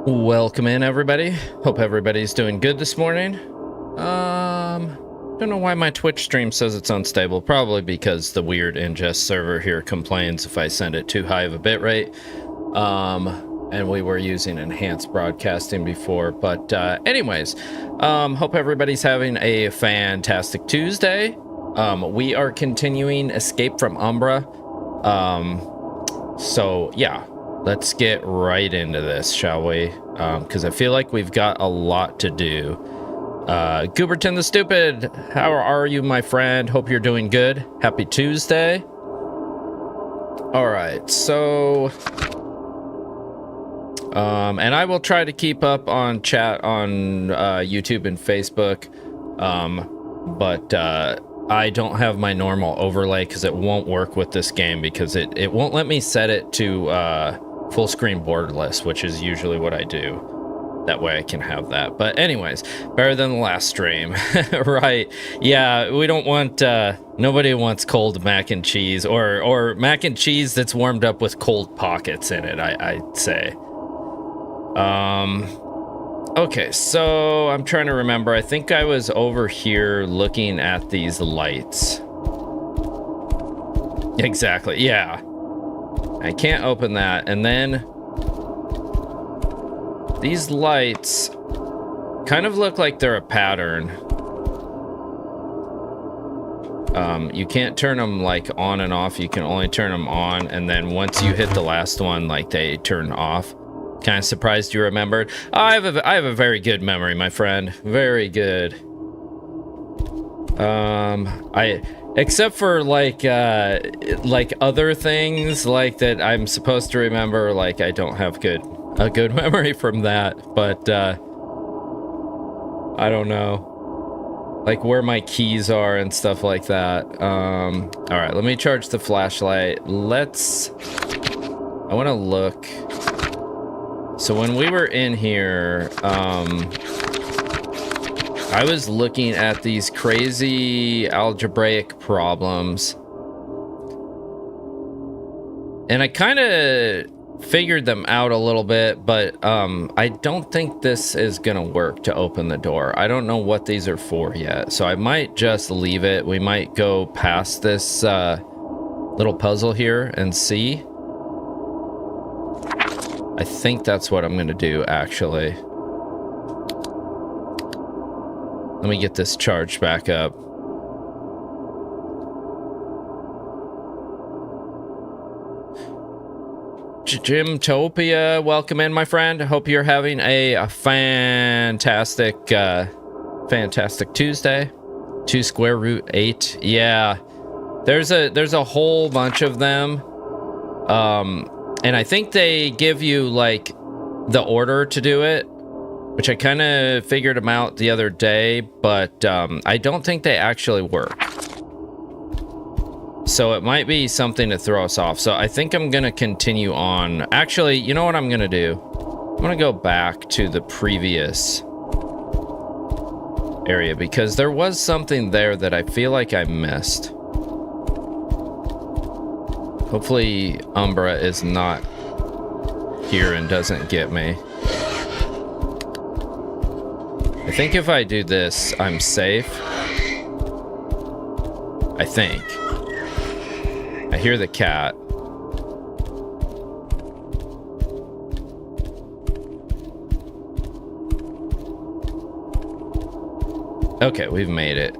Welcome in, everybody. Hope everybody's doing good this morning. Don't know why my Twitch stream says it's unstable. Probably because the weird ingest server here complains if I send it too high of a bitrate. And we were using enhanced broadcasting before. But anyways, hope everybody's having a fantastic Tuesday. We are continuing Escape from Umbra. So yeah, let's get right into this, shall we? Because I feel like we've got a lot to do. Gooberton the Stupid, how are you, my friend? Hope you're doing good. Happy Tuesday. All right, so... and I will try to keep up on chat on YouTube and Facebook, but I don't have my normal overlay because it won't work with this game because it won't let me set it to full screen borderless, which is usually what I do. That way I can have that. But anyways, better than the last stream. Right. Yeah, we don't want, nobody wants cold mac and cheese or mac and cheese that's warmed up with cold pockets in it, I'd say. Okay, so I'm trying to remember. I think I was over here looking at these lights. Exactly, yeah. I can't open that. And then these lights kind of look like they're a pattern. You can't turn them like on and off. You can only turn them on. And then once you hit the last one, like they turn off. Kind of surprised you remembered. I have a very good memory, my friend. Very good. Except for like other things like that I'm supposed to remember, like I don't have a good memory from that, but I don't know, like where my keys are and stuff like that. All right, let me charge the flashlight. I want to look. So when we were in here, I was looking at these crazy algebraic problems, and I kind of figured them out a little bit, but I don't think this is gonna work to open the door. I don't know what these are for yet, so I might just leave it. We might go past this little puzzle here and see. I think that's what I'm gonna do, actually. Let me get this charged back up. Gymtopia, welcome in, my friend. Hope you're having a fantastic, fantastic Tuesday. 2 square root 8. Yeah, there's a whole bunch of them. And I think they give you like the order to do it, which I kind of figured them out the other day, but I don't think they actually work. So it might be something to throw us off. So I think I'm going to continue on. Actually, you know what I'm going to do? I'm going to go back to the previous area because there was something there that I feel like I missed. Hopefully Umbra is not here and doesn't get me. I think if I do this, I'm safe. I think. I hear the cat. Okay, we've made it.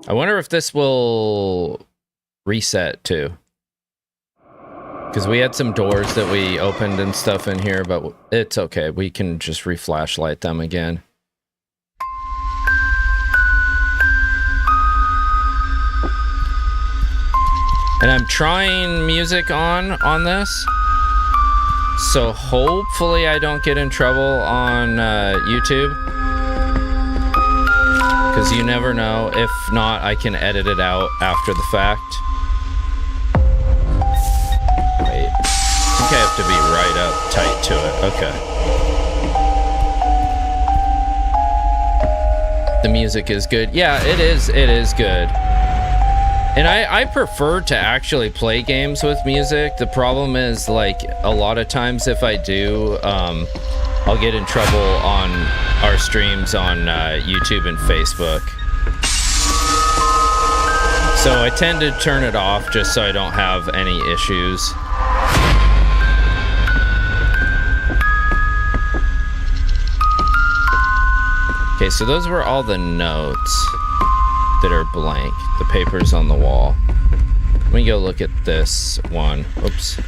I wonder if this will reset too. Because we had some doors that we opened and stuff in here, but it's okay. We can just re-flashlight them again. And I'm trying music on this. So hopefully I don't get in trouble on YouTube. Because you never know. If not, I can edit it out after the fact. Wait. I think I have to be right up tight to it. Okay. The music is good. Yeah, it is good. And I prefer to actually play games with music. The problem is, like, a lot of times if I do, I'll get in trouble on our streams on YouTube and Facebook. So I tend to turn it off just so I don't have any issues. Okay, so those were all the notes that are blank. The papers on the wall. Let me go look at this one. Oops.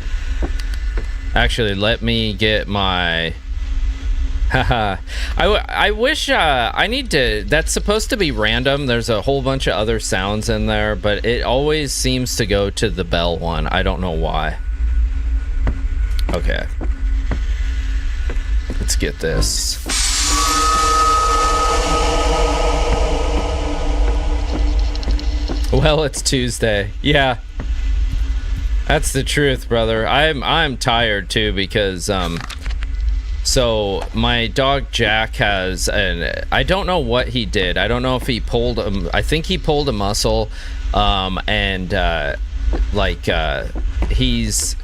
Actually, let me get my... Haha. I wish I need to... That's supposed to be random. There's a whole bunch of other sounds in there, but it always seems to go to the bell one. I don't know why. Okay. Let's get this. Well, it's Tuesday. Yeah. That's the truth, brother. I'm tired too because so my dog Jack has I don't know what he did. I don't know if he pulled I think he pulled a muscle he's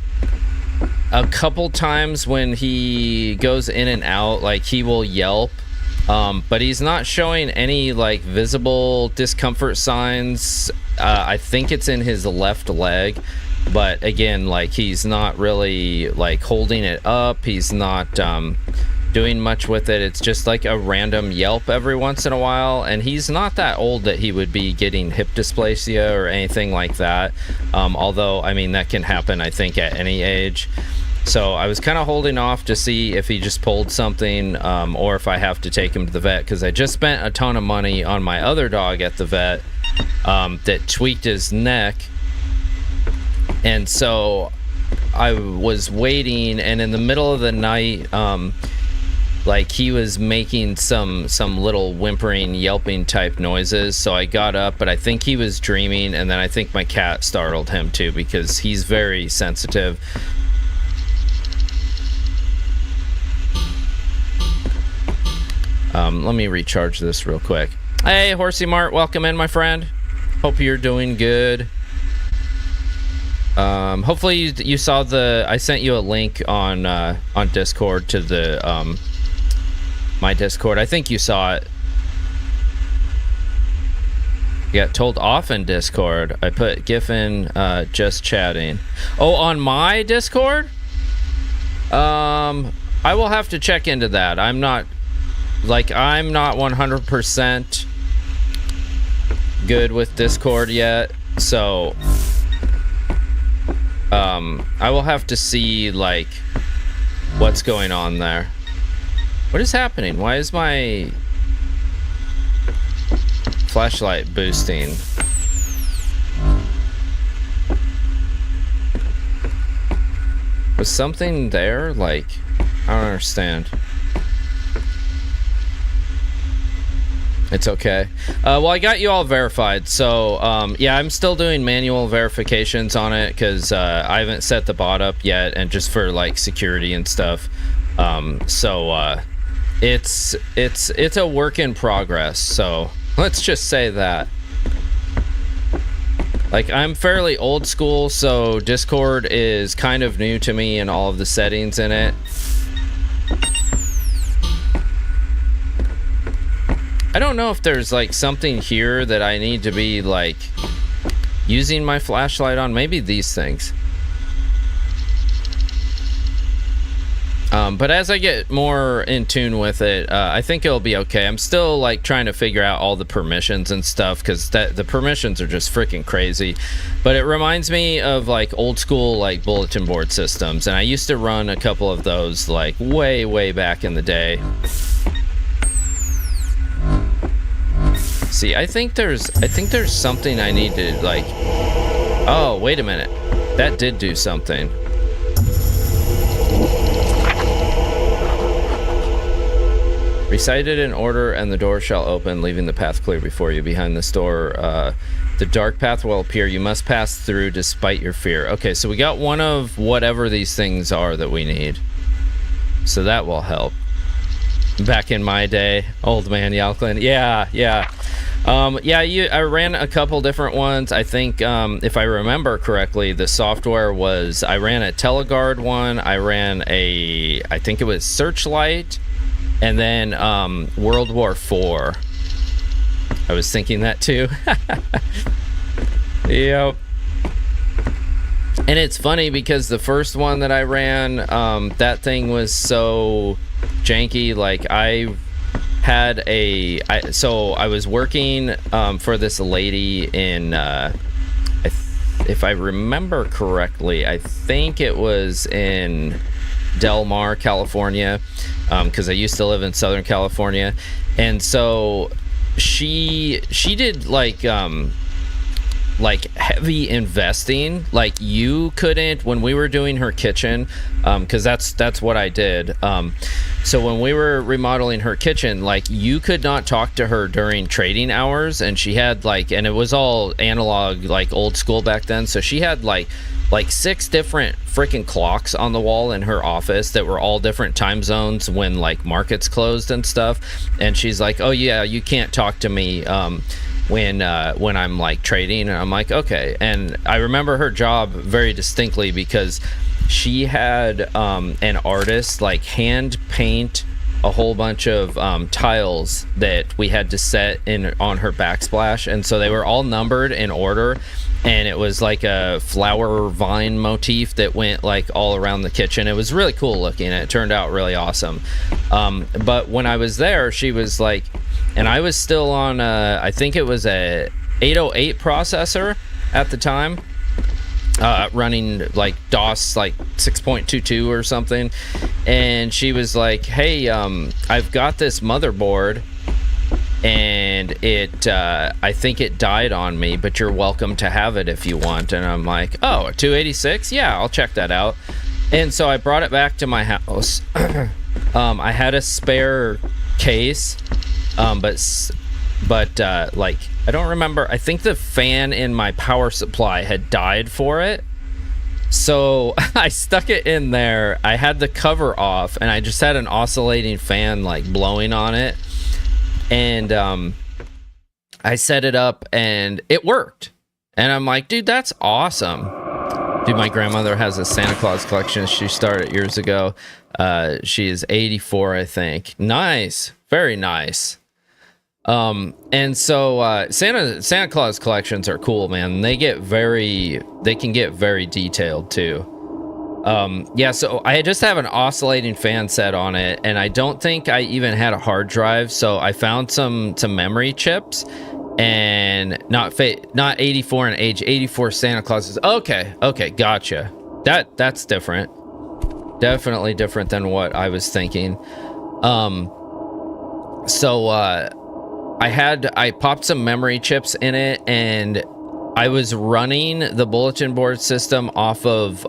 a couple times when he goes in and out, like he will yelp. But he's not showing any like visible discomfort signs. I think it's in his left leg, but again, like he's not really like holding it up. He's not doing much with it. It's just like a random yelp every once in a while, and he's not that old that he would be getting hip dysplasia or anything like that. Although, I mean, that can happen, I think, at any age. So I was kind of holding off to see if he just pulled something or if I have to take him to the vet, because I just spent a ton of money on my other dog at the vet that tweaked his neck. And so I was waiting, and in the middle of the night, like he was making some little whimpering, yelping type noises. So I got up, but I think he was dreaming, and then I think my cat startled him too, because he's very sensitive. Let me recharge this real quick. Hey, Horsey Mart, welcome in, my friend. Hope you're doing good. Hopefully you saw I sent you a link on Discord to the my Discord. I think you saw it. You got told off in Discord. I put Giffen just chatting. Oh, on my Discord? I will have to check into that. I'm not 100% good with Discord yet, so I will have to see like what's going on there. What is happening? Why is my flashlight boosting? Was something there? Like, I don't understand. It's okay. Well, I got you all verified, so yeah, I'm still doing manual verifications on it because I haven't set the bot up yet, and just for like security and stuff. It's a work in progress. So let's just say that. Like, I'm fairly old school, so Discord is kind of new to me and all of the settings in it. I don't know if there's like something here that I need to be like using my flashlight on. Maybe these things. But as I get more in tune with it, I think it'll be okay. I'm still like trying to figure out all the permissions and stuff, because the permissions are just freaking crazy. But it reminds me of like old school like bulletin board systems, and I used to run a couple of those like way back in the day. See, I think there's something I need to like. Oh, wait a minute. That did do something. Recite it in order, and the door shall open, leaving the path clear before you. Behind this door, the dark path will appear. You must pass through despite your fear. Okay, so we got one of whatever these things are that we need. So that will help. Back in my day, old man Yauklin. Yeah. Yeah, I ran a couple different ones. I think, if I remember correctly, the software was, I ran a Teleguard one, I ran I think it was Searchlight, and then World War IV. I was thinking that too. Yep. And it's funny because the first one that I ran, that thing was so janky. Like I was working for this lady in if I remember correctly, I think it was in Del Mar, California, because I used to live in Southern California. And so she did like heavy investing. Like you couldn't, when we were doing her kitchen, because that's what I did. So when we were remodeling her kitchen, like you could not talk to her during trading hours, and she had and it was all analog, like old school back then. So she had like 6 different freaking clocks on the wall in her office that were all different time zones when like markets closed and stuff. And she's like, oh yeah, you can't talk to me when I'm like trading. And I'm like, okay. And I remember her job very distinctly because she had an artist like hand paint a whole bunch of tiles that we had to set in on her backsplash, and so they were all numbered in order, and it was like a flower vine motif that went like all around the kitchen. It was really cool looking, and it turned out really awesome. But when I was there, she was like, and I was still on I think it was a 808 processor at the time, running like DOS like 6.22 or something. And she was like, hey, I've got this motherboard and it I think it died on me, but you're welcome to have it if you want. And I'm like, oh, a 286? Yeah, I'll check that out. And so I brought it back to my house. I had a spare case, but like I don't remember, I think the fan in my power supply had died for it, so I stuck it in there. I had the cover off and I just had an oscillating fan like blowing on it, and I set it up and it worked, and I'm like, dude, that's awesome. Dude, my grandmother has a Santa Claus collection she started years ago. She is 84, I think. Nice, very nice. And so Santa Claus collections are cool, man. They can get very detailed too. Yeah, so I just have an oscillating fan set on it, and I don't think I even had a hard drive, so I found some memory chips, and not 84 in age, 84 Santa Clauses. Okay, gotcha. That's different. Definitely different than what I was thinking. I popped some memory chips in it, and I was running the bulletin board system off of 5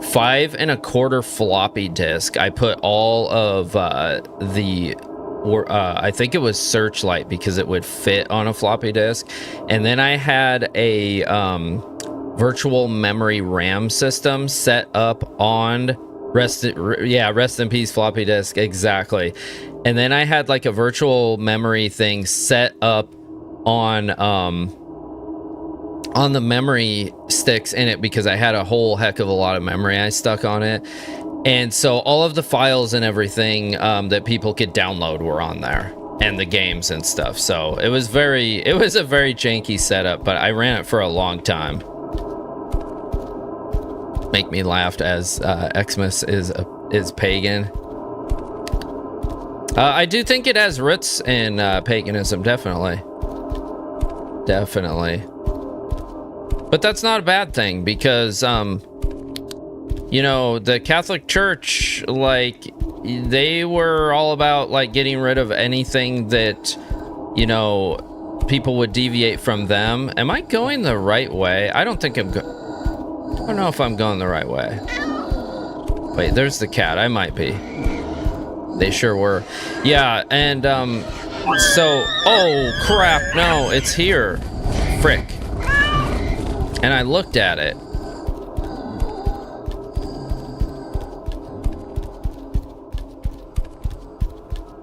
1/4 floppy disk. I put all of I think it was Searchlight because it would fit on a floppy disk, and then I had a virtual memory RAM system set up on rest in peace floppy disk, exactly. And then I had like a virtual memory thing set up on the memory sticks in it because I had a whole heck of a lot of memory I stuck on it. And so all of the files and everything that people could download were on there, and the games and stuff. So it was a very janky setup, but I ran it for a long time. Make me laugh as Xmas is pagan. I do think it has roots in paganism, definitely. But that's not a bad thing because, the Catholic Church, like, they were all about, like, getting rid of anything that, people would deviate from them. Am I going the right way? I don't think I don't know if I'm going the right way. Wait, there's the cat. I might be. They sure were. Yeah, and oh crap, no, it's here. Frick. And I looked at it.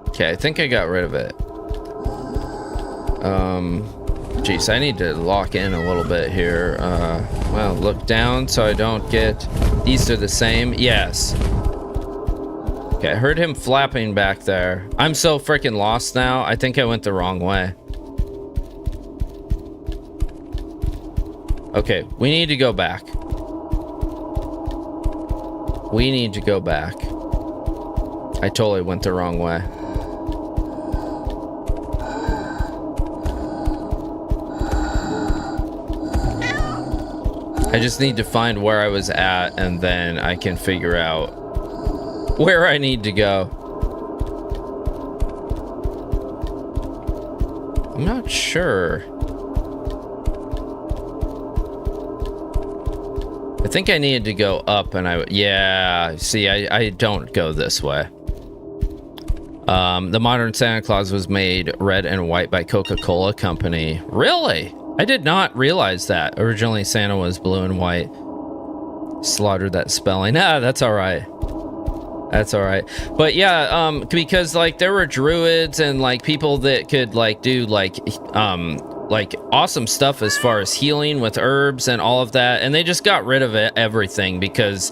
Okay, I think I got rid of it. Geez, I need to lock in a little bit here. Well, look down so I don't get... These are the same? Yes. Okay, I heard him flapping back there. I'm so freaking lost now. I think I went the wrong way. Okay, we need to go back. We need to go back. I totally went the wrong way. I just need to find where I was at, and then I can figure out where I need to go. I'm not sure. I think I needed to go up, and yeah, see, I don't go this way. The modern Santa Claus was made red and white by Coca-Cola Company. Really? I did not realize that. Originally, Santa was blue and white. Slaughtered that spelling. Ah, that's all right. That's all right. But yeah, because like there were druids and like people that could like do like awesome stuff as far as healing with herbs and all of that, and they just got rid of everything because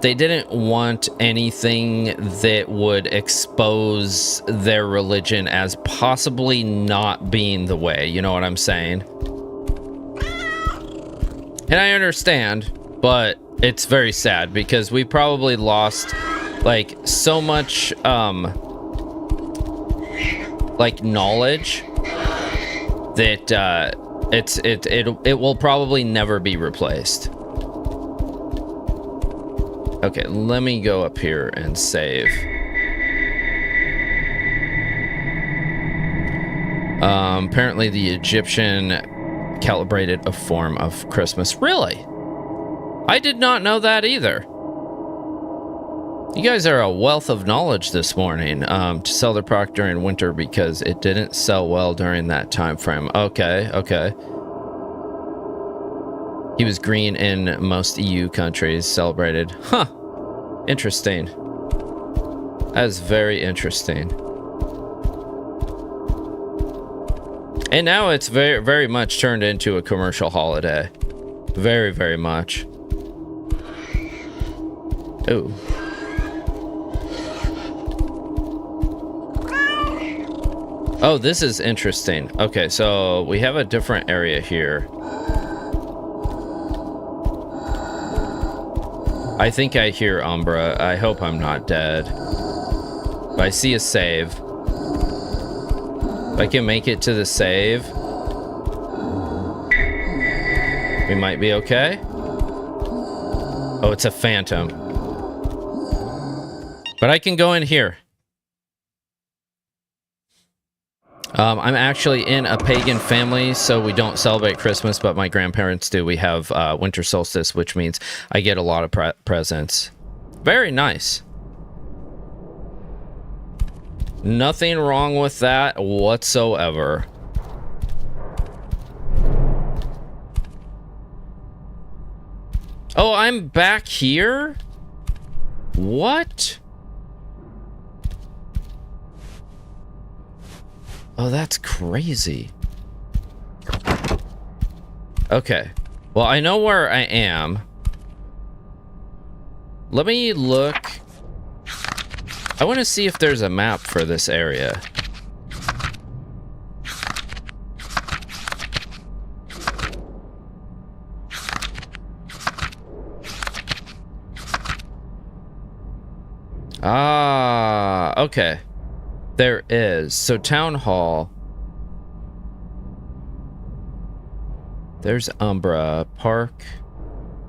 they didn't want anything that would expose their religion as possibly not being the way. You know what I'm saying? And I understand, but it's very sad because we probably lost like so much like knowledge that it will probably never be replaced. Okay, let me go up here and save. Apparently the Egyptian calibrated a form of Christmas. Really? I did not know that either. You guys are a wealth of knowledge this morning. To sell their product during winter because it didn't sell well during that time frame. Okay, okay. He was green in most EU countries, celebrated. Huh. Interesting. That is very interesting. And now it's very, very much turned into a commercial holiday. Very, very much. Ooh. Oh, this is interesting. Okay, so we have a different area here. I think I hear Umbra. I hope I'm not dead. But I see a save. If I can make it to the save, we might be okay. Oh, it's a phantom. But I can go in here. I'm actually in a pagan family, so we don't celebrate Christmas, but my grandparents do. We have winter solstice, which means I get a lot of presents. Very nice. Nothing wrong with that whatsoever. Oh, I'm back here? What? Oh, that's crazy. Okay. Well, I know where I am. Let me look. I want to see if there's a map for this area. Ah, okay. There is. So Town Hall. There's Umbra. Park.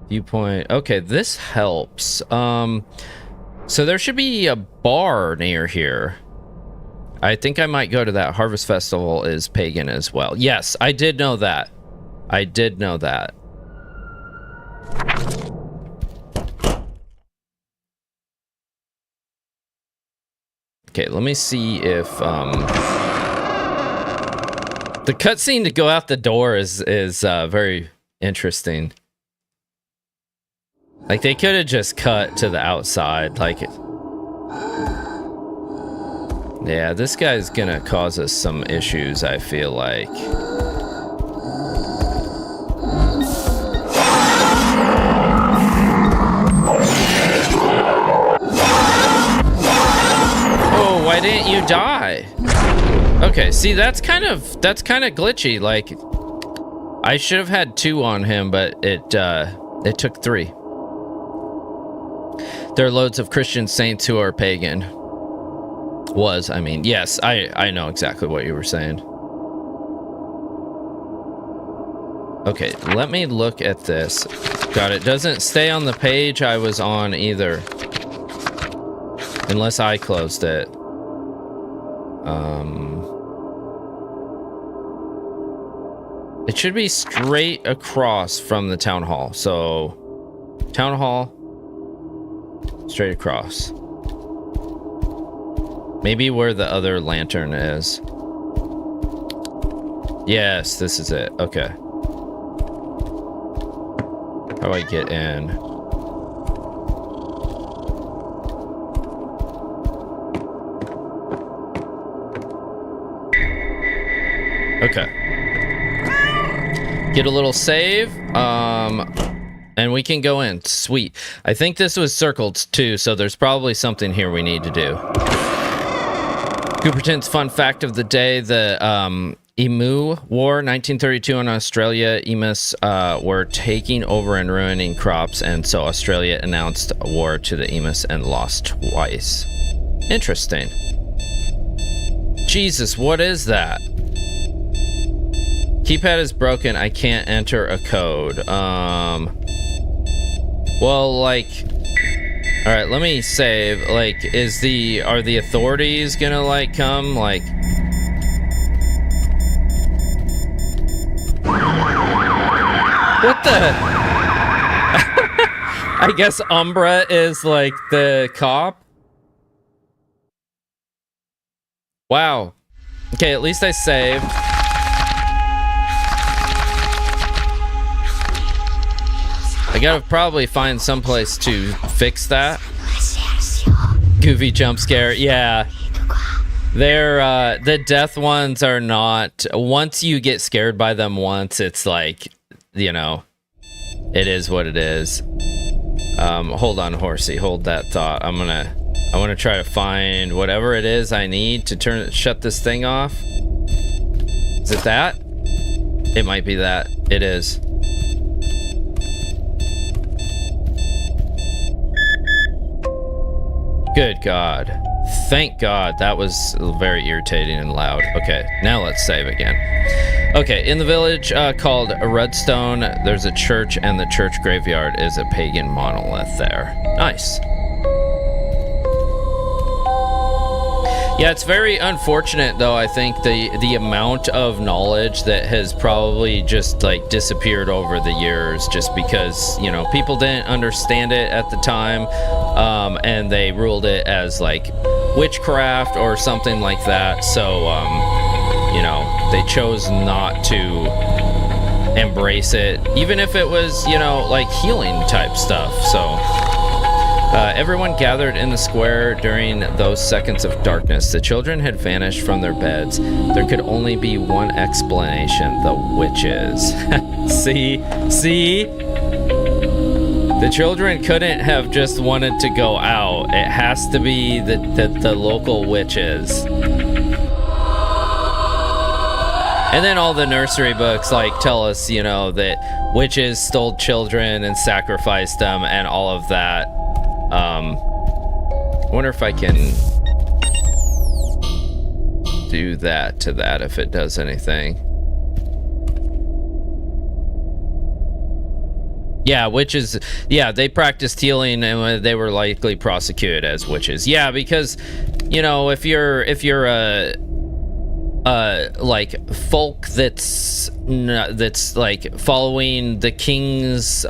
Viewpoint. Okay, this helps. So there should be a bar near here. I think I might go to that. Harvest Festival is pagan as well. Yes, I did know that. I did know that. Okay, let me see if the cutscene to go out the door is very interesting. Like they could have just cut to the outside, like it. Yeah, this guy's gonna cause us some issues, I feel like. Oh, why didn't you die? Okay, see, that's kind of glitchy. Like, I should have had 2 on him, but it took 3. There are loads of Christian saints who are pagan. I mean, yes, I know exactly what you were saying. Okay, let me look at this. God, it doesn't stay on the page I was on either. Unless I closed it. It should be straight across from the town hall. So, town hall, straight across. Maybe where the other lantern is. Yes, this is it. Okay. How do I get in? Okay. Get a little save. And we can go in. Sweet. I think this was circled too, so there's probably something here we need to do. Cooperton's fun fact of the day, the Emu War, 1932 in Australia. Emus were taking over and ruining crops, and so Australia announced a war to the Emus and lost twice. Interesting. Jesus, what is that? Keypad is broken. I can't enter a code. Well, like... Alright, let me save. Like, are the authorities gonna, like, come? Like... What the... I guess Umbra is, like, the cop? Wow. Okay, at least I saved. I gotta probably find someplace to fix that. Goofy jump scare, yeah. They're, the death ones are not... Once you get scared by them once, it's like, you know, it is what it is. Hold on, horsey, hold that thought. I wanna try to find whatever it is I need to shut this thing off. Is it that? It might be that. It is. Good God. Thank God. That was very irritating and loud. Okay, now let's save again. Okay, in the village called Redstone, there's a church, and the church graveyard is a pagan monolith there. Nice. Yeah, it's very unfortunate, though, I think, the amount of knowledge that has probably just, like, disappeared over the years just because, you know, people didn't understand it at the time, and they ruled it as, like, witchcraft or something like that, so, you know, they chose not to embrace it, even if it was, you know, like, healing type stuff, so... everyone gathered in the square during those seconds of darkness. The children had vanished from their beds. There could only be one explanation: the witches. See? The children couldn't have just wanted to go out. It has to be the local witches. And then all the nursery books, like, tell us, you know, that witches stole children and sacrificed them and all of that. I wonder if I can do that to that, if it does anything. Yeah, witches, yeah, they practiced healing and they were likely prosecuted as witches. Yeah, because, you know, if you're a like folk that's like following the king's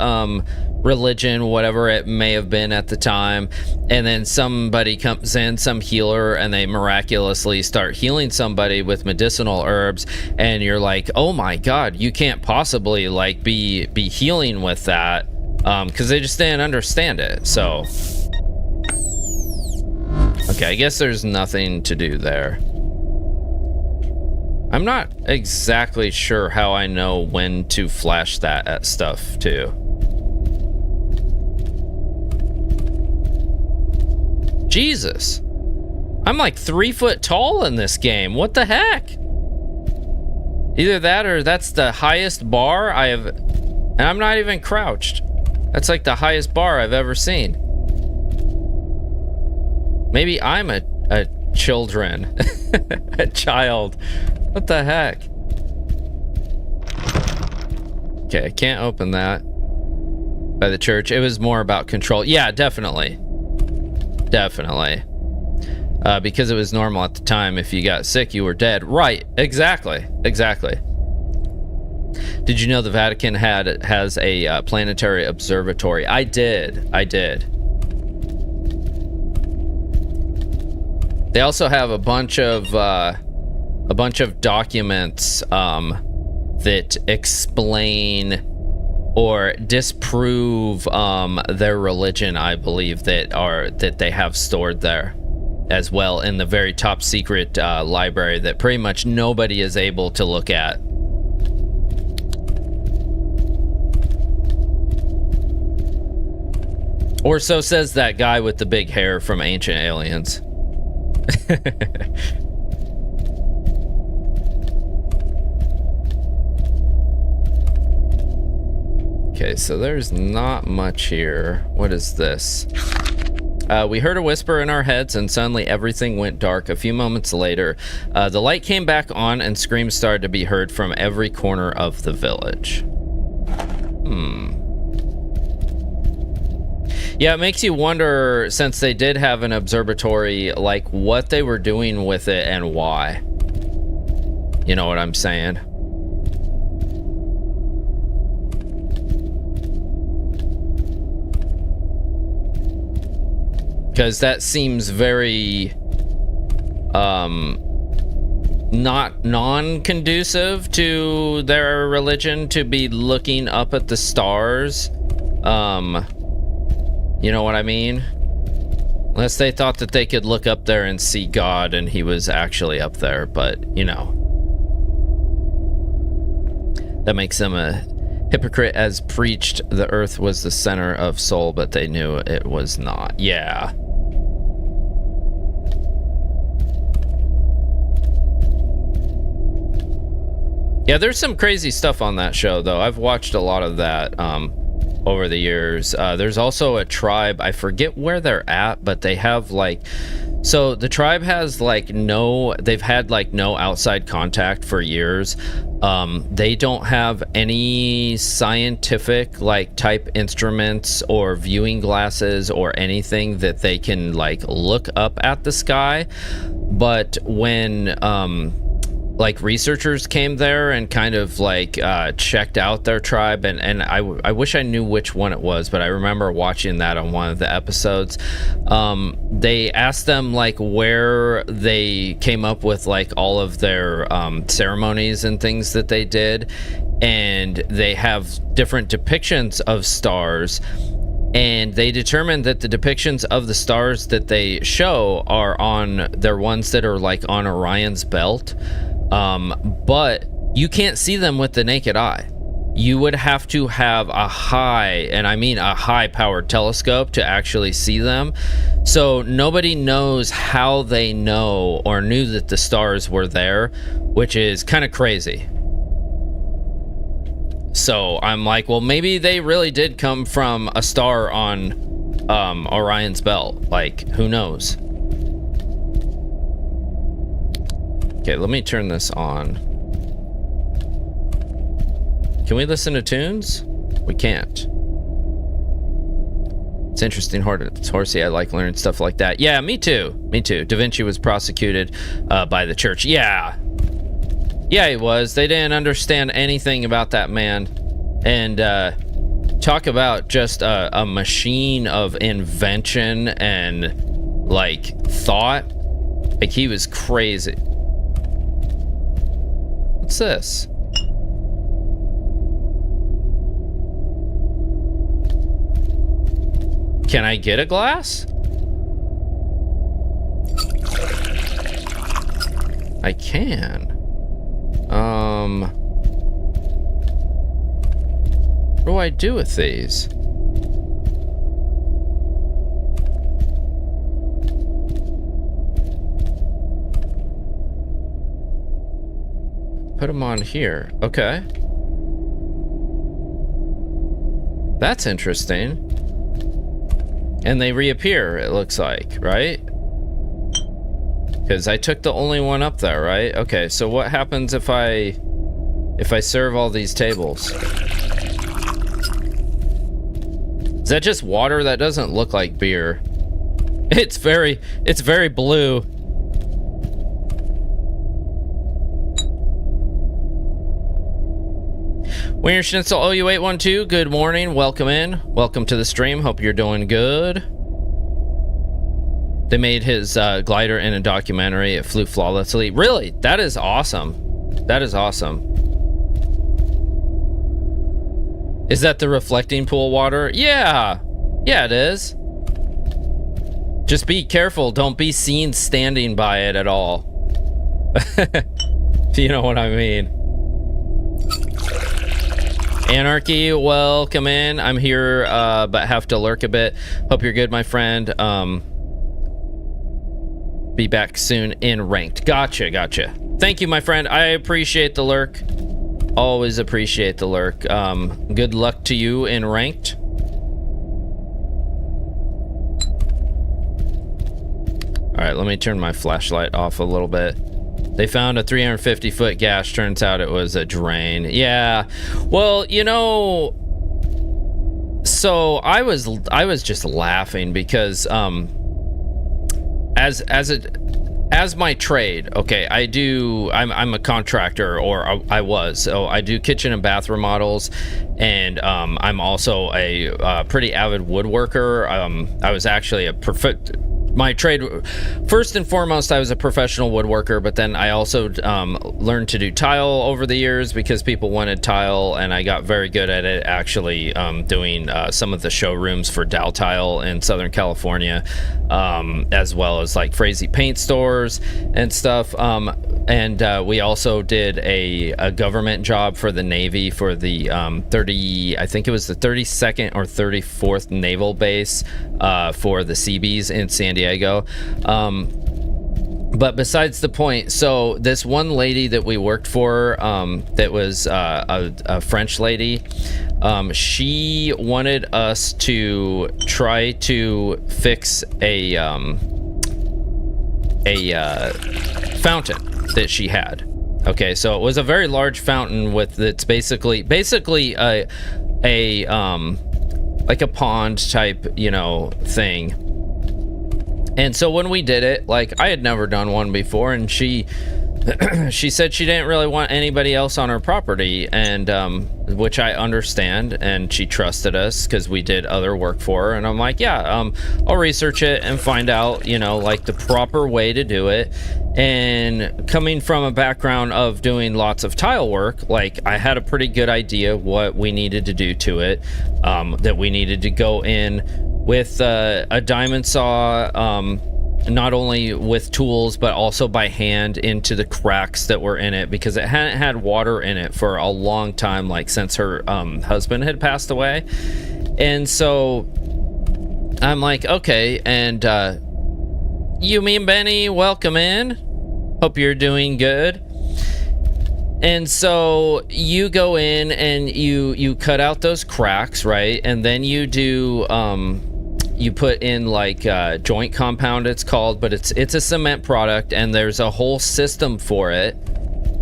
religion, whatever it may have been at the time, and then somebody comes in, some healer, and they miraculously start healing somebody with medicinal herbs, and you're like, oh my God, you can't possibly like be healing with that, because they just didn't understand it. So Okay, I guess there's nothing to do there. I'm not exactly sure how I know when to flash that at stuff, too. Jesus. I'm like 3 foot tall in this game. What the heck? Either that or that's the highest bar I have... And I'm not even crouched. That's like the highest bar I've ever seen. Maybe I'm a children. A child. What the heck? Okay, I can't open that. By the church. It was more about control. Yeah, definitely. Definitely. Because it was normal at the time. If you got sick, you were dead. Right. Exactly. Exactly. Did you know the Vatican has a planetary observatory? I did. I did. They also have a bunch of documents that explain or disprove their religion, I believe, that they have stored there as well in the very top secret library that pretty much nobody is able to look at. Or so says that guy with the big hair from Ancient Aliens. Okay, so there's not much here. What is this? We heard a whisper in our heads and suddenly everything went dark. A few moments later, the light came back on and screams started to be heard from every corner of the village. Yeah, it makes you wonder, since they did have an observatory, like what they were doing with it and why. You know what I'm saying? Because that seems very not non-conducive to their religion to be looking up at the stars. You know what I mean? Unless they thought that they could look up there and see God and he was actually up there, but you know. That makes them a hypocrite as preached the earth was the center of soul, but they knew it was not. Yeah. Yeah, there's some crazy stuff on that show, though. I've watched a lot of that over the years. There's also a tribe, I forget where they're at, but they have like, so the tribe has like they've had like no outside contact for years. They don't have any scientific like type instruments or viewing glasses or anything that they can like look up at the sky. But when like researchers came there and kind of like checked out their tribe, and I wish I knew which one it was, but I remember watching that on one of the episodes. They asked them like where they came up with like all of their ceremonies and things that they did, and they have different depictions of stars. And they determined that the depictions of the stars that they show they're ones that are like on Orion's belt. But you can't see them with the naked eye. You would have to have a high, and I mean a high powered telescope to actually see them. So nobody knows how they know or knew that the stars were there, which is kind of crazy. So I'm like, well, maybe they really did come from a star on Orion's belt. Like, who knows? Okay, let me turn this on. Can we listen to tunes? We can't. It's interesting, it's horsey. I like learning stuff like that. Yeah, me too. Me too. Da Vinci was prosecuted by the church. Yeah. Yeah, he was. They didn't understand anything about that man. And talk about just a machine of invention and like thought. Like, he was crazy. What's this? Can I get a glass? I can. What do I do with these? Put them on here. Okay. That's interesting. And they reappear, it looks like, right? Because I took the only one up there, right? Okay, so what happens if I serve all these tables? Is that just water? That doesn't look like beer. It's very blue. Wiener Schnitzel OU812, good morning. Welcome in. Welcome to the stream. Hope you're doing good. They made his glider in a documentary. It flew flawlessly. Really? That is awesome. That is awesome. Is that the reflecting pool water? Yeah. Yeah, it is. Just be careful. Don't be seen standing by it at all. If you know what I mean. Anarchy, welcome in. I'm here, but have to lurk a bit. Hope you're good, my friend. Be back soon in ranked. Gotcha. Thank you, my friend. I appreciate the lurk. Always appreciate the lurk. Good luck to you in ranked. All right, let me turn my flashlight off a little bit. They found a 350-foot gash. Turns out it was a drain. Yeah. Well, you know, so I was just laughing because as my trade, okay, I'm a contractor, or I was, so I do kitchen and bath remodels, and I'm also a pretty avid woodworker. I was actually my trade, first and foremost, I was a professional woodworker, but then I also learned to do tile over the years because people wanted tile, and I got very good at it, actually doing some of the showrooms for Dow Tile in Southern California, as well as like Frazee paint stores and stuff. And we also did a government job for the Navy for the I think it was the 32nd or 34th Naval Base for the Seabees in San Diego. But besides the point, so this one lady that we worked for, that was a French lady, she wanted us to try to fix a fountain that she had. Okay, so it was a very large fountain with, it's basically a like a pond type, you know, thing. And so when we did it, like, I had never done one before, and she said she didn't really want anybody else on her property, and which I understand, and she trusted us because we did other work for her. And I'm like, yeah, I'll research it and find out, you know, like the proper way to do it. And coming from a background of doing lots of tile work, like, I had a pretty good idea what we needed to do to it, that we needed to go in with a diamond saw, not only with tools but also by hand into the cracks that were in it, because it hadn't had water in it for a long time, like since her husband had passed away. And so I'm like, okay, and you mean Benny, welcome in, hope you're doing good. And so you go in and you cut out those cracks, right? And then you do you put in like joint compound, it's called, but it's a cement product, and there's a whole system for it.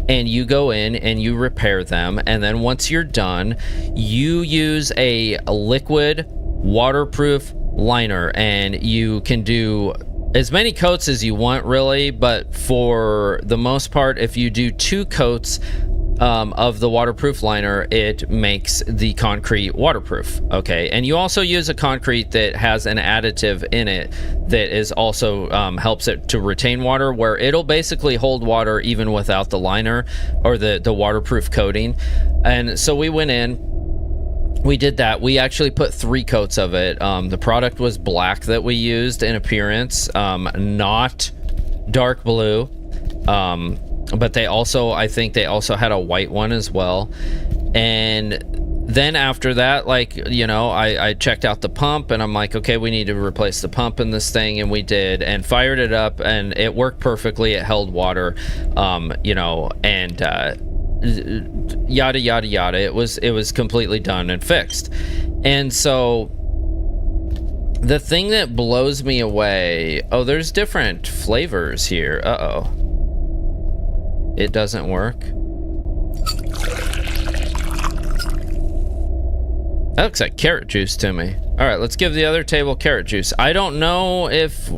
And you go in and you repair them, and then once you're done, you use a liquid waterproof liner, and you can do as many coats as you want, really, but for the most part, if you do 2 coats of the waterproof liner, it makes the concrete waterproof. Okay, and you also use a concrete that has an additive in it that is also helps it to retain water, where it'll basically hold water even without the liner or the waterproof coating. And so we went in, we did that. We actually put 3 coats of it. The product was black that we used in appearance, not dark blue. But they also, I think they also had a white one as well. And then after that, like, you know, I checked out the pump, and I'm like, okay, we need to replace the pump in this thing, and we did, and fired it up, and it worked perfectly. It held water, you know, and yada yada yada. It was completely done and fixed. And so the thing that blows me away, oh, there's different flavors here. It doesn't work. That looks like carrot juice to me. All right, let's give the other table carrot juice. I don't know if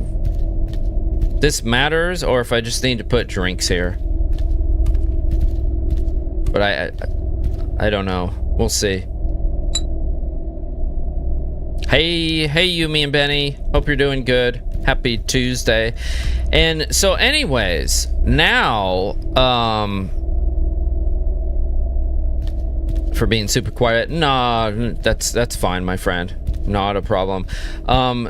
this matters or if I just need to put drinks here. But I don't know. We'll see. Hey, Yumi and Benny. Hope you're doing good. Happy Tuesday. And so anyways, now, for being super quiet, nah, that's fine, my friend. Not a problem.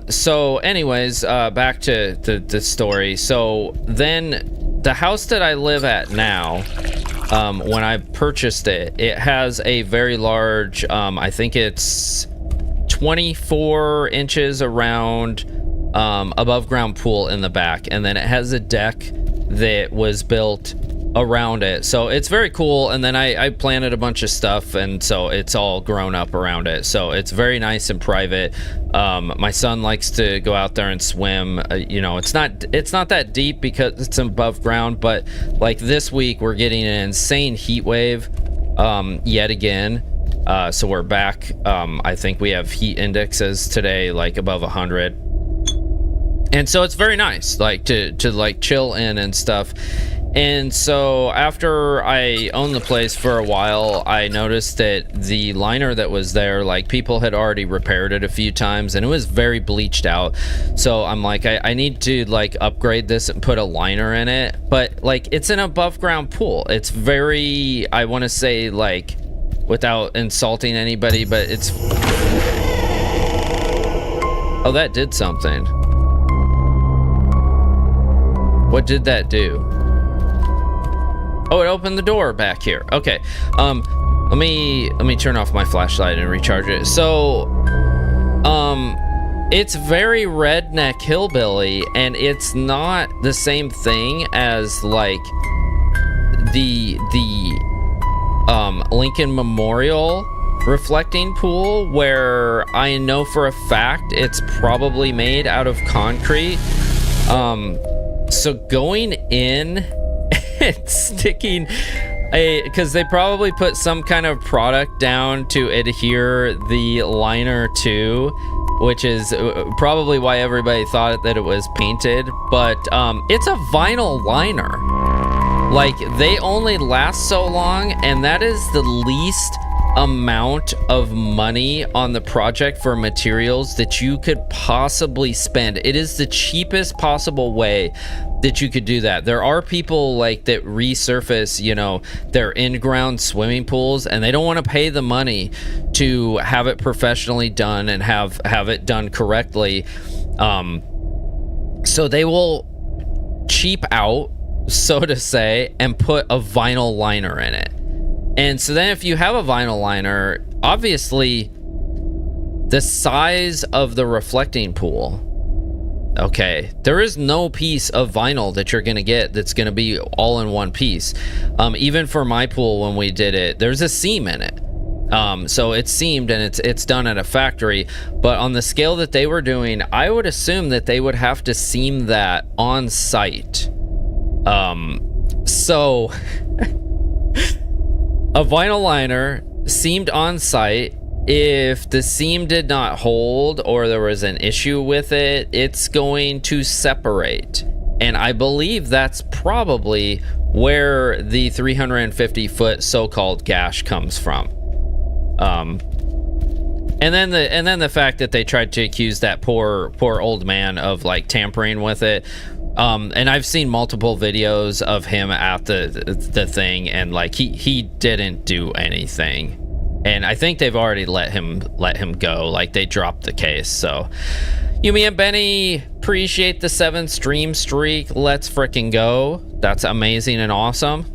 So anyways, back to the story. So then the house that I live at now, when I purchased it, it has a very large, I think it's 24 inches around, above ground pool in the back, and then it has a deck that was built around it, so it's very cool. And then I planted a bunch of stuff, and so it's all grown up around it, so it's very nice and private. My son likes to go out there and swim. You know, it's not that deep because it's above ground, but like this week we're getting an insane heat wave yet again. So we're back. I think we have heat indexes today like above 100, and so it's very nice, like to like chill in and stuff. And so after I owned the place for a while, I noticed that the liner that was there, like people had already repaired it a few times, and it was very bleached out. So I'm like, I need to like upgrade this and put a liner in it. But like, it's an above ground pool. It's very, I want to say, like, without insulting anybody, but it's, oh, that did something. What did that do? Oh, it opened the door back here. Okay. Let me turn off my flashlight and recharge it. So, it's very redneck hillbilly, and it's not the same thing as like the Lincoln Memorial reflecting pool, where I know for a fact it's probably made out of concrete. So going in and sticking because they probably put some kind of product down to adhere the liner to, which is probably why everybody thought that it was painted, but it's a vinyl liner. Like, they only last so long, and that is the least amount of money on the project for materials that you could possibly spend. It is the cheapest possible way that you could do that. There are people like that resurface, you know, their in-ground swimming pools, and they don't want to pay the money to have it professionally done and have it done correctly. So they will cheap out, so to say, and put a vinyl liner in it. And so then if you have a vinyl liner, obviously the size of the reflecting pool, okay, there is no piece of vinyl that you're gonna get that's gonna be all in one piece. Even for my pool, when we did it, there's a seam in it. So it's seamed and it's done at a factory, but on the scale that they were doing, I would assume that they would have to seam that on site. So a vinyl liner seamed on site, if the seam did not hold or there was an issue with it, it's going to separate. And I believe that's probably where the 350-foot so-called gash comes from. And then the fact that they tried to accuse that poor old man of like tampering with it. And I've seen multiple videos of him at the thing, and like he didn't do anything. And I think they've already let him go. Like, they dropped the case. So Yumi and Benny, appreciate the 7 stream streak. Let's frickin' go. That's amazing and awesome.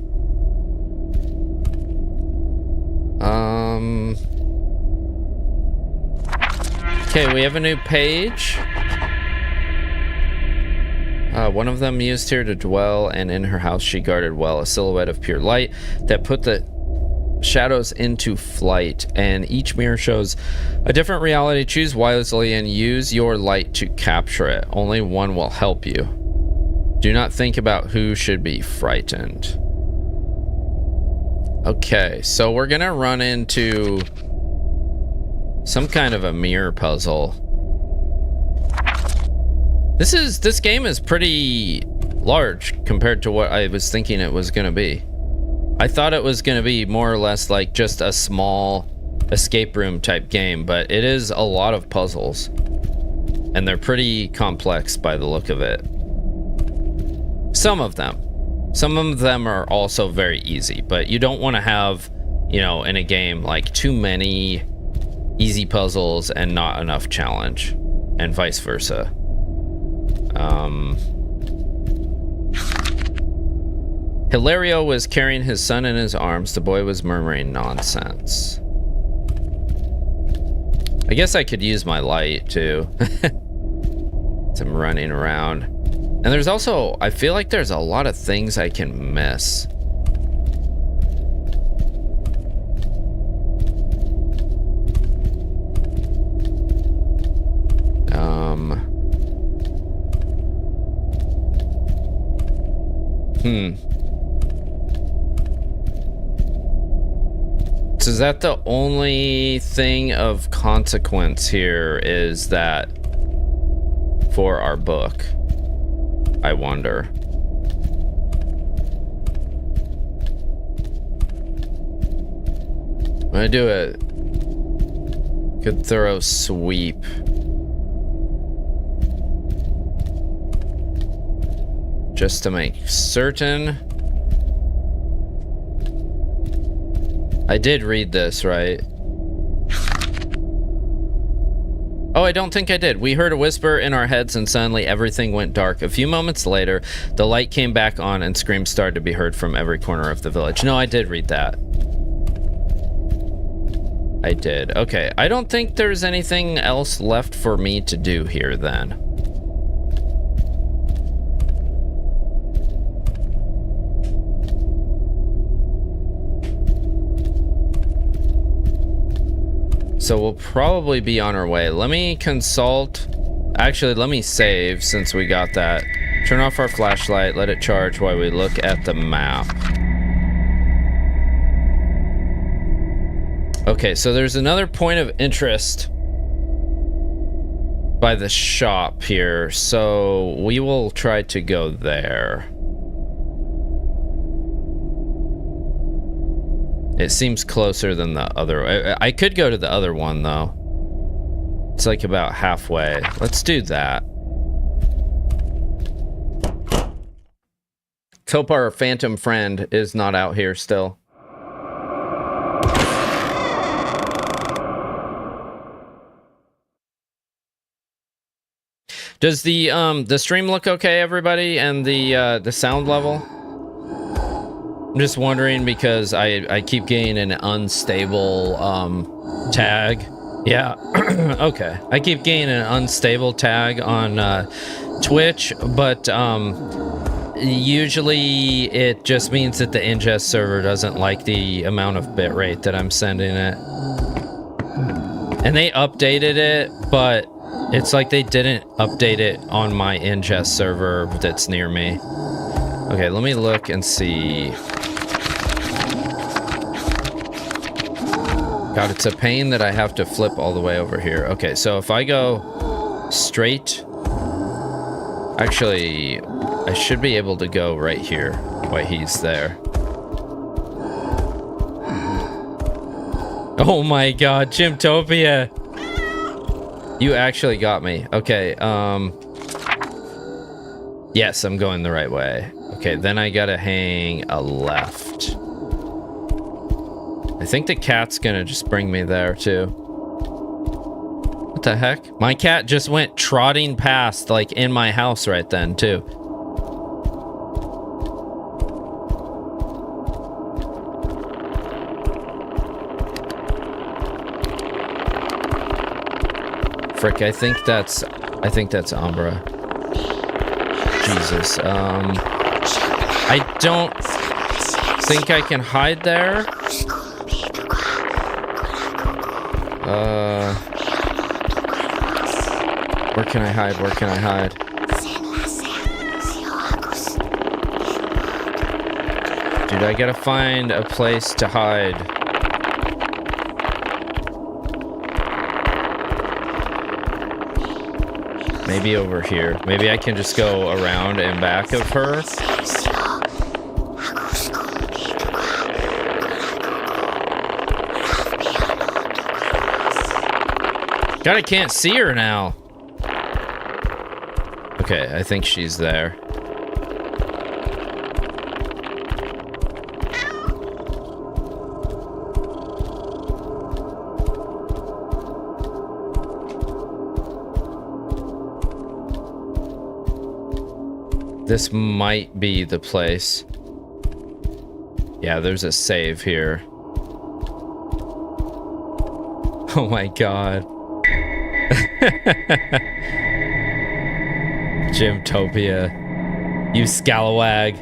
Okay, we have a new page. One of them used here to dwell, and in her house she guarded well a silhouette of pure light that put the shadows into flight, and each mirror shows a different reality. Choose wisely and use your light to capture it. Only one will help you. Do not think about who should be frightened. Okay, so we're gonna run into some kind of a mirror puzzle. This game is pretty large compared to what I was thinking it was gonna be. I thought it was gonna be more or less like just a small escape room type game, but it is a lot of puzzles. And they're pretty complex by the look of it. Some of them. Some of them are also very easy, but you don't want to have, you know, in a game like too many easy puzzles and not enough challenge, and vice versa. Hilario was carrying his son in his arms. The boy was murmuring nonsense. I guess I could use my light too. Some running around. And there's also, I feel like there's a lot of things I can miss. So is that the only thing of consequence here, is that for our book? I wonder. I'm gonna do a good thorough sweep. Just to make certain. I did read this, right? Oh, I don't think I did. We heard a whisper in our heads and suddenly everything went dark. A few moments later, the light came back on and screams started to be heard from every corner of the village. No, I did read that. I did. Okay, I don't think there's anything else left for me to do here then. So we'll probably be on our way. Let me consult. Actually, let me save since we got that. Turn off our flashlight, let it charge while we look at the map. Okay, so there's another point of interest by the shop here. So we will try to go there. It seems closer than the other. I could go to the other one, though. It's like about halfway. Let's do that. Let's hope our phantom friend is not out here still. Does the stream look okay, everybody, and the sound level? I'm just wondering because I keep getting an unstable tag. Yeah, okay. I keep getting an unstable tag on Twitch, but usually it just means that the ingest server doesn't like the amount of bitrate that I'm sending it. And they updated it, but it's like they didn't update it on my ingest server that's near me. Okay, let me look and see. God, it's a pain that I have to flip all the way over here. Okay, so if I go straight... Actually, I should be able to go right here while he's there. Oh my god, Chimtopia! You actually got me. Okay, yes, I'm going the right way. Okay, then I gotta hang a left. I think the cat's gonna just bring me there, too. What What the heck? My cat just went trotting past, like, in my house right then, too. Frick, I think that's Umbra. Jesus, I don't think I can hide there. Where can I hide? Where can I hide? Dude, I gotta find a place to hide. Maybe over here. Maybe I can just go around and back of her. God, I can't see her now. Okay, I think she's there. This might be the place. Yeah, there's a save here. Oh my god. Gymtopia. You scalawag.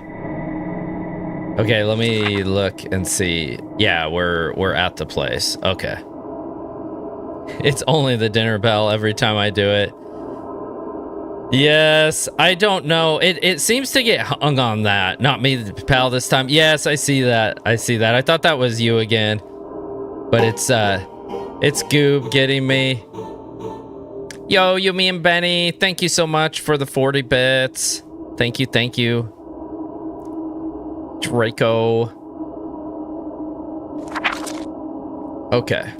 Okay, let me look and see. Yeah, we're at the place. Okay. It's only the dinner bell every time I do it. Yes, I don't know. It seems to get hung on that. Not me, pal, this time. Yes, I see that. I see that. I thought that was you again. But it's Goob getting me. Yo, Yumi and Benny, thank you so much for the 40 bits. Thank you, thank you. Draco. Okay.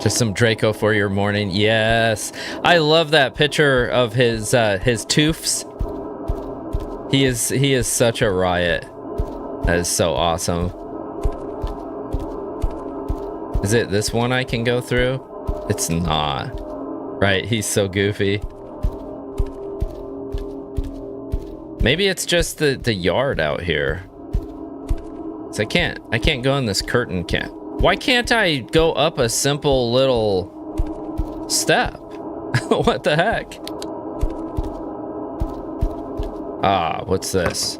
Just some Draco for your morning. Yes. I love that picture of his toofs. He is such a riot. That is so awesome. Is it this one I can go through? It's not. Right, he's so goofy. Maybe it's just the yard out here. So I can't go in this curtain can't. Why can't I go up a simple little step? What the heck? Ah, what's this?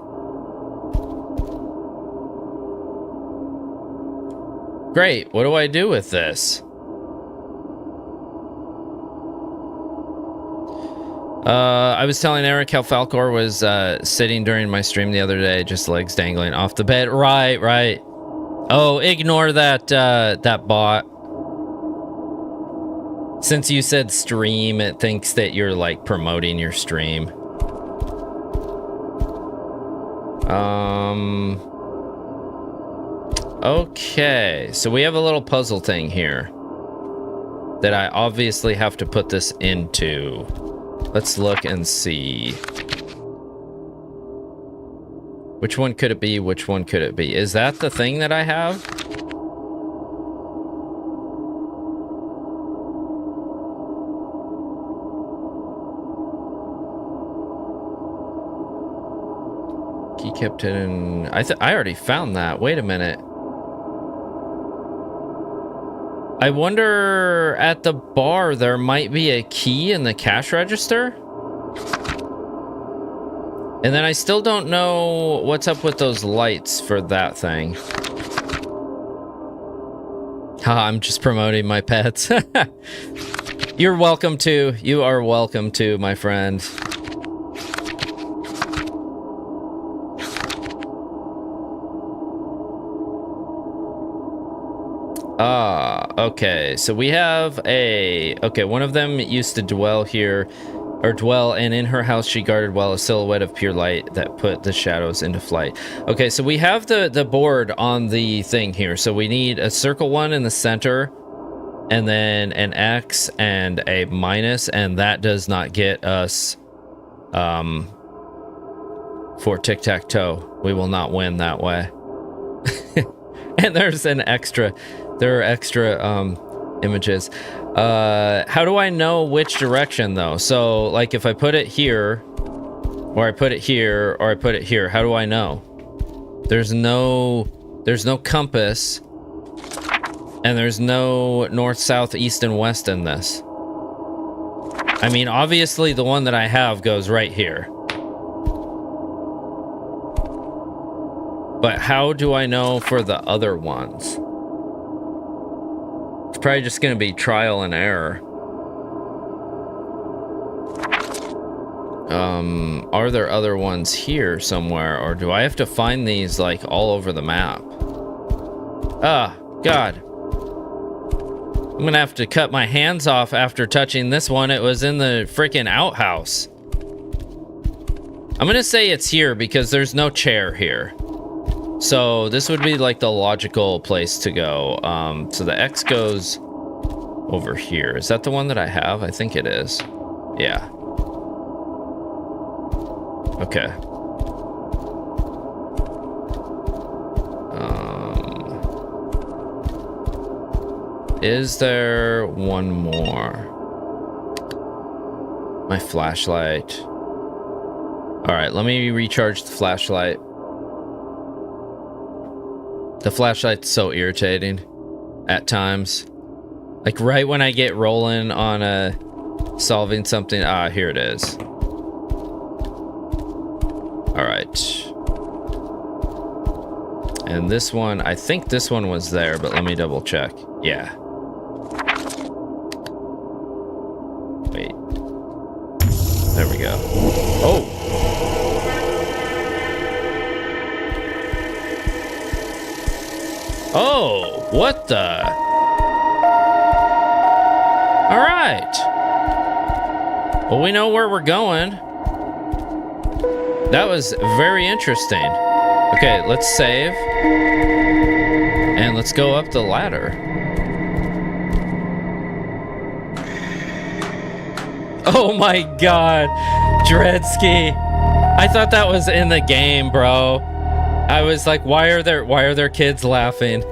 Great, what do I do with this? I was telling Eric how Falcor was sitting during my stream the other day, just legs dangling off the bed. Right, right. Oh, ignore that that bot. Since you said stream, it thinks that you're like promoting your stream. Okay, so we have a little puzzle thing here that I obviously have to put this into. Let's look and see. Which one could it be? Which one could it be? Is that the thing that I have? Key kept it in. I already found that. Wait a minute. I wonder at the bar there might be a key in the cash register. And then I still don't know what's up with those lights for that thing. Haha, I'm just promoting my pets. You're welcome to. You are welcome to, my friend. Ah, okay. So we have a... Okay, one of them used to dwell here, or dwell, and in her house she guarded well a silhouette of pure light that put the shadows into flight. Okay, so we have the board on the thing here. So we need a circle one in the center, and then an X and a minus, and that does not get us for tic-tac-toe. We will not win that way. And there's an extra. There are extra images. How do I know which direction though? So like if I put it here, or I put it here, or I put it here, how do I know? There's no compass, and there's no north, south, east, and west in this. I mean, obviously the one that I have goes right here. But how do I know for the other ones? It's probably just gonna be trial and error. Are there other ones here somewhere, or do I have to find these like all over the map? Ah, God. I'm gonna have to cut my hands off after touching this one. It was in the freaking outhouse. I'm gonna say it's here because there's no chair here. So this would be like the logical place to go. So the X goes over here. Is that the one that I have? I think it is. Yeah. Okay. Is there one more? My flashlight. All right, let me recharge the flashlight. The flashlight's so irritating at times. Like right when I get rolling on solving something. Ah, here it is. All right. And this one, I think this one was there, but let me double check. Yeah. Wait. There we go. Oh! Oh, what the? All right. Well, we know where we're going. That was very interesting. Okay, let's save. And let's go up the ladder. Oh my God, Dredsky. I thought that was in the game, bro. I was like, why are there kids laughing?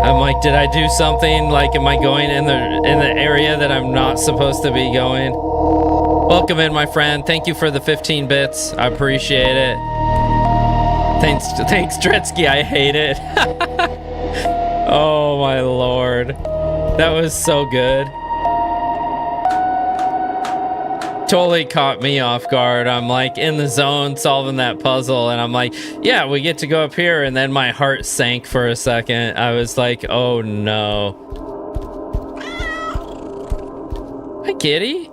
I'm like, did I do something? Like, am I going in the area that I'm not supposed to be going? Welcome in, my friend. Thank you for the 15 bits. I appreciate it. Thanks, Dredsky. I hate it. Oh my Lord, that was so good. Totally caught me off guard. I'm like in the zone solving that puzzle, and I'm like, yeah, we get to go up here, and then my heart sank for a second. I was like, oh no. Hi, kitty.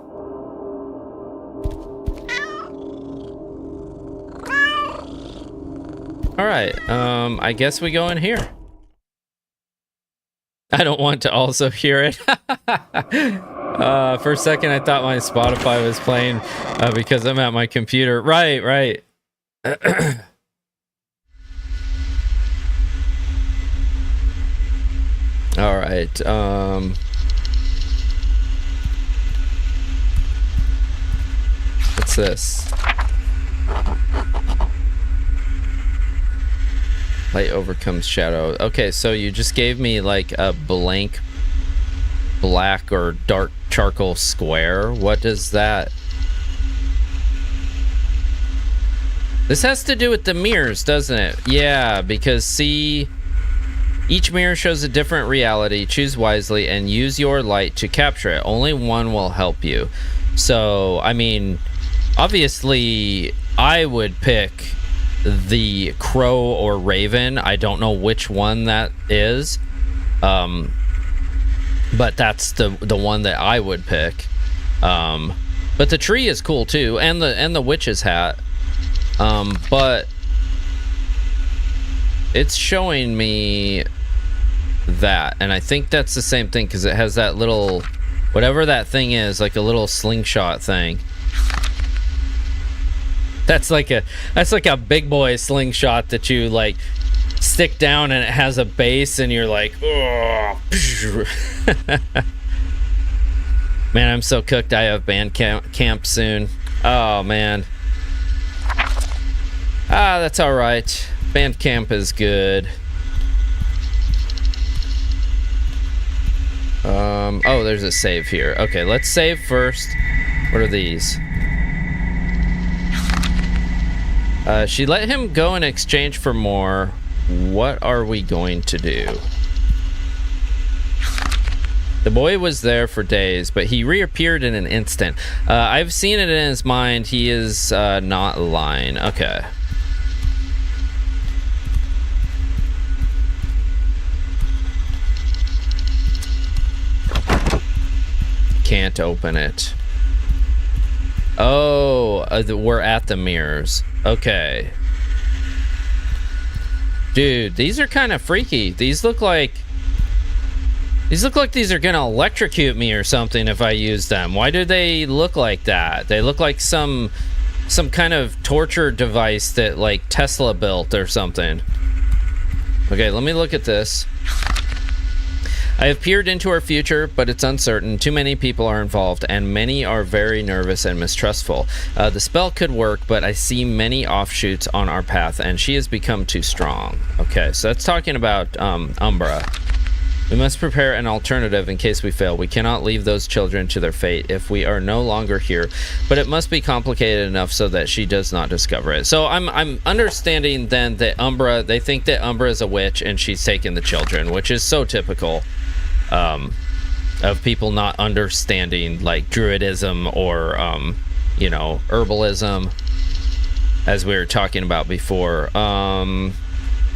All right, I guess we go in here. I don't want to also hear it. For a second, I thought my Spotify was playing because I'm at my computer. Right. All right. What's this? Light overcomes shadow. Okay, so you just gave me like a blank black or dark charcoal square. What is that? This has to do with the mirrors, doesn't it? Yeah, because see, each mirror shows a different reality. Choose wisely and use your light to capture it. Only one will help you. So, I mean, obviously, I would pick the crow or raven. I don't know which one that is. But that's the one that I would pick. But the tree is cool too, and the witch's hat. But it's showing me that, and I think that's the same thing because it has that little, whatever that thing is, like a little slingshot thing. That's like a big boy slingshot that you like stick down, and it has a base, and you're like, oh. Man, I'm so cooked. I have band camp soon. Oh man. That's all right. Band camp is good. Oh, there's a save here. Okay, let's save first. What are these? She let him go in exchange for more. What are we going to do? The boy was there for days, but he reappeared in an instant. I've seen it in his mind. He is not lying. Okay. Can't open it. Oh, we're at the mirrors. Okay. Dude, these are kind of freaky. These look like these are gonna electrocute me or something if I use them. Why do they look like that? They look like some kind of torture device that like Tesla built or something. Okay, let me look at this. I have peered into our future, but it's uncertain. Too many people are involved, and many are very nervous and mistrustful. The spell could work, but I see many offshoots on our path, and she has become too strong. Okay, so that's talking about Umbra. We must prepare an alternative in case we fail. We cannot leave those children to their fate if we are no longer here, but it must be complicated enough so that she does not discover it. So I'm understanding then that Umbra, they think that Umbra is a witch and she's taken the children, which is so typical of people not understanding like druidism or you know, herbalism, as we were talking about before.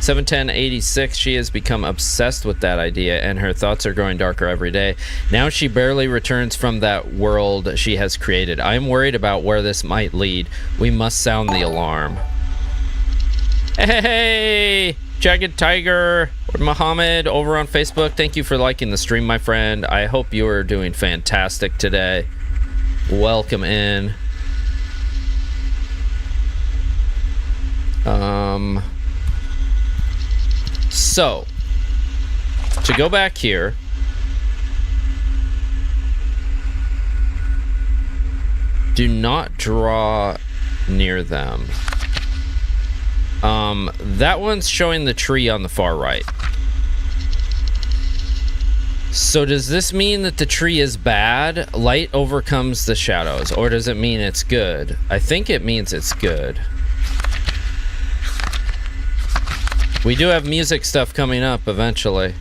71086, she has become obsessed with that idea, and her thoughts are growing darker every day. Now she barely returns from that world she has created. I am worried about where this might lead. We must sound the alarm. Hey, Jagged Tiger or Muhammad over on Facebook, thank you for liking the stream, my friend. I hope you are doing fantastic today. Welcome in. So, to go back here, do not draw near them. That one's showing the tree on the far right. So does this mean that the tree is bad? Light overcomes the shadows, or does it mean it's good? I think it means it's good. We do have music stuff coming up eventually.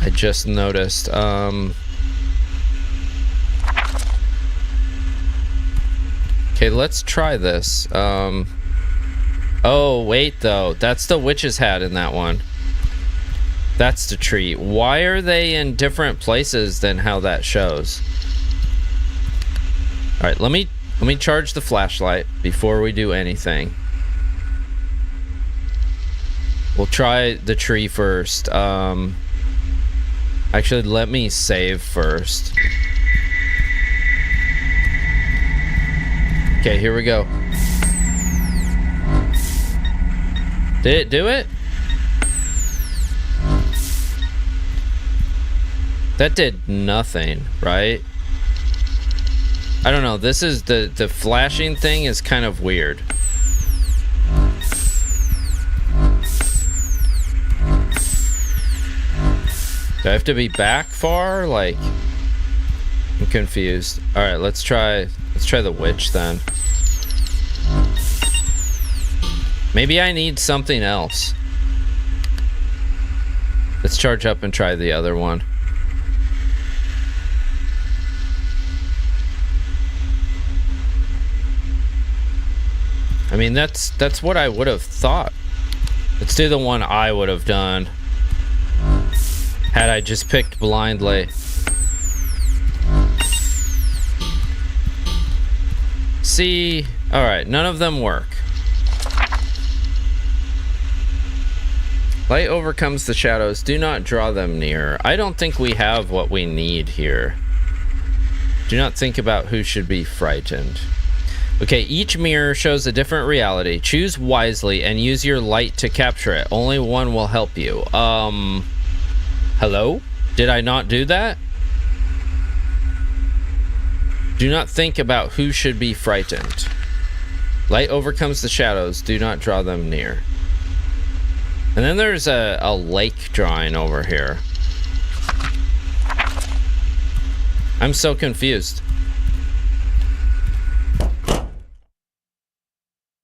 I just noticed. Okay, let's try this. Oh, wait, though. That's the witch's hat in that one. That's the tree. Why are they in different places than how that shows? All right, let me charge the flashlight before we do anything. We'll try the tree first. Actually, let me save first. Okay, here we go. Did it do it? That did nothing, right? I don't know. This is the flashing thing is kind of weird. Do I have to be back far? Like, I'm confused. All right, let's try the witch then. Maybe I need something else. Let's charge up and try the other one. I mean, that's what I would have thought. Let's do the one I would have done had I just picked blindly. See, all right, none of them work. Light overcomes the shadows. Do not draw them near. I don't think we have what we need here. Do not think about who should be frightened. Okay, each mirror shows a different reality. Choose wisely and use your light to capture it. Only one will help you. Hello? Did I not do that? Do not think about who should be frightened. Light overcomes the shadows. Do not draw them near. And then there's a lake drawing over here. I'm so confused.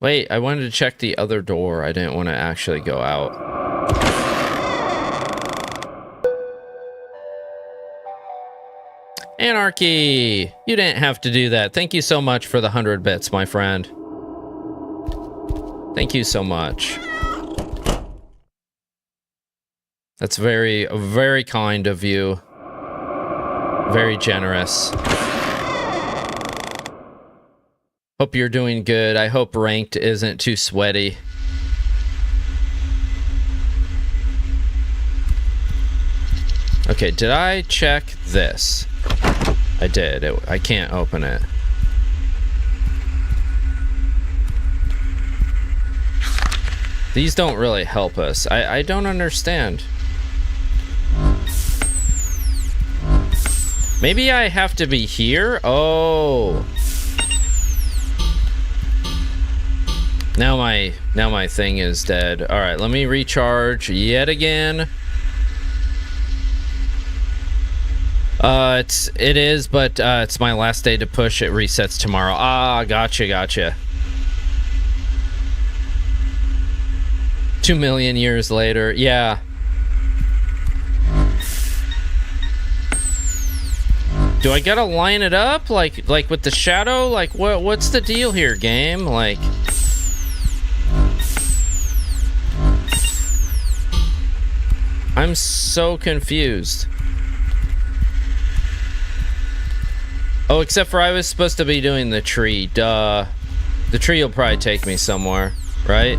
Wait, I wanted to check the other door. I didn't want to actually go out. Anarchy! You didn't have to do that. Thank you so much for the 100 bits, my friend. Thank you so much. That's very, very kind of you. Very generous. Hope you're doing good. I hope ranked isn't too sweaty. Okay, did I check this? I did. I can't open it. These don't really help us. I don't understand. Maybe I have to be here? Oh. Now my thing is dead. All right, let me recharge yet again. It is, but it's my last day to push. It resets tomorrow. Ah, gotcha. 2 million years later. Yeah. Do I gotta line it up like with the shadow? Like what's the deal here, game? Like I'm so confused. Oh, except for I was supposed to be doing the tree. Duh. The tree will probably take me somewhere, right?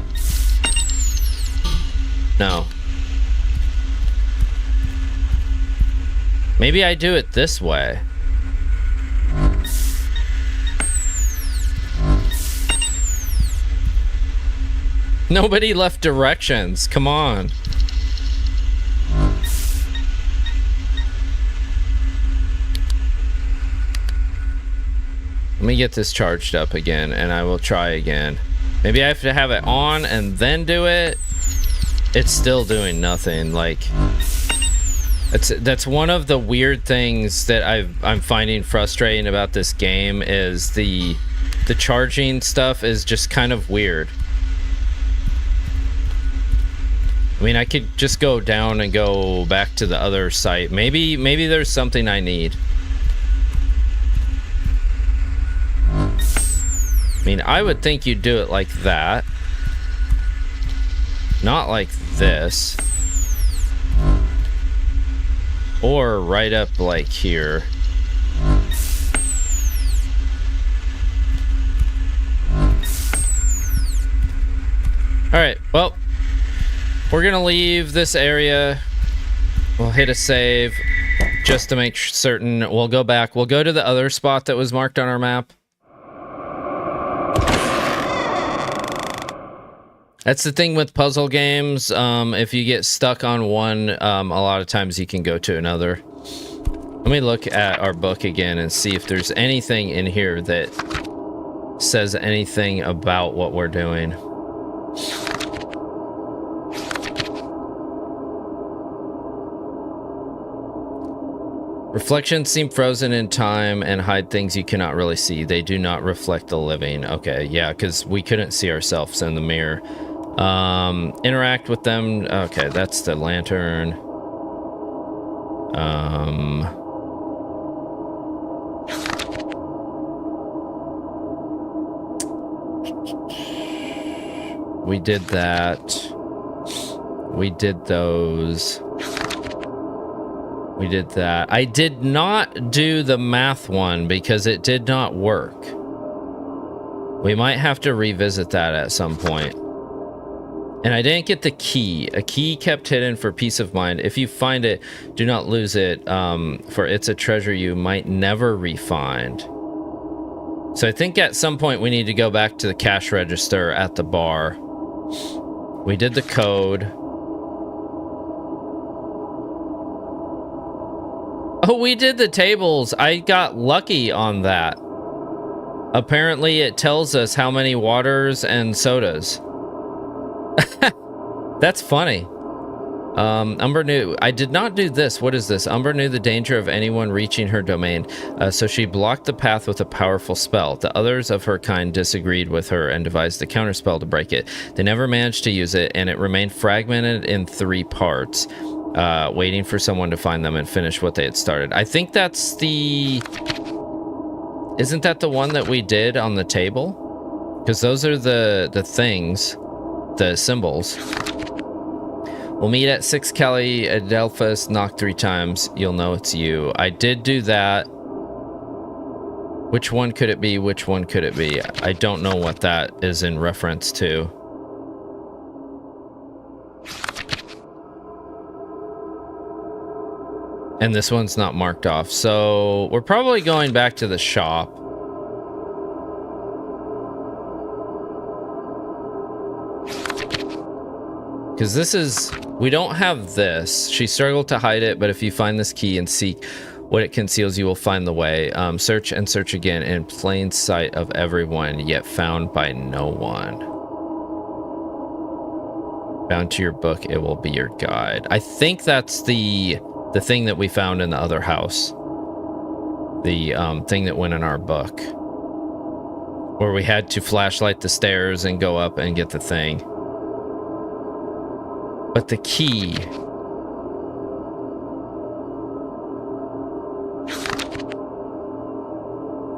No. Maybe I do it this way. Nobody left directions. Come on. Let me get this charged up again, and I will try again. Maybe I have to have it on and then do it. It's still doing nothing. Like, that's one of the weird things that I'm finding frustrating about this game is the charging stuff is just kind of weird. I mean, I could just go down and go back to the other site. Maybe there's something I need. I mean, I would think you'd do it like that. Not like this. Or right up like here. Alright, well, we're gonna leave this area. We'll hit a save just to make certain. We'll go back. We'll go to the other spot that was marked on our map. That's the thing with puzzle games. If you get stuck on one, a lot of times you can go to another. Let me look at our book again and see if there's anything in here that says anything about what we're doing. Reflections seem frozen in time and hide things you cannot really see. They do not reflect the living. Okay, yeah, because we couldn't see ourselves in the mirror. Interact with them. Okay, that's the lantern. We did that. We did those. We did that. I did not do the math one because it did not work. We might have to revisit that at some point. And I didn't get the key. A key kept hidden for peace of mind. If you find it, do not lose it, for it's a treasure you might never re-find. So I think at some point we need to go back to the cash register at the bar. We did the code. Oh, we did the tables. I got lucky on that. Apparently it tells us how many waters and sodas. That's funny. Umbra knew. I did not do this. What is this? Umbra knew the danger of anyone reaching her domain, so she blocked the path with a powerful spell. The others of her kind disagreed with her and devised a counterspell to break it. They never managed to use it, and it remained fragmented in 3 parts, waiting for someone to find them and finish what they had started. I think that's the... Isn't that the one that we did on the table? Because those are the things, the symbols. We'll meet at 6 Kelly Adelphus, knock 3 times. You'll know it's you. I did do that. Which one could it be? Which one could it be? I don't know what that is in reference to. And this one's not marked off. So we're probably going back to the shop. Because this is... We don't have this. She struggled to hide it, but if you find this key and seek what it conceals, you will find the way. Search and search again in plain sight of everyone, yet found by no one. Bound to your book, it will be your guide. I think that's the thing that we found in the other house. The thing that went in our book. Where we had to flashlight the stairs and go up and get the thing. But the key...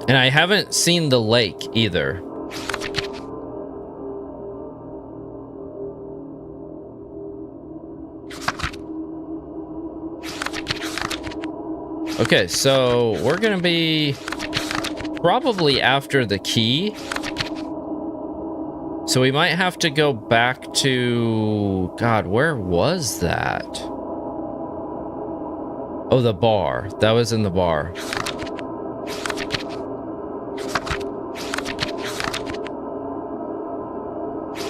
And I haven't seen the lake either. Okay, so we're gonna be probably after the key. So we might have to go back to... God, where was that? Oh, the bar. That was in the bar.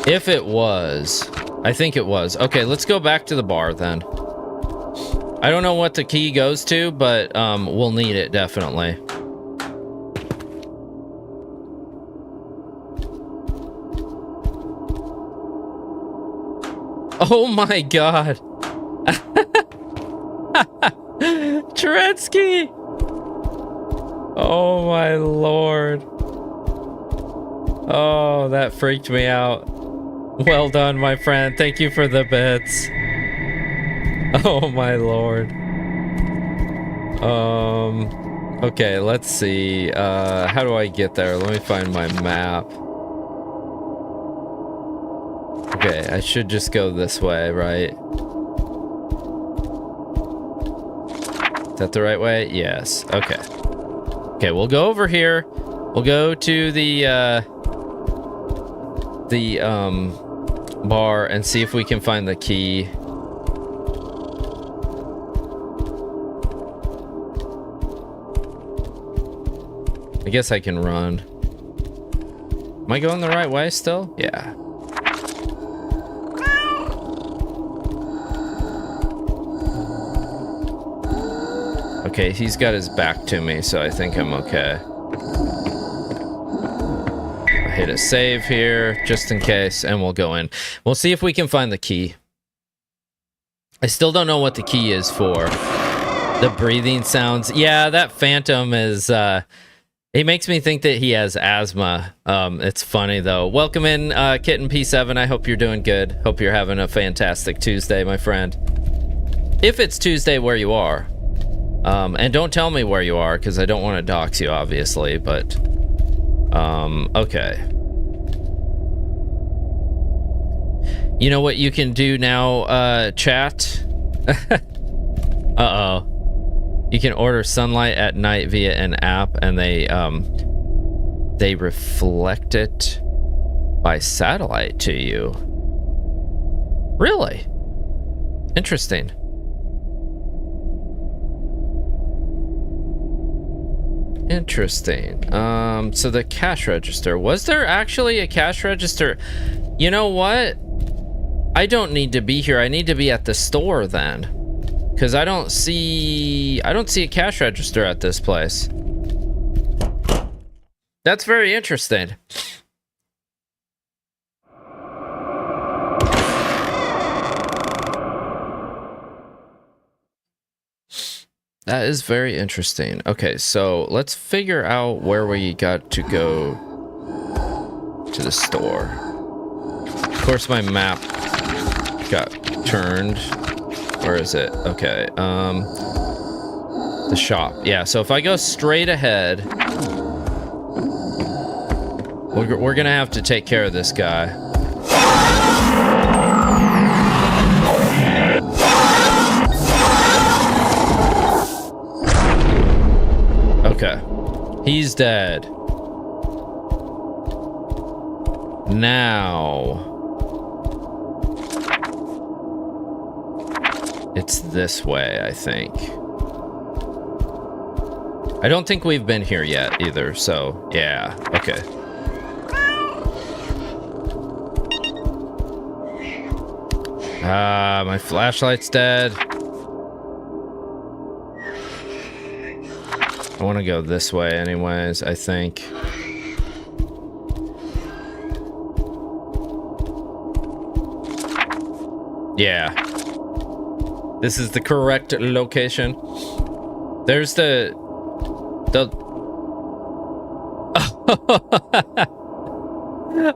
If it was. I think it was. Okay, let's go back to the bar then. I don't know what the key goes to, but we'll need it definitely. Oh my god. Turetsky! Oh my lord. Oh, that freaked me out. Well done, my friend. Thank you for the bits. Oh my lord. Okay, let's see. How do I get there? Let me find my map. Okay, I should just go this way, right? Is that the right way? Yes. Okay. Okay, we'll go over here. We'll go to the bar and see if we can find the key. I guess I can run. Am I going the right way still? Yeah. Okay, he's got his back to me, so I think I'm okay. I'll hit a save here, just in case, and we'll go in. We'll see if we can find the key. I still don't know what the key is for. The breathing sounds. Yeah, that phantom is, he makes me think that he has asthma. It's funny, though. Welcome in, Kitten P7. I hope you're doing good. Hope you're having a fantastic Tuesday, my friend. If it's Tuesday where you are. And don't tell me where you are, because I don't want to dox you, obviously, but... okay. You know what you can do now, chat? Uh-oh. You can order sunlight at night via an app, and they reflect it by satellite to you. Really? Interesting. Interesting. So the cash register. Was there actually a cash register? You know what? I don't need to be here. I need to be at the store then. Because I don't see a cash register at this place. That's very interesting. That is very interesting. Okay, so let's figure out where we got to go to the store. Of course, my map got turned. Where is it? Okay, the shop. Yeah, so if I go straight ahead, we're gonna have to take care of this guy. Okay. He's dead. Now... it's this way, I think. I don't think we've been here yet, either, so... yeah, okay. My flashlight's dead. I want to go this way anyways, I think. Yeah. This is the correct location. There's the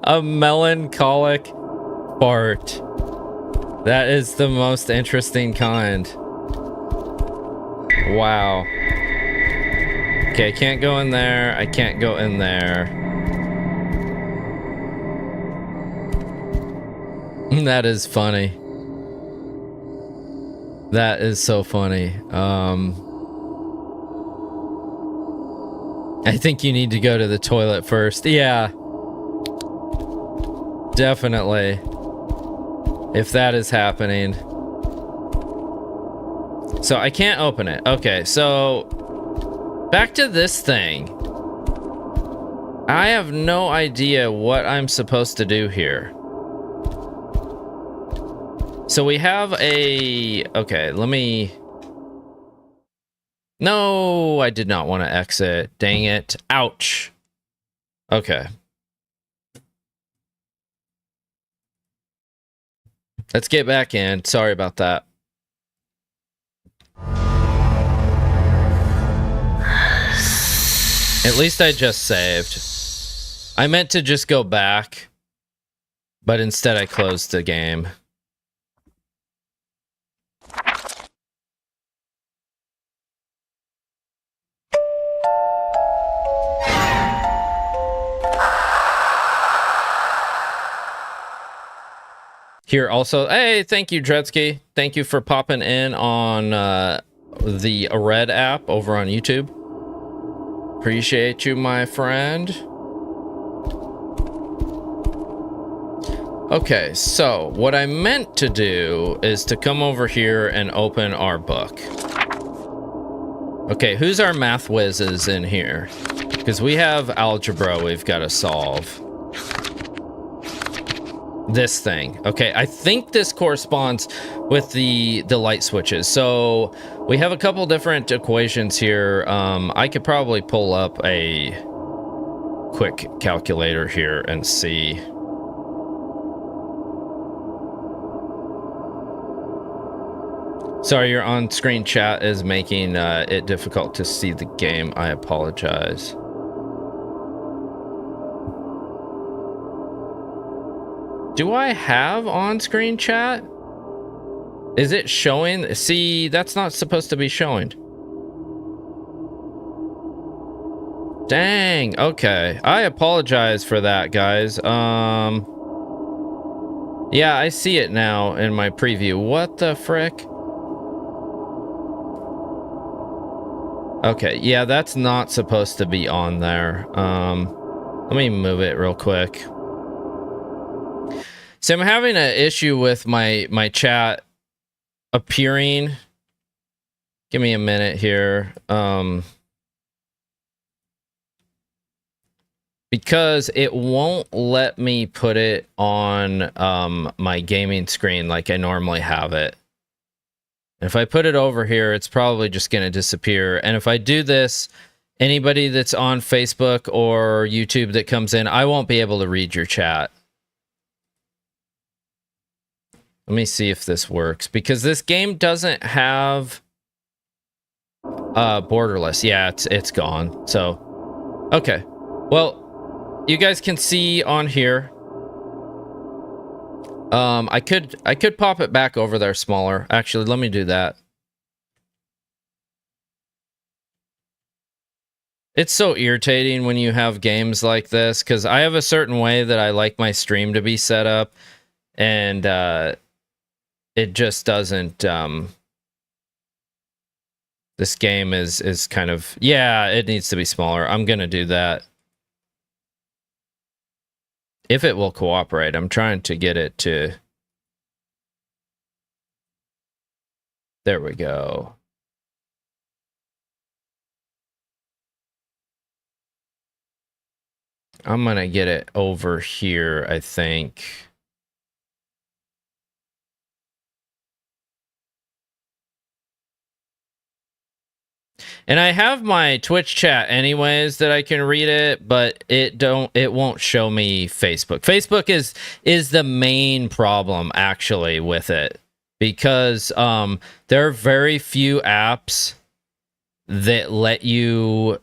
a melancholic fart. That is the most interesting kind. Wow. Okay, I can't go in there. I can't go in there. That is funny. That is so funny. I think you need to go to the toilet first. Yeah. Definitely. If that is happening. So I can't open it. Okay, so back to this thing. I have no idea what I'm supposed to do here. So we have a... okay, let me... no, I did not want to exit. Dang it. Ouch. Okay. Let's get back in. Sorry about that. At least I just saved. I meant to just go back, but instead I closed the game. Here also, hey, thank you, Dredsky. Thank you for popping in on the Red app over on YouTube. Appreciate you, my friend. Okay, so what I meant to do is to come over here and open our book. Okay, who's our math whizzes in here? Because we have algebra we've got to solve. This thing. Okay, I think this corresponds with the light switches. So we have a couple different equations here. I could probably pull up a quick calculator here and see. Sorry, your on-screen chat is making it difficult to see the game. I apologize. Do I have on-screen chat? Is it showing? See, that's not supposed to be showing. Dang, okay. I apologize for that, guys. Yeah, I see it now in my preview. What the frick? Okay, yeah, that's not supposed to be on there. Let me move it real quick. So I'm having an issue with my chat appearing. Give me a minute here. Because it won't let me put it on my gaming screen like I normally have it. If I put it over here, it's probably just going to disappear. And if I do this, anybody that's on Facebook or YouTube that comes in, I won't be able to read your chat. Let me see if this works, because this game doesn't have borderless. Yeah, it's gone. So, okay. Well, you guys can see on here. I could pop it back over there smaller. Actually, let me do that. It's so irritating when you have games like this, because I have a certain way that I like my stream to be set up, and it just doesn't. This game is kind of, yeah, it needs to be smaller. I'm gonna do that. If it will cooperate. I'm trying to get it to... There we go. I'm gonna get it over here, I think. And I have my Twitch chat anyways that I can read it, but it won't show me Facebook. Facebook is the main problem actually with it, because there are very few apps that let you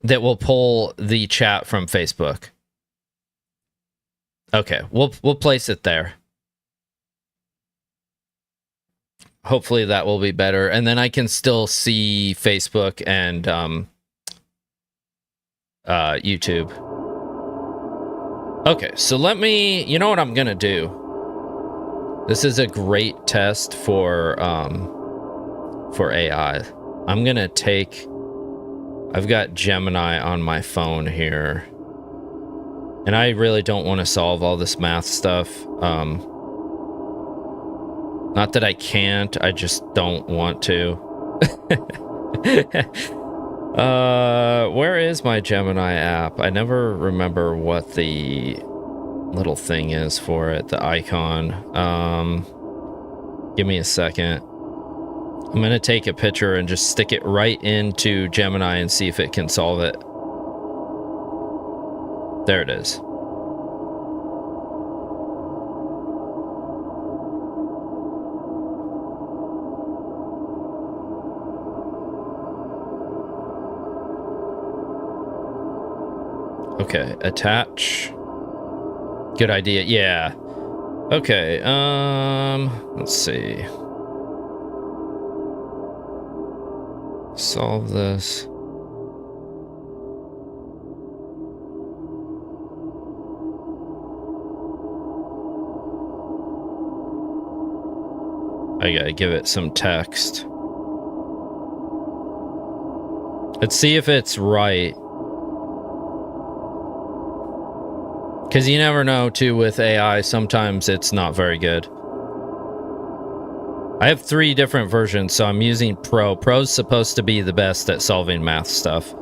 that will pull the chat from Facebook. Okay, we'll place it there. Hopefully that will be better, and then I can still see Facebook and YouTube. Okay, so let me... You know what I'm gonna do? This is a great test for AI. I'm gonna take... I've got Gemini on my phone here, and I really don't want to solve all this math stuff. Not that I can't, I just don't want to. Where is my Gemini app? I never remember what the little thing is for it, the icon. Give me a second. I'm gonna take a picture and just stick it right into Gemini and see if it can solve it. There it is. Okay, attach. Good idea. Yeah. Okay, let's see. Solve this. I gotta give it some text. Let's see if it's right. Because you never know, too, with AI, sometimes it's not very good. I have 3 different versions, so I'm using Pro. Pro's supposed to be the best at solving math stuff.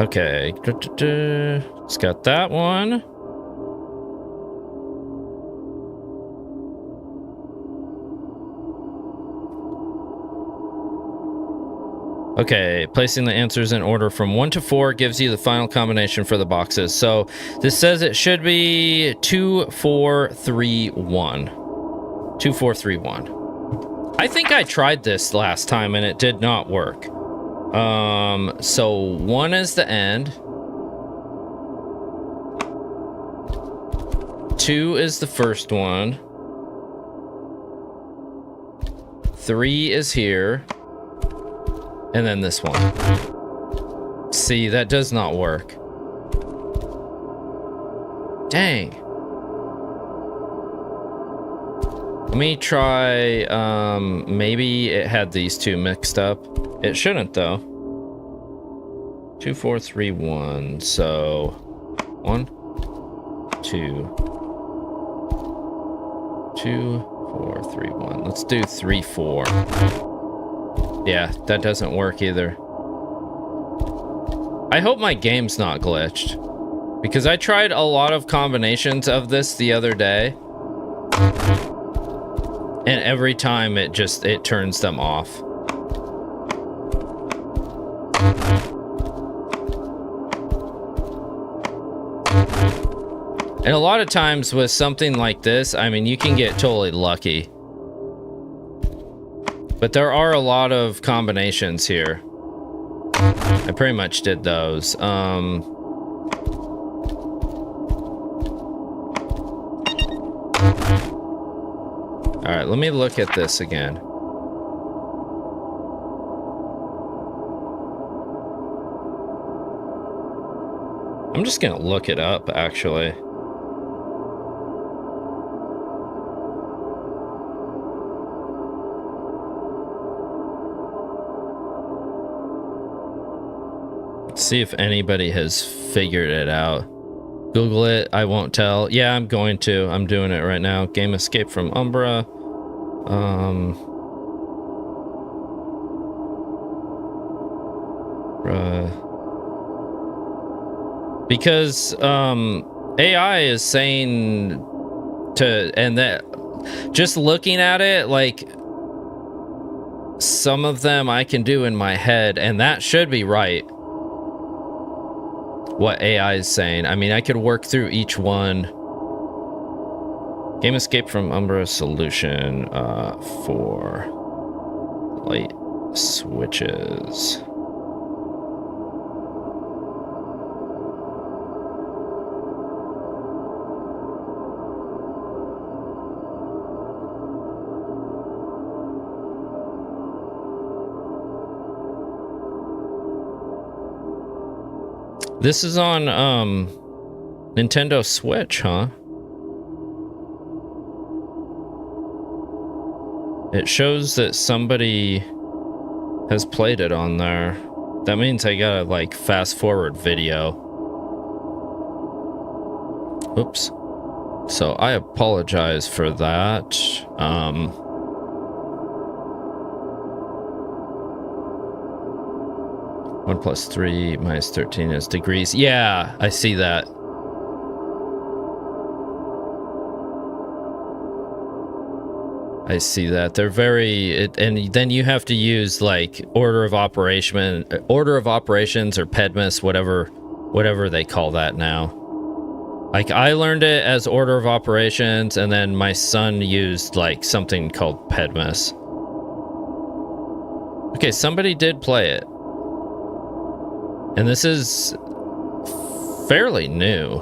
Okay. It's got that one. Okay, placing the answers in order from 1 to 4 gives you the final combination for the boxes. So this says it should be 2, 4, 3, 1. 2, 4, 3, 1. I think I tried this last time and it did not work. So 1 is the end. 2 is the first one. 3 is here. And then this one. See, that does not work. Dang. Let me try, maybe it had these 2 mixed up. It shouldn't, though. 2, 4, 3, 1. So, 1, 2, 2, 4, 3, 1. Let's do 3, 4. Yeah, that doesn't work either. I hope my game's not glitched, because I tried a lot of combinations of this the other day, and every time it turns them off. And a lot of times with something like this, I mean, you can get totally lucky. But there are a lot of combinations here. I pretty much did those. Alright, let me look at this again. I'm just gonna look it up, actually. Let's see if anybody has figured it out. Google it, I won't tell. Yeah, I'm going to. I'm doing it right now. Game Escape from Umbra. Because AI is saying to, and that just looking at it, like some of them I can do in my head, and that should be right. What AI is saying. I mean, I could work through each one. Game Escape from Umbra solution for light switches. This is on Nintendo Switch, huh? It shows that somebody has played it on there. That means I gotta like fast forward video. Oops. So I apologize for that. 1 + 3 - 13 is degrees. Yeah, I see that. I see that. They're very, and then you have to use like order of operations or PEDMAS, whatever they call that now. Like I learned it as order of operations, and then my son used like something called PEDMAS. Okay, somebody did play it. And this is fairly new.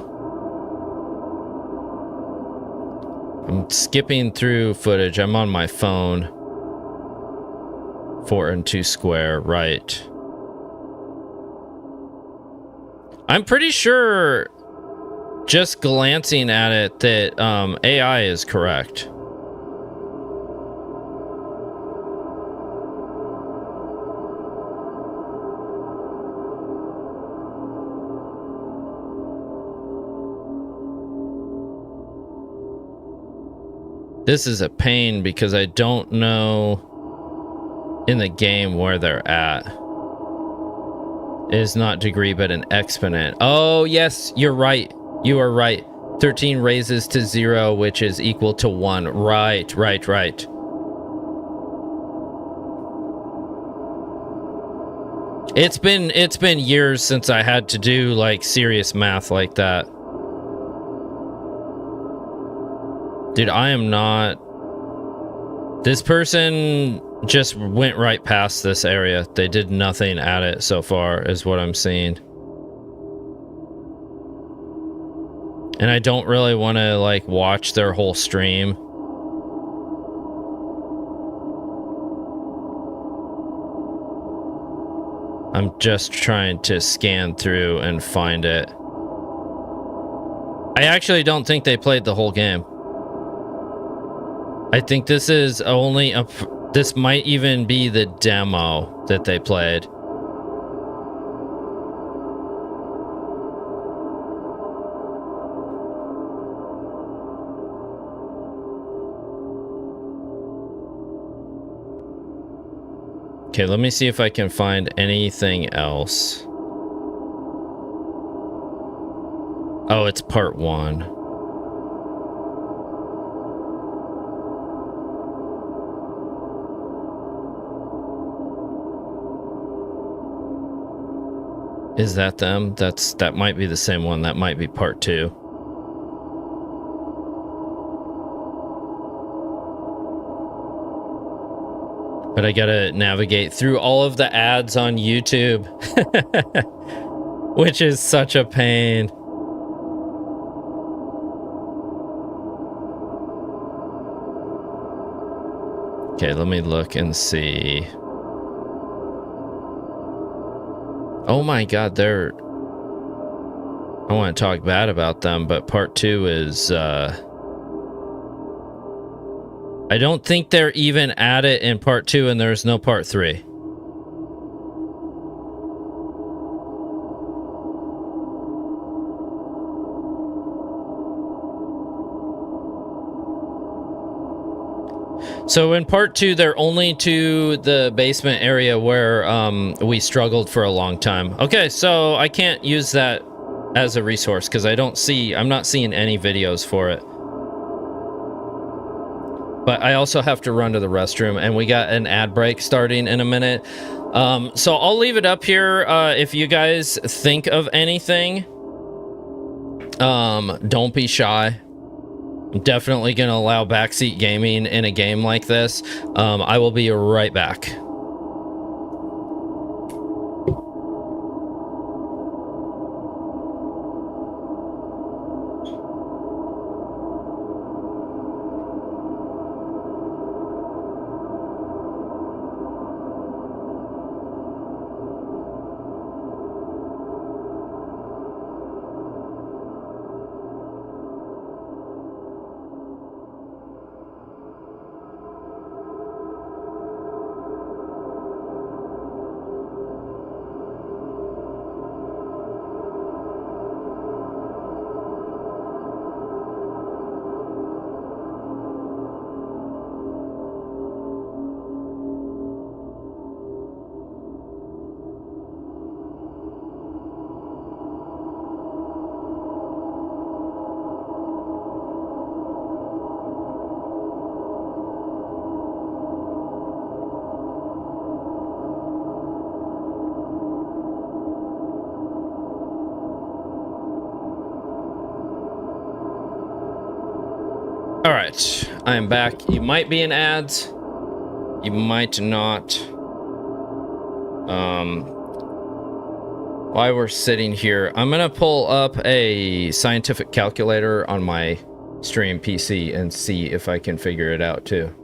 I'm skipping through footage. I'm on my phone. 4 and 2 square, right. I'm pretty sure, just glancing at it, that AI is correct. This is a pain because I don't know in the game where they're at. It is not degree, but an exponent. Oh, yes, you're right. You are right. 13 raises to 0, which is equal to 1. Right. It's been years since I had to do like serious math like that. Dude, I am not... This person just went right past this area. They did nothing at it so far, is what I'm seeing. And I don't really want to, like, watch their whole stream. I'm just trying to scan through and find it. I actually don't think they played the whole game. I think this is only a... This might even be the demo that they played. Okay, let me see if I can find anything else. Oh, it's part 1. Is that them? That might be the same one. That might be part 2. But I gotta navigate through all of the ads on YouTube, which is such a pain. Okay, let me look and see. Oh my god, they're... I want to talk bad about them, but part 2 is... I don't think they're even at it in part 2, and there's no part 3. So in part 2, they're only to the basement area where we struggled for a long time. Okay, so I can't use that as a resource because I'm not seeing any videos for it. But I also have to run to the restroom, and we got an ad break starting in a minute. So I'll leave it up here. If you guys think of anything, don't be shy. I'm definitely going to allow backseat gaming in a game like this. I will be right back. All right, I am back. You might be in ads. You might not. While we're sitting here, I'm gonna pull up a scientific calculator on my stream PC and see if I can figure it out too.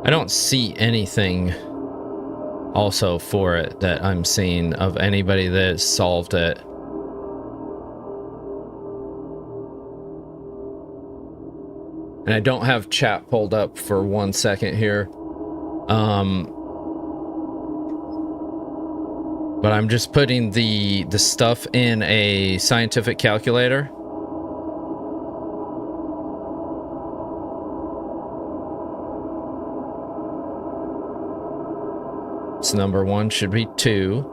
I don't see anything also for it that I'm seeing of anybody that has solved it. And I don't have chat pulled up for 1 second here. But I'm just putting the stuff in a scientific calculator. So number 1 should be 2.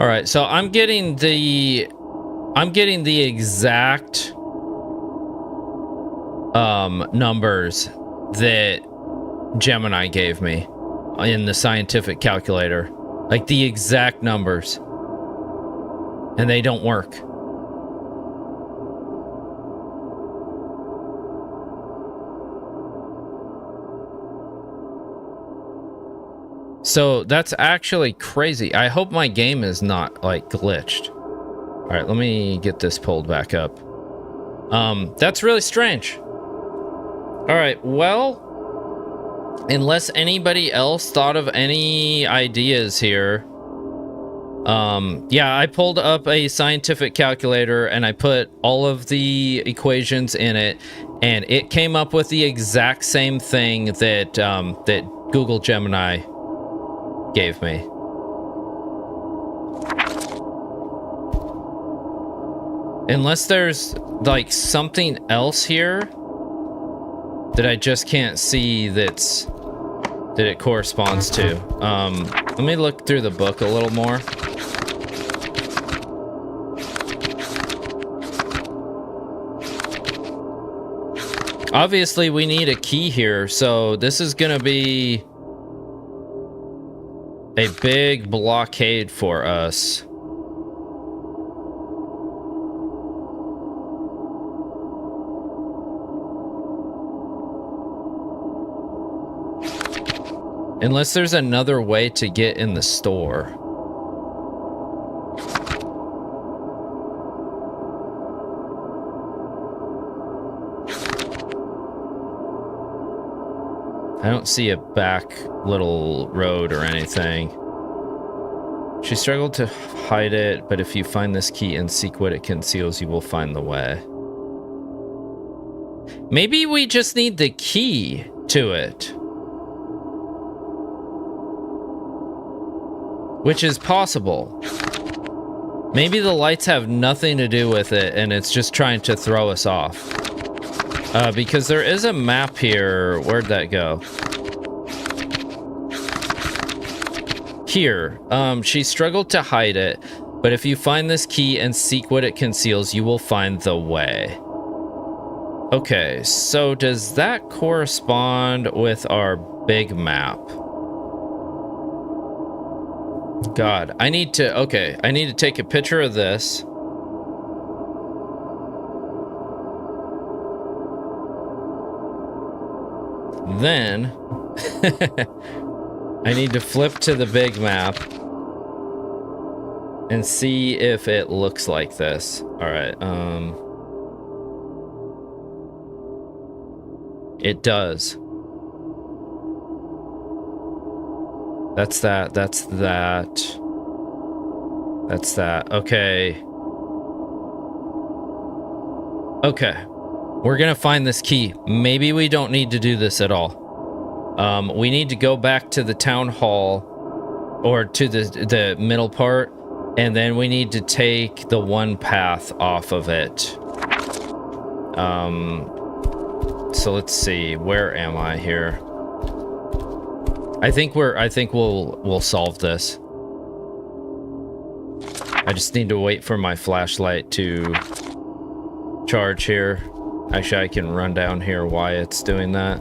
All right, so I'm getting the exact numbers that Gemini gave me in the scientific calculator, like the exact numbers, and they don't work. So that's actually crazy. I hope my game is not like glitched. All right, let me get this pulled back up. That's really strange. All right, well, unless anybody else thought of any ideas here. Yeah, I pulled up a scientific calculator and I put all of the equations in it, and it came up with the exact same thing that that Google Gemini gave me. Unless there's like something else here that I just can't see that it corresponds to. Let me look through the book a little more. Obviously we need a key here, so this is gonna be a big blockade for us. Unless there's another way to get in the store. I don't see a back little road or anything. She struggled to hide it, but if you find this key and seek what it conceals, you will find the way. Maybe we just need the key to it. Which is possible. Maybe the lights have nothing to do with it and it's just trying to throw us off. Because there is a map here. Where'd that go? Here. She struggled to hide it, but if you find this key and seek what it conceals, you will find the way. Okay, so does that correspond with our big map? God, I need to take a picture of this. Then I need to flip to the big map and see if it looks like this. All right, it does. That's that, that's that. That's that. Okay. Okay. We're gonna find this key. Maybe we don't need to do this at all. We need to go back to the town hall, or to the middle part, and then we need to take the one path off of it. So let's see. Where am I here? I think we'll solve this. I just need to wait for my flashlight to charge here. Actually, I can run down here while it's doing that.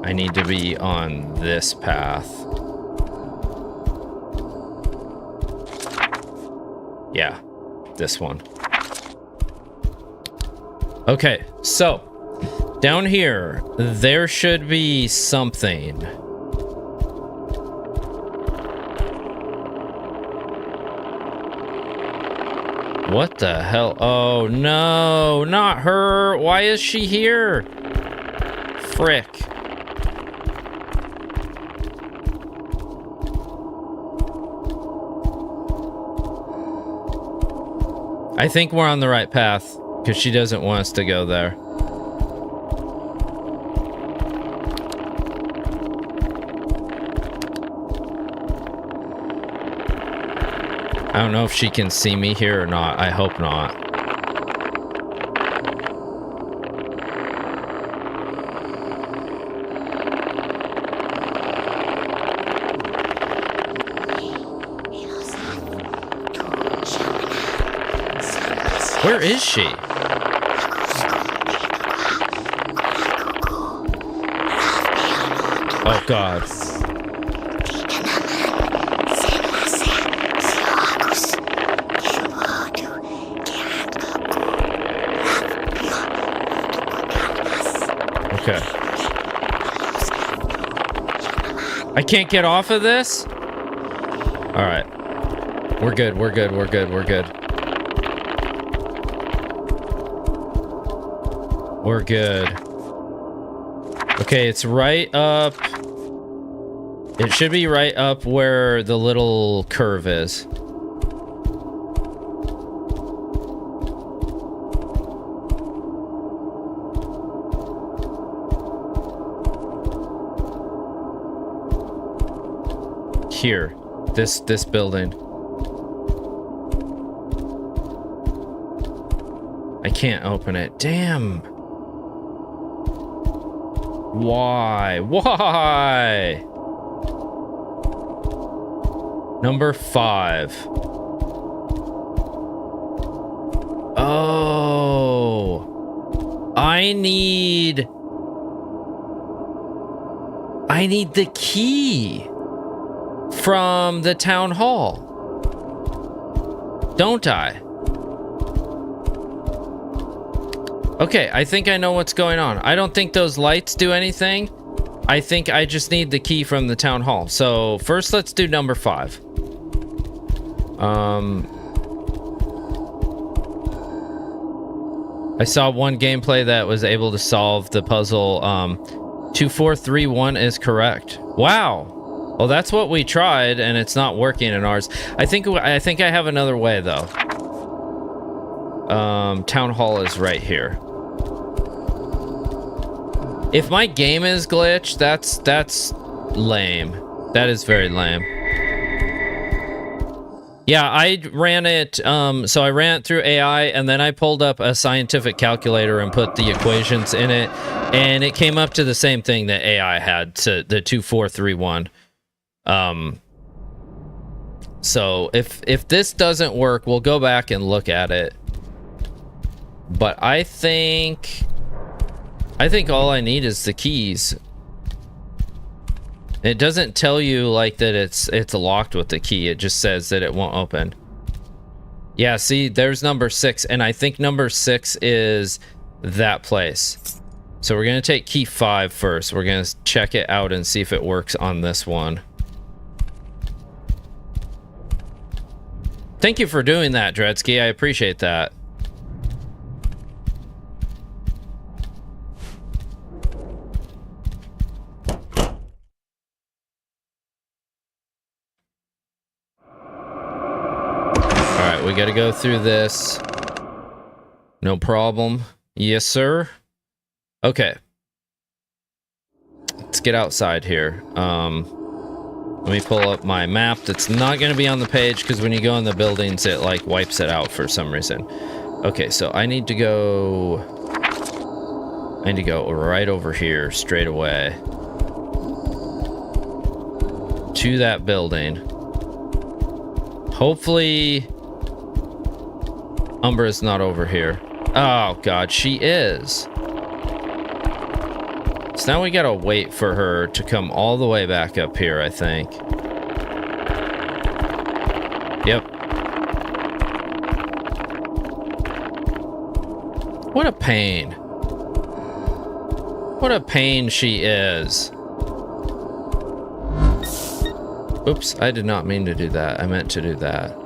I need to be on this path. Yeah, this one. Okay, so down here, there should be something. What the hell? Oh no, not her. Why is she here? Frick. I think we're on the right path, because she doesn't want us to go there. I don't know if she can see me here or not. I hope not. Where is she? Oh, God. Okay. I can't get off of this? All right. We're good. We're good. We're good. We're good. We're good. Okay, it's right up. It should be right up where the little curve is. Here. This building. I can't open it. Damn. Why? Why? Number 5. Oh. I need the key from the town hall. Don't I? Okay, I think I know what's going on. I don't think those lights do anything. I think I just need the key from the town hall. So first, let's do number 5. I saw one gameplay that was able to solve the puzzle. 2431 is correct. Wow. Well, that's what we tried, and it's not working in ours. I think I have another way though. Town hall is right here. If my game is glitched, that's lame. That is very lame. Yeah, I ran it, so I ran it through AI, and then I pulled up a scientific calculator and put the equations in it, and it came up to the same thing that AI had, to the 2431. So if this doesn't work, we'll go back and look at it. But I think all I need is the keys. It doesn't tell you like that it's locked with the key. It just says that it won't open. Yeah, see, there's number 6, and I think number 6 is that place. So we're gonna take key 5 first. We're gonna check it out and see if it works on this one. Thank you for doing that, Dredsky. I appreciate that. We gotta go through this. No problem. Yes, sir. Okay. Let's get outside here. Let me pull up my map. That's not gonna be on the page because when you go in the buildings, it like wipes it out for some reason. Okay, so I need to go right over here straight away to that building. Hopefully Umbra's not over here. Oh god, she is. So now we gotta wait for her to come all the way back up here, I think. Yep. What a pain. What a pain she is. Oops, I did not mean to do that. I meant to do that.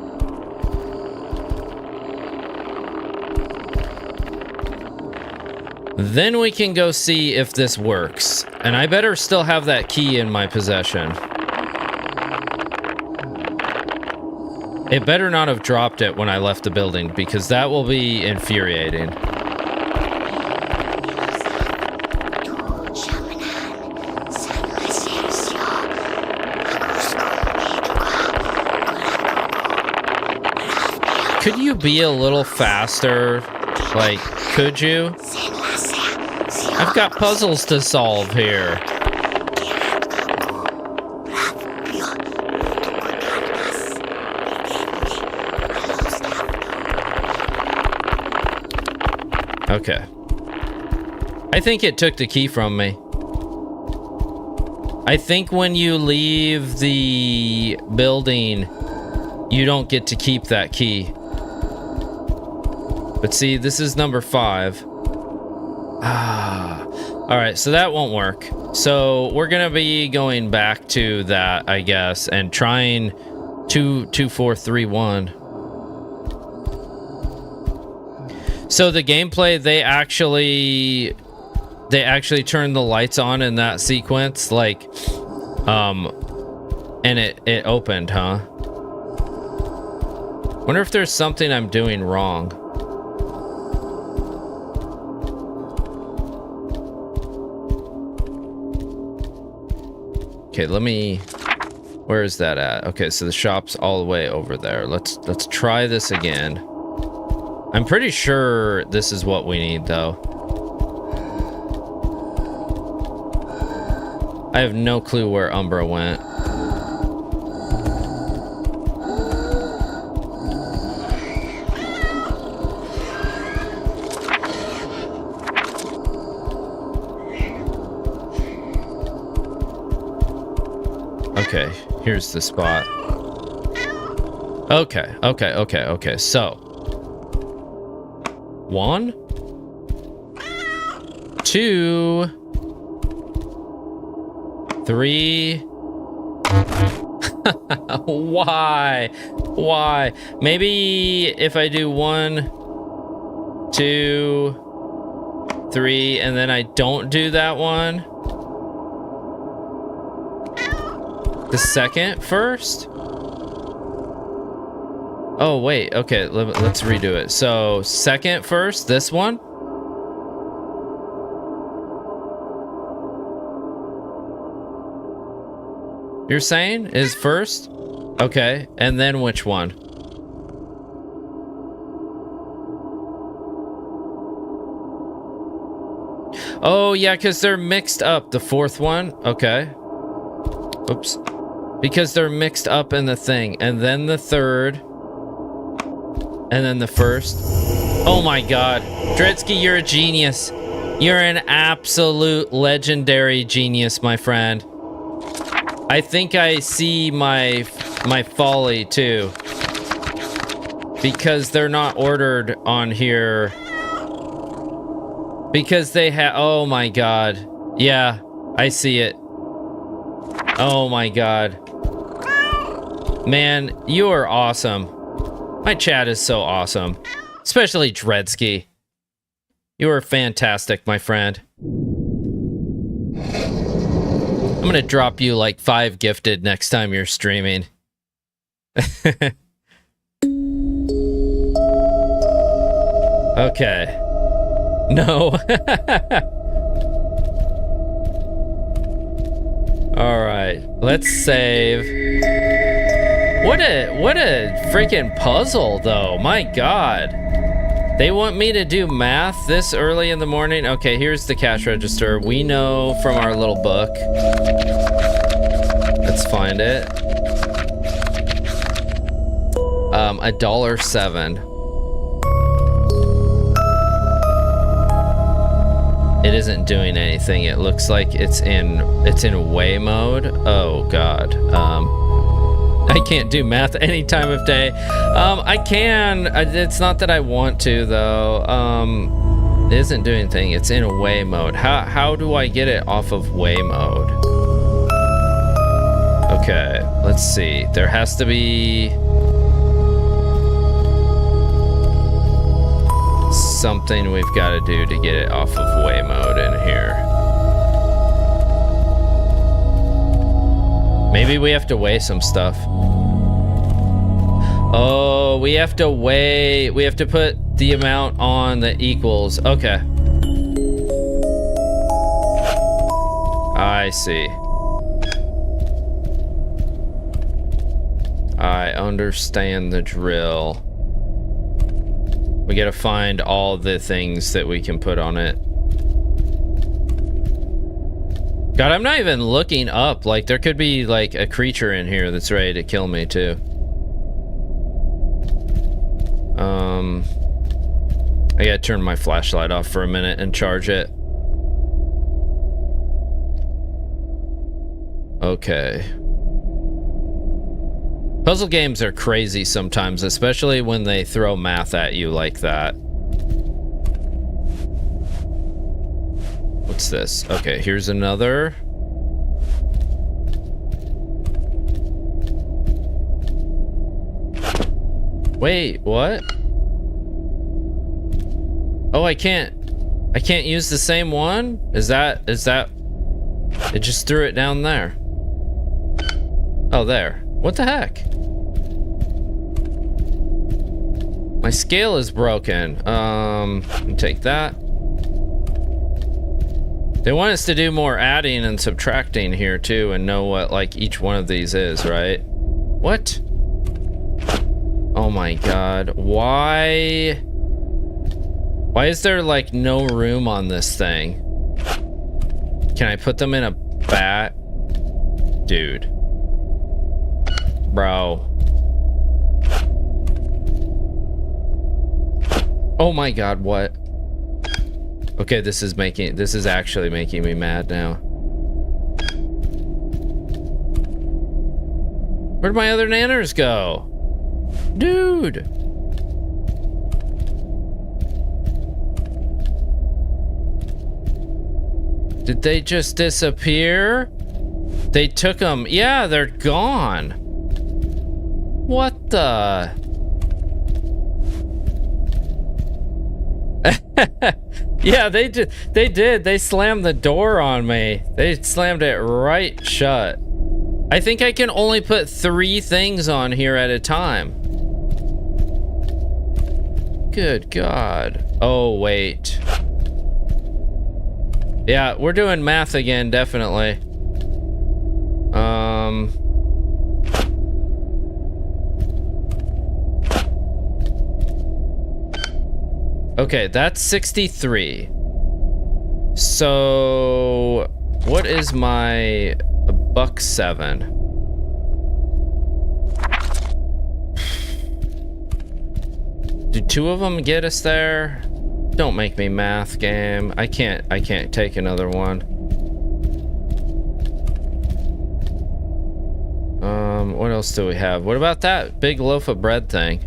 Then we can go see if this works. And I better still have that key in my possession. It better not have dropped it when I left the building, because that will be infuriating. Could you be a little faster? Like, could you? I've got puzzles to solve here. Okay. I think it took the key from me. I think when you leave the building, you don't get to keep that key. But see, this is number 5. Alright, so that won't work. So we're gonna be going back to that, I guess, and trying 2, 2, 4, 3, 1. So the gameplay, they actually turned the lights on in that sequence, like, and it opened, huh? Wonder if there's something I'm doing wrong. Okay, let me... Where is that at? Okay, so the shop's all the way over there. Let's try this again. I'm pretty sure this is what we need, though. I have no clue where Umbra went. Okay, here's the spot. Okay, so 1, 2, 3. Why? Maybe if I do 1, 2, 3, and then I don't do that one. The second first? Oh, wait. Okay, let's redo it. So, second first, this one? You're saying is first? Okay, and then which one? Oh, yeah, because they're mixed up. The fourth one? Okay. Oops. Because they're mixed up in the thing. And then the third. And then the first. Oh my god. Dredsky, you're a genius. You're an absolute legendary genius, my friend. I think I see my folly too. Because they're not ordered on here. Because they have... Oh my god. Yeah, I see it. Oh my god. Man, you are awesome. My chat is so awesome. Especially Dredsky. You are fantastic, my friend. I'm gonna drop you like 5 gifted next time you're streaming. Okay. No. Alright, let's save. What a freaking puzzle, though. My god. They want me to do math this early in the morning? Okay, here's the cash register. We know from our little book. Let's find it. $1.07. It isn't doing anything. It looks like it's in way mode. Oh god. I can't do math any time of day. I can. It's not that I want to though. It isn't doing anything. It's in way mode. How do I get it off of way mode? Okay, let's see. There has to be something we've got to do to get it off of way mode in here. Maybe we have to weigh some stuff. Oh, we have to weigh. We have to put the amount on the equals. Okay. I see. I understand the drill. We gotta find all the things that we can put on it. God, I'm not even looking up. Like, there could be, like, a creature in here that's ready to kill me, too. I gotta turn my flashlight off for a minute and charge it. Okay. Puzzle games are crazy sometimes, especially when they throw math at you like that. What's this? Okay, here's another. Wait, what? Oh, I can't use the same one? Is that it just threw it down there. Oh, there. What the heck? My scale is broken. Take that. They want us to do more adding and subtracting here too and know what like each one of these is, right? What? Oh my god. Why is there like no room on this thing? Can I put them in a bat? Dude. Bro. Oh my god, what? Okay, this is actually making me mad now. Where'd my other nanners go? Dude. Did they just disappear? They took them. Yeah, they're gone. What the? Yeah, they did. They slammed the door on me. They slammed it right shut. I think I can only put 3 things on here at a time. Good God. Oh, wait. Yeah, we're doing math again, definitely. Okay, that's 63. So, what is my $1.07? Do 2 of them get us there? Don't make me math, game. I can't take another one. What else do we have? What about that big loaf of bread thing?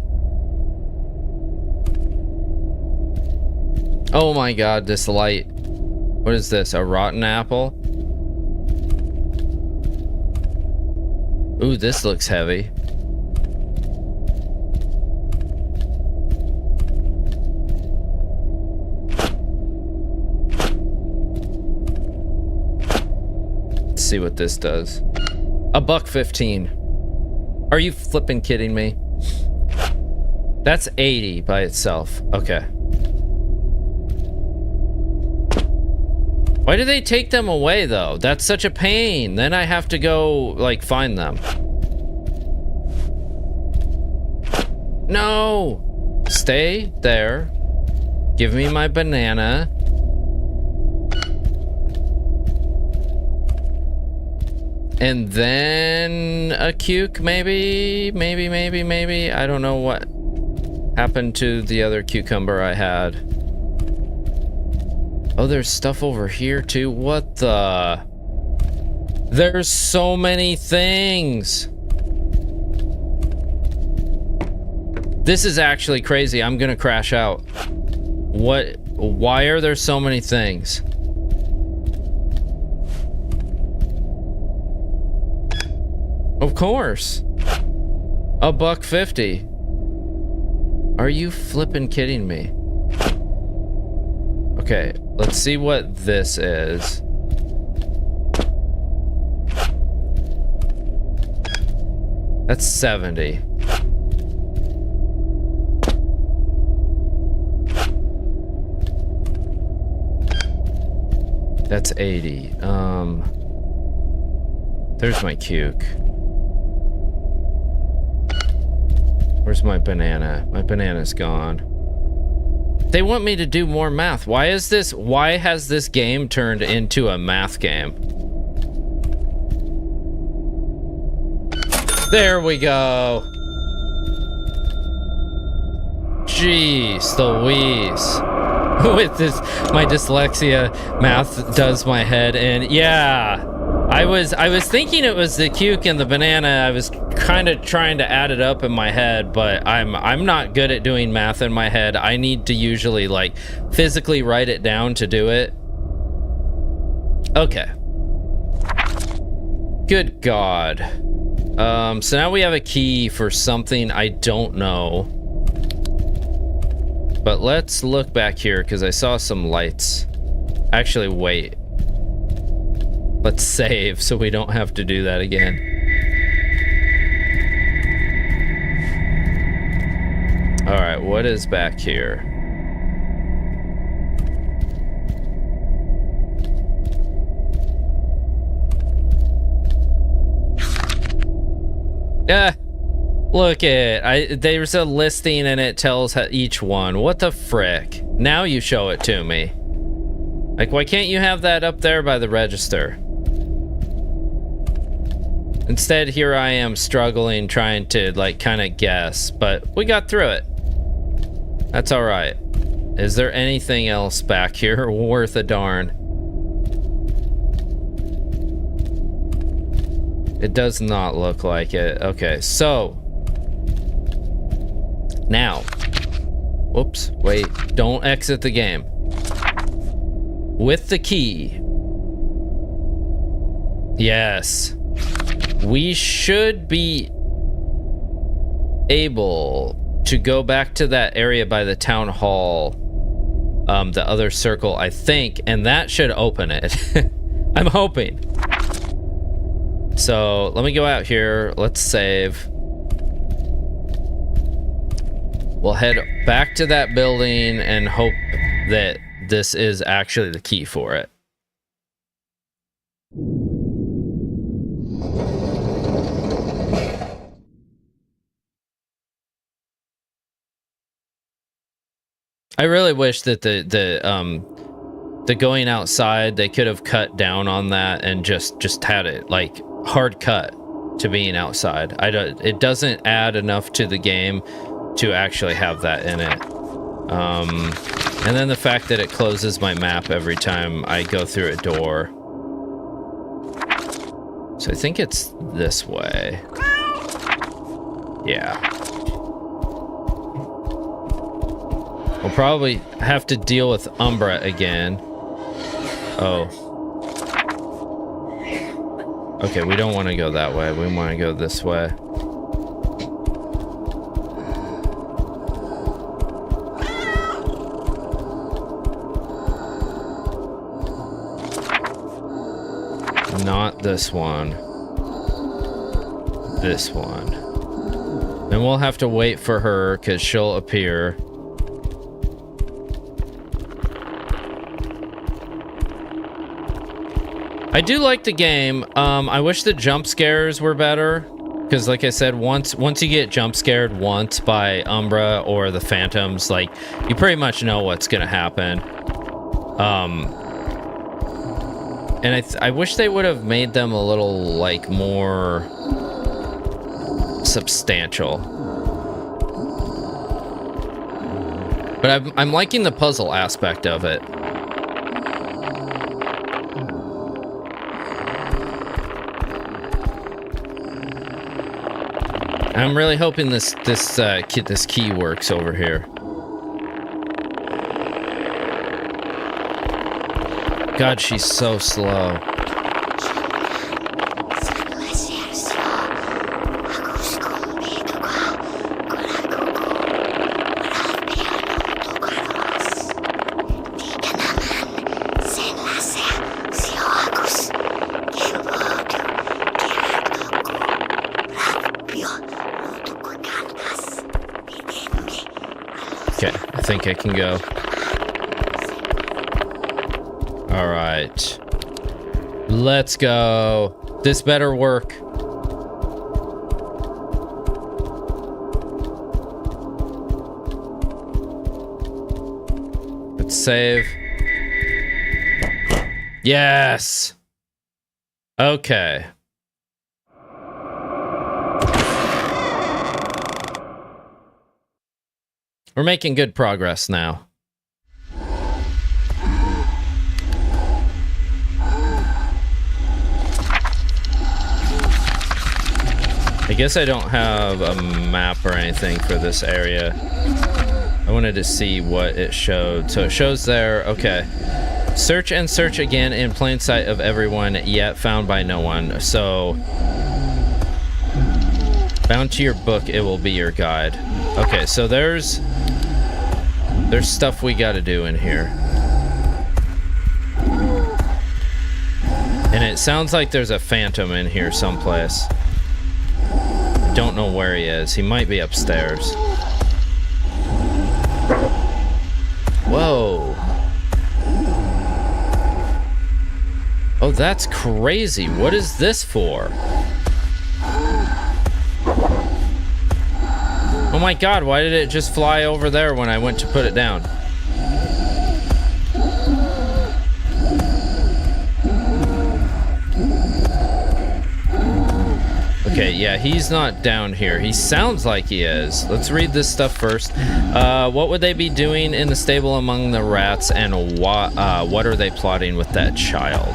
Oh my god, this light. What is this? A rotten apple? Ooh, this looks heavy. Let's see what this does. $1.15. Are you flipping kidding me? That's 80 by itself. Okay. Why do they take them away though? That's such a pain. Then I have to go like find them. No. Stay there. Give me my banana. And then a cuke, maybe. I don't know what happened to the other cucumber I had. Oh, there's stuff over here too. What the? There's so many things. This is actually crazy. I'm gonna crash out. What? Why are there so many things? Of course. $1.50. Are you flipping kidding me? Okay, let's see what this is. That's 70. That's 80. There's my cuke. Where's my banana? My banana's gone. They want me to do more math. Why has this game turned into a math game? There we go. Jeez Louise. With this, my dyslexia, math does my head in. Yeah. I was thinking it was the cuke and the banana. I was kind of trying to add it up in my head, but I'm not good at doing math in my head. I need to usually like physically write it down to do it. Okay. Good God. So now we have a key for something I don't know. But let's look back here because I saw some lights. Actually, wait. Let's save so we don't have to do that again. All right, what is back here? Look it. There's a listing and it tells each one. What the frick? Now you show it to me. Like, why can't you have that up there by the register? Instead, here I am struggling, trying to, like, kind of guess, but we got through it. That's all right. Is there anything else back here worth a darn? It does not look like it. Okay, so. Now. Whoops, wait. Don't exit the game. With the key. Yes. We should be able to go back to that area by the town hall, the other circle, I think, and that should open it. I'm hoping. So let me go out here. Let's save. We'll head back to that building and hope that this is actually the key for it. I really wish that the going outside, they could have cut down on that and just had it like hard cut to being outside. It doesn't add enough to the game to actually have that in it. And then the fact that it closes my map every time I go through a door. So I think it's this way. Yeah. We'll probably have to deal with Umbra again. Oh. Okay, we don't want to go that way. We want to go this way. Not this one. This one. And we'll have to wait for her because she'll appear. I do like the game. I wish the jump scares were better. Because like I said, once you get jump scared once by Umbra or the Phantoms, like, you pretty much know what's gonna happen. And I wish they would have made them a little, like, more substantial. But I'm liking the puzzle aspect of it. I'm really hoping this key works over here. God, she's so slow. Okay, I think I can go. All right. Let's go. This better work. save. Yes. Okay. We're making good progress now. I guess I don't have a map or anything for this area. I wanted to see what it showed. So it shows there, okay. Search and search again in plain sight of everyone, yet found by no one. So, bound to your book, it will be your guide. Okay, so there's stuff we gotta do in here. And it sounds like there's a phantom in here someplace. Don't know where he is. He might be upstairs. Whoa. Oh, that's crazy. What is this for? Oh my god, why did it just fly over there when I went to put it down? Okay, yeah, he's not down here. He sounds like he is. Let's read this stuff first. What would they be doing in the stable among the rats, and what are they plotting with that child?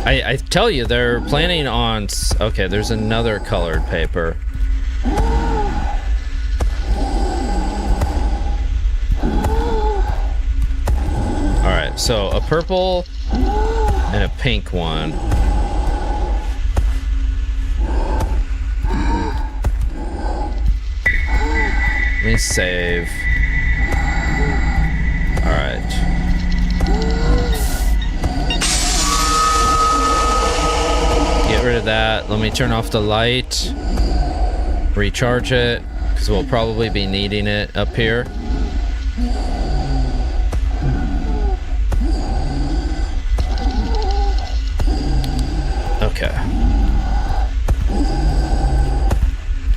I tell you, they're planning on... Okay, there's another colored paper. Alright, so a purple and a pink one. Let me save. Alright. Get rid of that. Let me turn off the light. Recharge it, because we'll probably be needing it up here. Okay.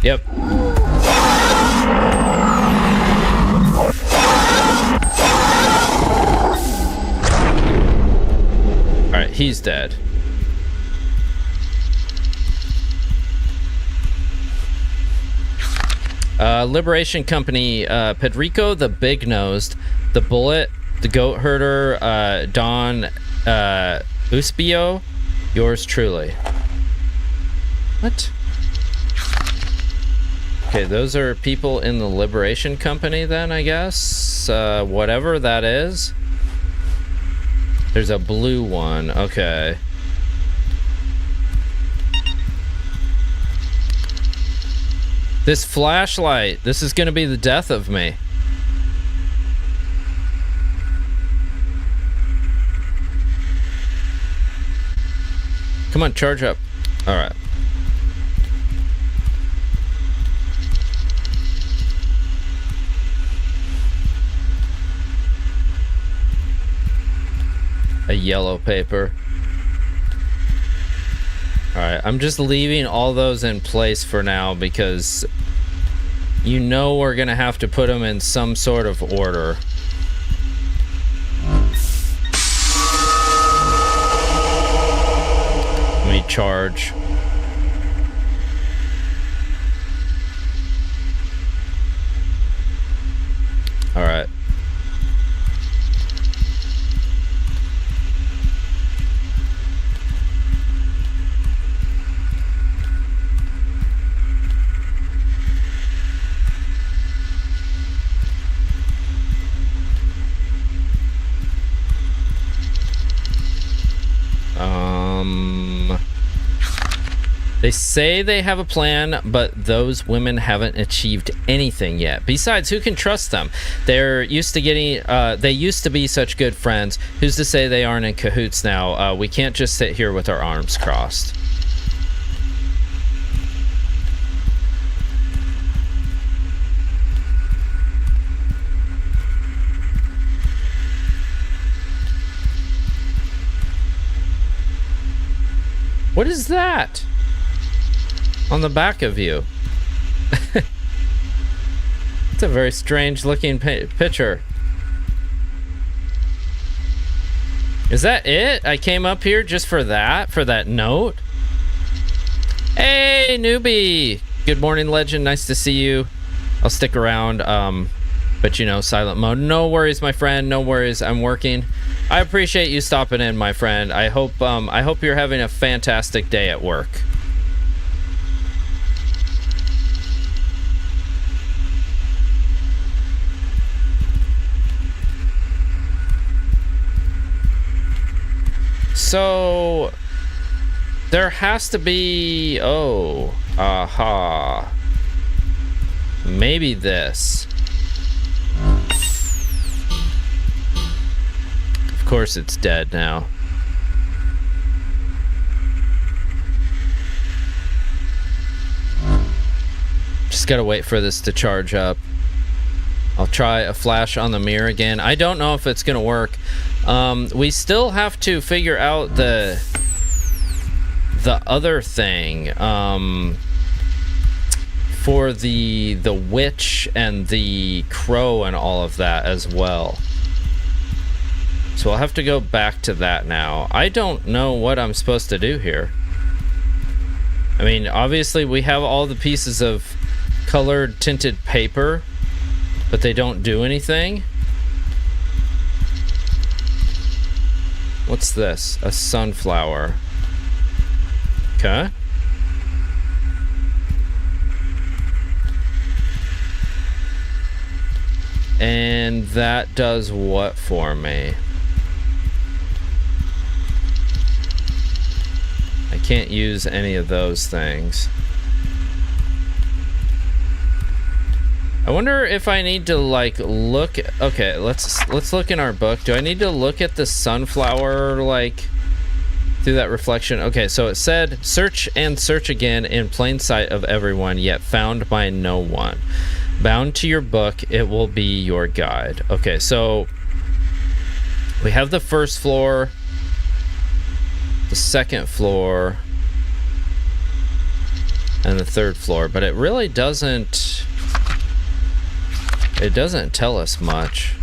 Yep. Alright, he's dead. Liberation Company, Pedrico the Big-Nosed, the Bullet, the Goat Herder, Don Uspio, yours truly. What? Okay, those are people in the Liberation Company then, I guess? Whatever that is. There's a blue one, okay. This flashlight, this is gonna be the death of me. Come on, charge up. All right. A yellow paper. Alright, I'm just leaving all those in place for now because you know we're gonna have to put them in some sort of order. Let me charge. Alright. They say they have a plan, but those women haven't achieved anything yet. Besides, who can trust them? They used to be such good friends. Who's to say they aren't in cahoots now? We can't just sit here with our arms crossed. What is that? On the back of you. It's a very strange looking picture. Is that it? I came up here just for that note? Hey, newbie! Good morning, legend. Nice to see you. I'll stick around, but you know, silent mode. No worries, my friend. No worries. I'm working. I appreciate you stopping in, my friend. I hope you're having a fantastic day at work. So there has to be, oh, aha. Maybe this. Of course it's dead now. Just gotta wait for this to charge up. I'll try a flash on the mirror again. I don't know if it's gonna work. We still have to figure out the other thing for the witch and the crow and all of that as well. So I'll have to go back to that now. I don't know what I'm supposed to do here. I mean, obviously we have all the pieces of colored tinted paper, but they don't do anything. What's this? A sunflower. Okay. And that does what for me? I can't use any of those things. I wonder if I need to like look. Okay, let's look in our book. Do I need to look at the sunflower like through that reflection? Okay, so it said search and search again in plain sight of everyone, yet found by no one. Bound to your book, it will be your guide. Okay, so we have the first floor, the second floor, and the third floor, but it really doesn't. It doesn't tell us much.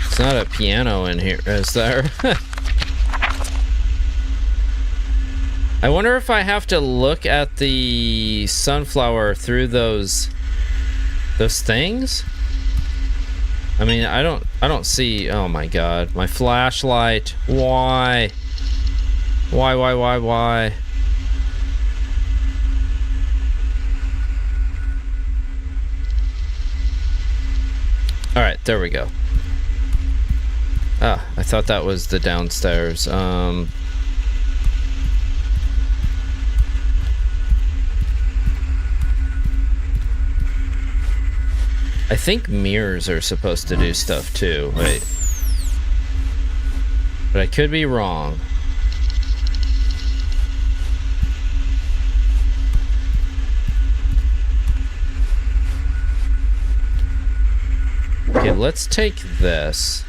It's not a piano in here, is there? I wonder if I have to look at the sunflower through those things? I mean, I don't see. Oh my god, my flashlight. Why? Why? All right, there we go. Ah, I thought that was the downstairs. I think mirrors are supposed to do stuff too. Wait. But I could be wrong. Okay, let's take this.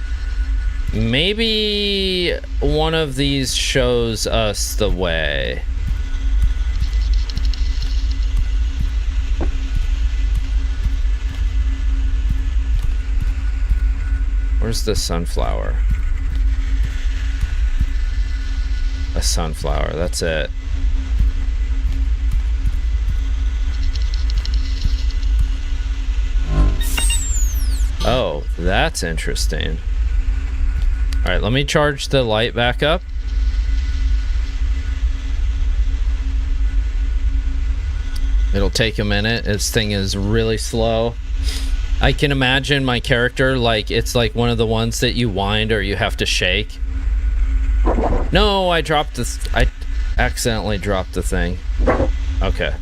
Maybe one of these shows us the way. Where's the sunflower? A sunflower, that's it. Oh, that's interesting. All right, let me charge the light back up. It'll take a minute. This thing is really slow. I can imagine my character like it's like one of the ones that you wind or you have to shake. No, I accidentally dropped the thing. Okay.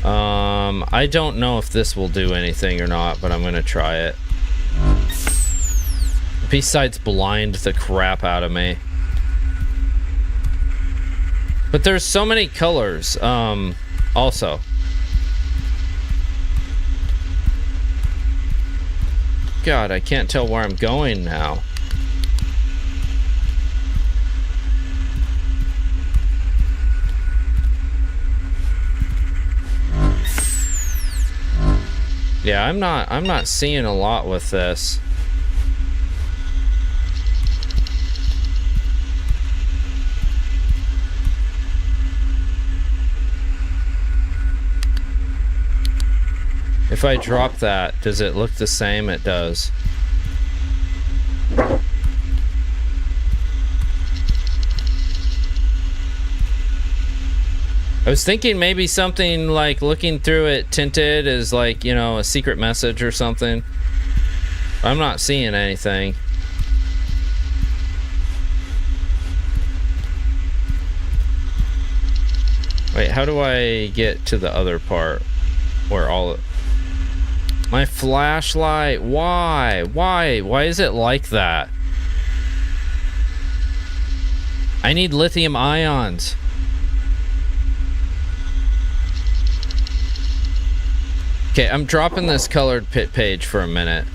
I don't know if this will do anything or not, but I'm gonna try it. Besides blind the crap out of me. But there's so many colors, also. God, I can't tell where I'm going now. Yeah, I'm not seeing a lot with this. If I drop that, does it look the same? It does. I was thinking maybe something like looking through it tinted is like, you know, a secret message or something. I'm not seeing anything. Wait, how do I get to the other part where all... My flashlight, why? Why is it like that? I need lithium ions. Okay, I'm dropping this colored pit page for a minute.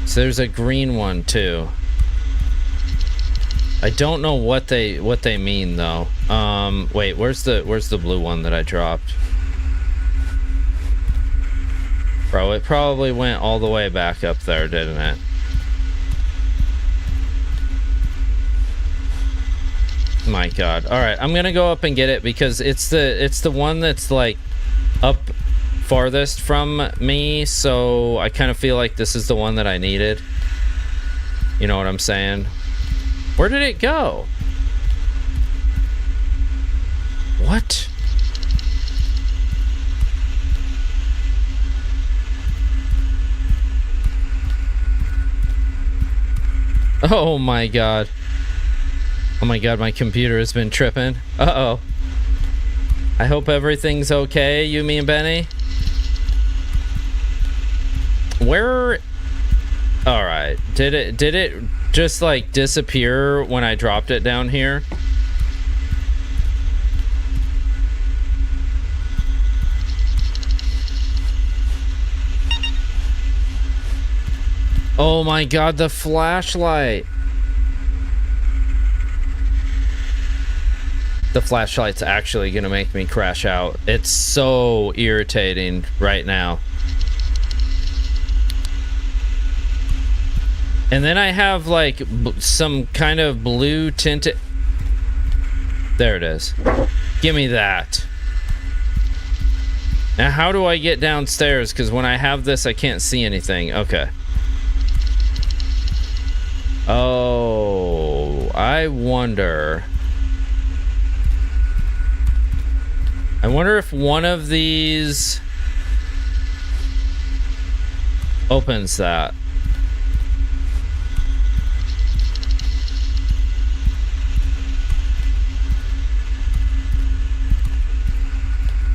So there's a green one too. I don't know what they mean though. Wait, where's the blue one that I dropped? Bro, it probably went all the way back up there, didn't it? My God. All right, I'm gonna go up and get it because it's the one that's like up farthest from me, so I kind of feel like this is the one that I needed. You know what I'm saying? Where did it go? What? Oh my God. Oh my God, my computer has been tripping. Uh-oh. I hope everything's okay, Yumi and Benny. Where... Alright. Did it just like disappear when I dropped it down here? Oh my God, the flashlight. The flashlight's actually gonna make me crash out. It's so irritating right now. And then I have like some kind of blue tinted... There it is. Give me that. Now how do I get downstairs? Because when I have this, I can't see anything. Okay. Oh, I wonder if one of these opens that.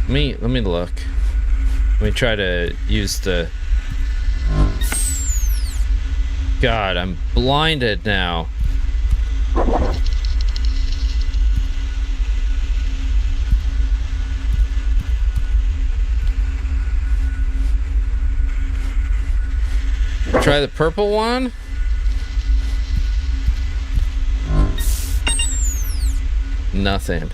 Let me look. Let me try to use the... God, I'm blinded now. Try the purple one. Nothing.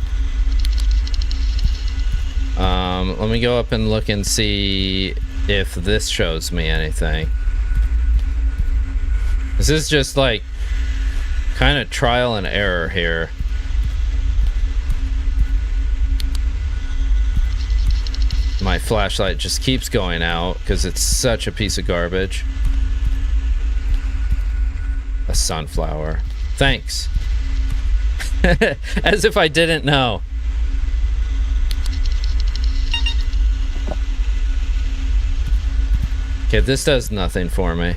Let me go up and look and see if this shows me anything. This is just like kind of trial and error here. My flashlight just keeps going out because it's such a piece of garbage. A sunflower. Thanks. As if I didn't know. Okay, this does nothing for me.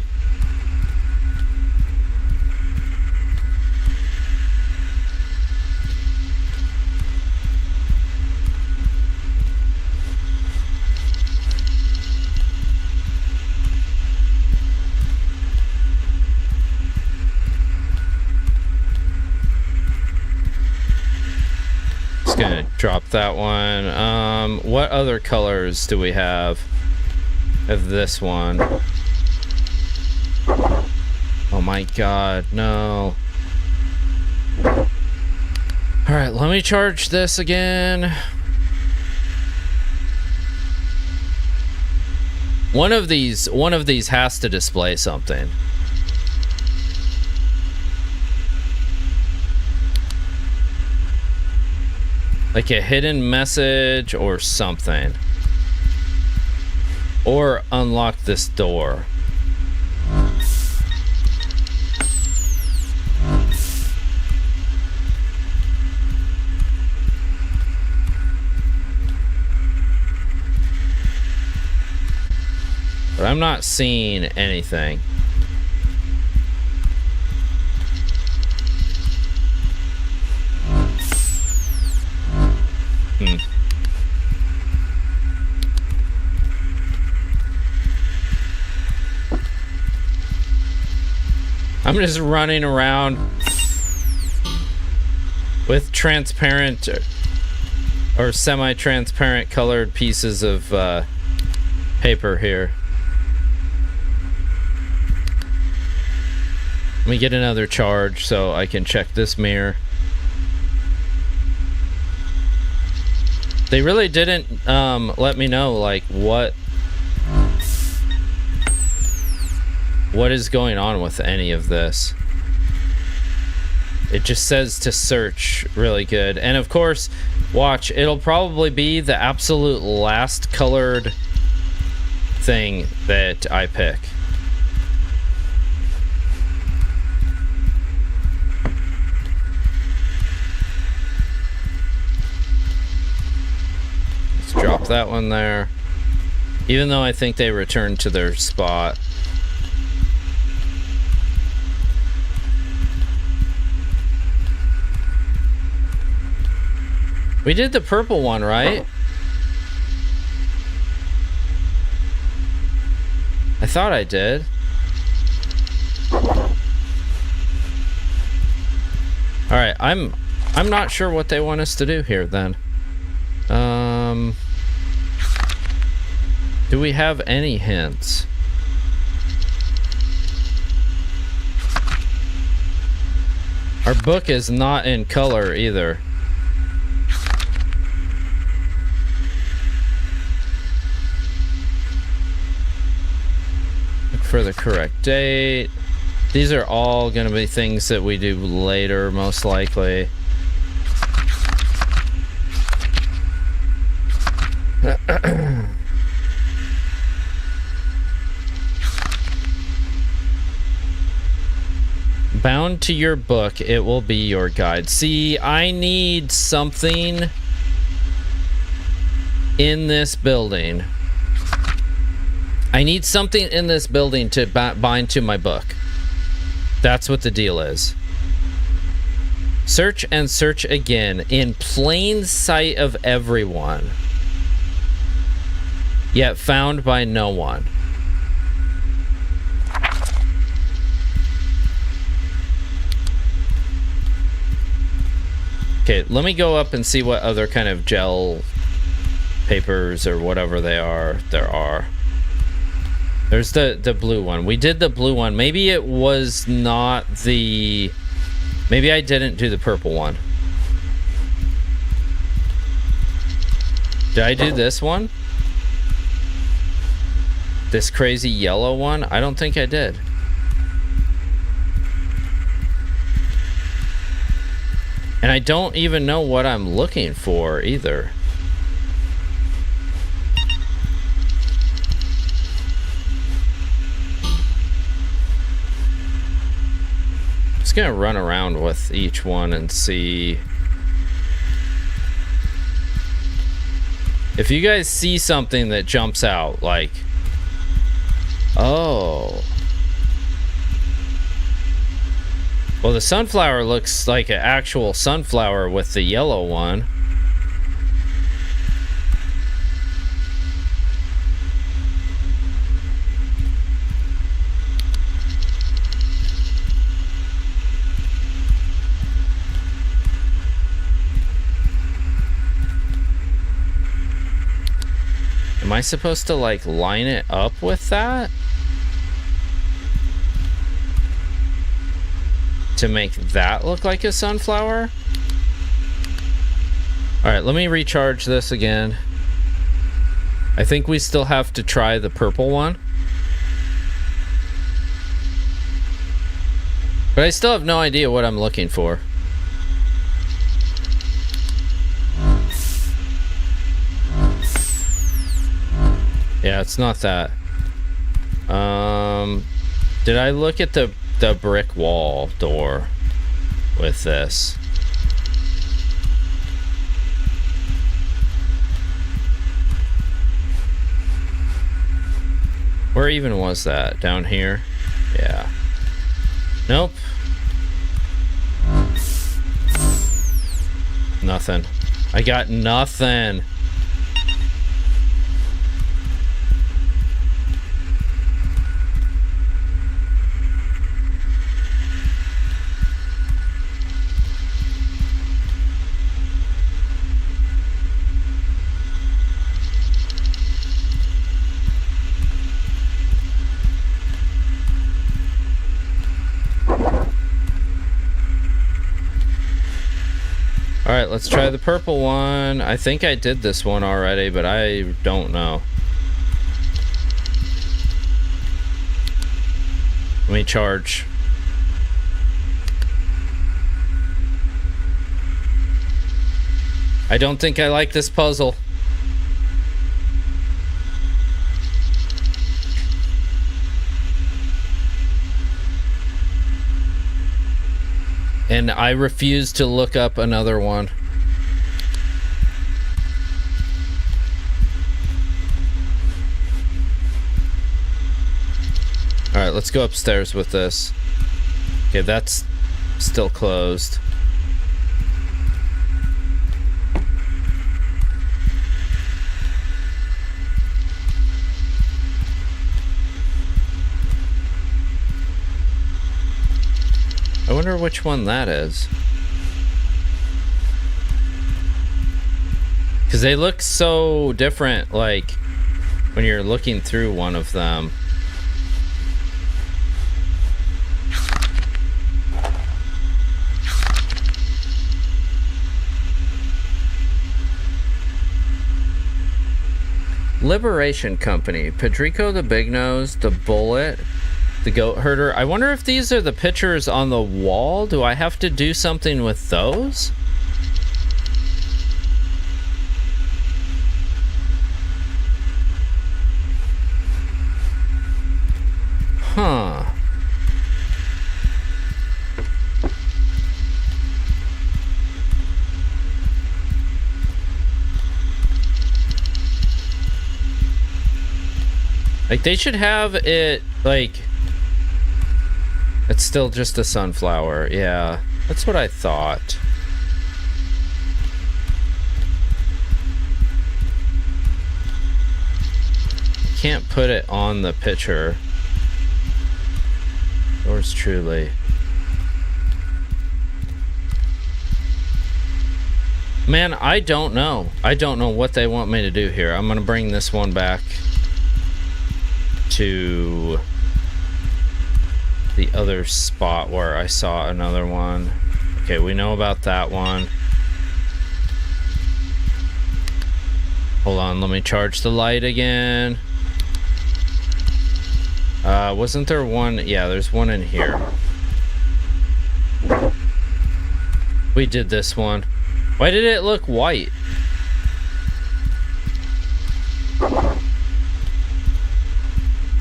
Just gonna drop that one. What other colors do we have? Of this one. Oh my God, no. All right, let me charge this again. One of these has to display something. Like a hidden message or something. Or unlock this door. But I'm not seeing anything. I'm just running around with transparent or semi-transparent colored pieces of paper here. Let me get another charge so I can check this mirror. They really didn't let me know like what is going on with any of this. It just says to search really good. And of course, watch, it'll probably be the absolute last colored thing that I pick. Drop that one there. Even though I think they returned to their spot. We did the purple one, right? I thought I did. All right, I'm not sure what they want us to do here then. Do we have any hints? Our book is not in color either. Look for the correct date. These are all going to be things that we do later, most likely. Bound to your book, it will be your guide. See, I need something in this building. I need something in this building to bind to my book. That's what the deal is. Search and search again in plain sight of everyone, yet found by no one. Okay, let me go up and see what other kind of gel papers or whatever they are there are. There's the blue one. We did the blue one. Maybe it was not the... Maybe I didn't do the purple one. Did I do this one? This crazy yellow one? I don't think I did. And I don't even know what I'm looking for either. Just gonna run around with each one and see if you guys see something that jumps out, like, oh. Well, the sunflower looks like an actual sunflower with the yellow one. Am I supposed to, like, line it up with that? To make that look like a sunflower? All right, let me recharge this again. I think we still have to try the purple one. But I still have no idea what I'm looking for. Yeah, it's not that. Did I look at the brick wall door with this? Where even was that? Down here? Yeah. Nope. Nothing. I got nothing. Alright, let's try the purple one. I think I did this one already, but I don't know. Let me charge. I don't think I like this puzzle. And I refuse to look up another one. Alright, let's go upstairs with this. Okay, that's still closed. I wonder which one that is. Because they look so different, like, when you're looking through one of them. Liberation Company. Pedrico the Big Nose, the Bullet, the Goat Herder. I wonder if these are the pictures on the wall. Do I have to do something with those? Huh. Like, they should have it, like... It's still just a sunflower. Yeah, that's what I thought. Can't put it on the picture. Yours truly. Man, I don't know. I don't know what they want me to do here. I'm gonna bring this one back to the other spot where I saw another one. Okay, we know about that one. Hold on, let me charge the light again. Wasn't there one? Yeah, there's one in here. We did this one. Why did it look white?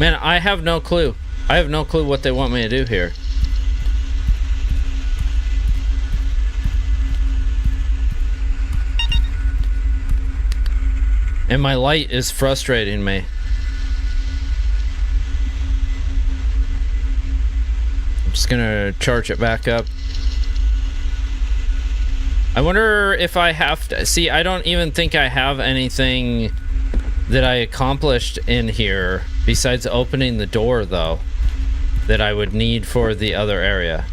Man, I have no clue. I have no clue what they want me to do here. And my light is frustrating me. I'm just gonna charge it back up. I wonder if I have to... See, I don't even think I have anything that I accomplished in here besides opening the door, though, that I would need for the other area.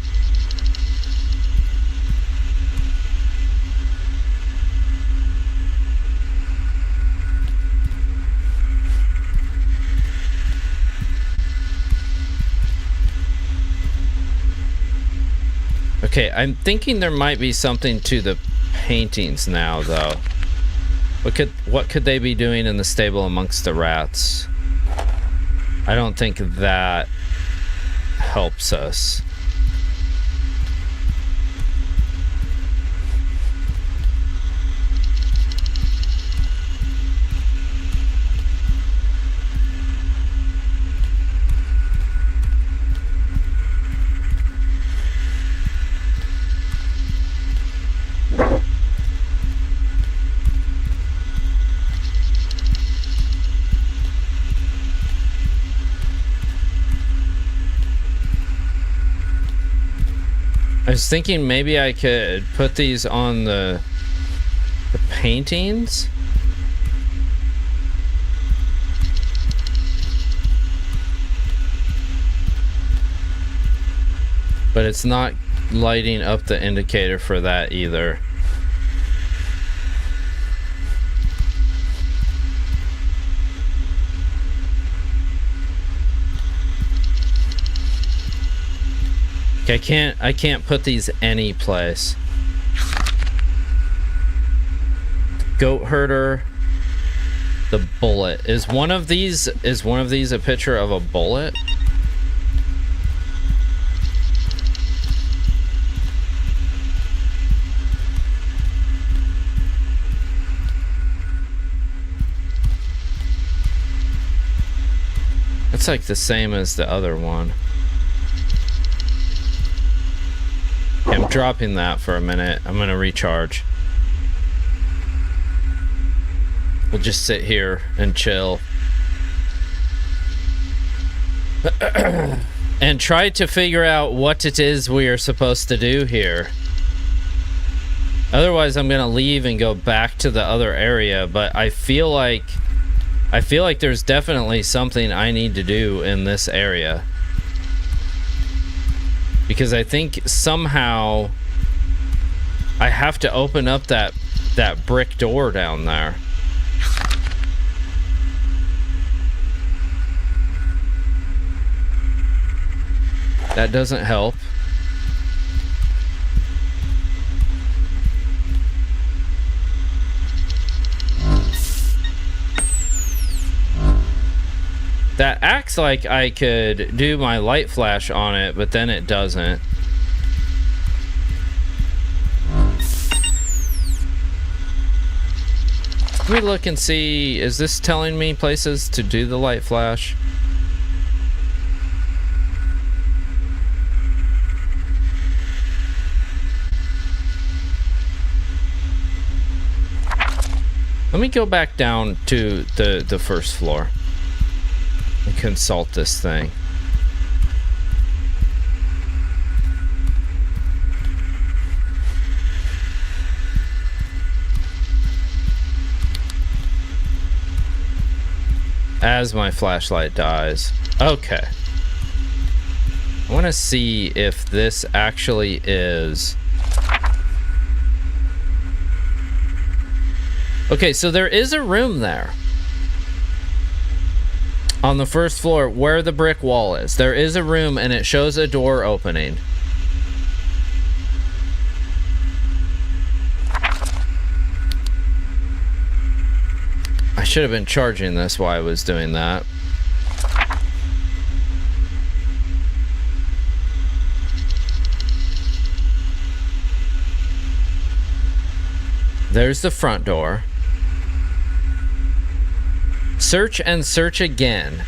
Okay, I'm thinking there might be something to the paintings now, though. What could they be doing in the stable amongst the rats? I don't think that helps us. I was thinking maybe I could put these on the paintings. But it's not lighting up the indicator for that either. I can't put these any place. Goat herder, the bullet. Is one of these a picture of a bullet? It's like the same as the other one. Okay, I'm dropping that for a minute. I'm gonna recharge. We'll just sit here and chill. And try to figure out what it is we are supposed to do here. Otherwise, I'm gonna leave and go back to the other area, but I feel like there's definitely something I need to do in this area. Because I think somehow I have to open up that brick door down there. That doesn't help. That acts like I could do my light flash on it, but then it doesn't. Let me look and see, is this telling me places to do the light flash? Let me go back down to the first floor and consult this thing. As my flashlight dies. Okay. I want to see if this actually is... Okay, so there is a room there. On the first floor where the brick wall is. There is a room and it shows a door opening. I should have been charging this while I was doing that. There's the front door. Search and search again,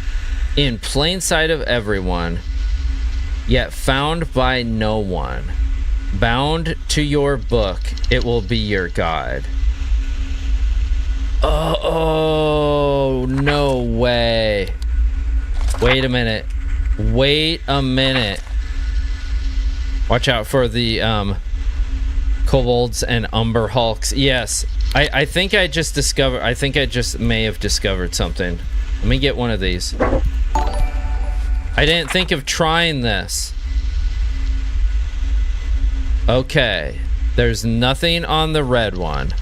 in plain sight of everyone, yet found by no one. Bound to your book, it will be your guide. Oh, no way. Wait a minute. Wait a minute. Watch out for the kobolds and umber hulks. Yes. I think I just discovered, I think I just may have discovered something. Let me get one of these. I didn't think of trying this. Okay. There's nothing on the red one.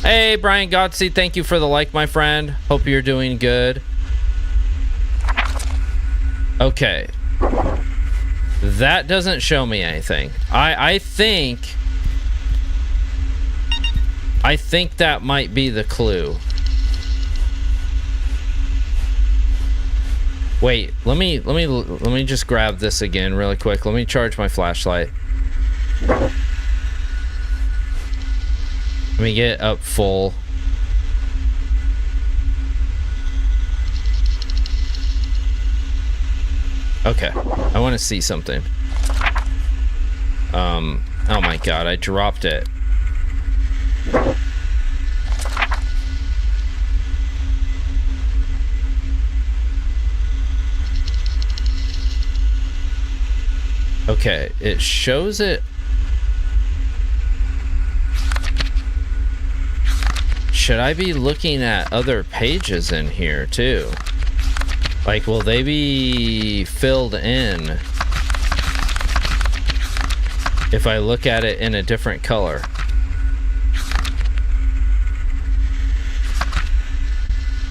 Hey, Brian Godsey, thank you for the like, my friend. Hope you're doing good. Okay. That doesn't show me anything. I think... I think that might be the clue. Wait, let me just grab this again really quick. Let me charge my flashlight. Let me get up full. Okay, I want to see something. Oh my god, I dropped it. Okay, it shows it. Should I be looking at other pages in here too? Like, will they be filled in if I look at it in a different color?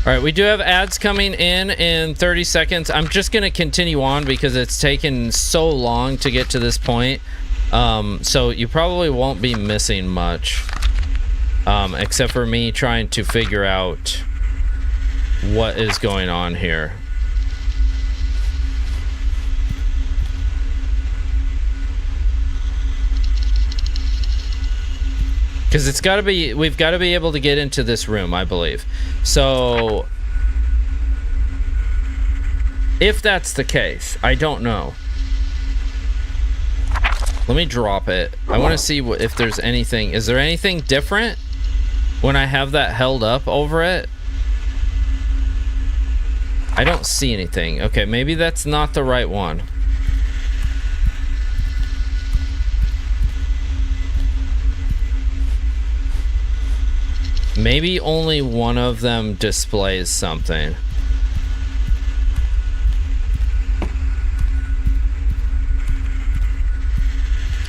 All right, we do have ads coming in 30 seconds. I'm just going to continue on because it's taken so long to get to this point. So you probably won't be missing much, except for me trying to figure out what is going on here. Because it's got to be, we've got to be able to get into this room, I believe. So, if that's the case, I don't know. Let me drop it. I want to see if there's anything. Is there anything different when I have that held up over it? I don't see anything. Okay, maybe that's not the right one. Maybe only one of them displays something.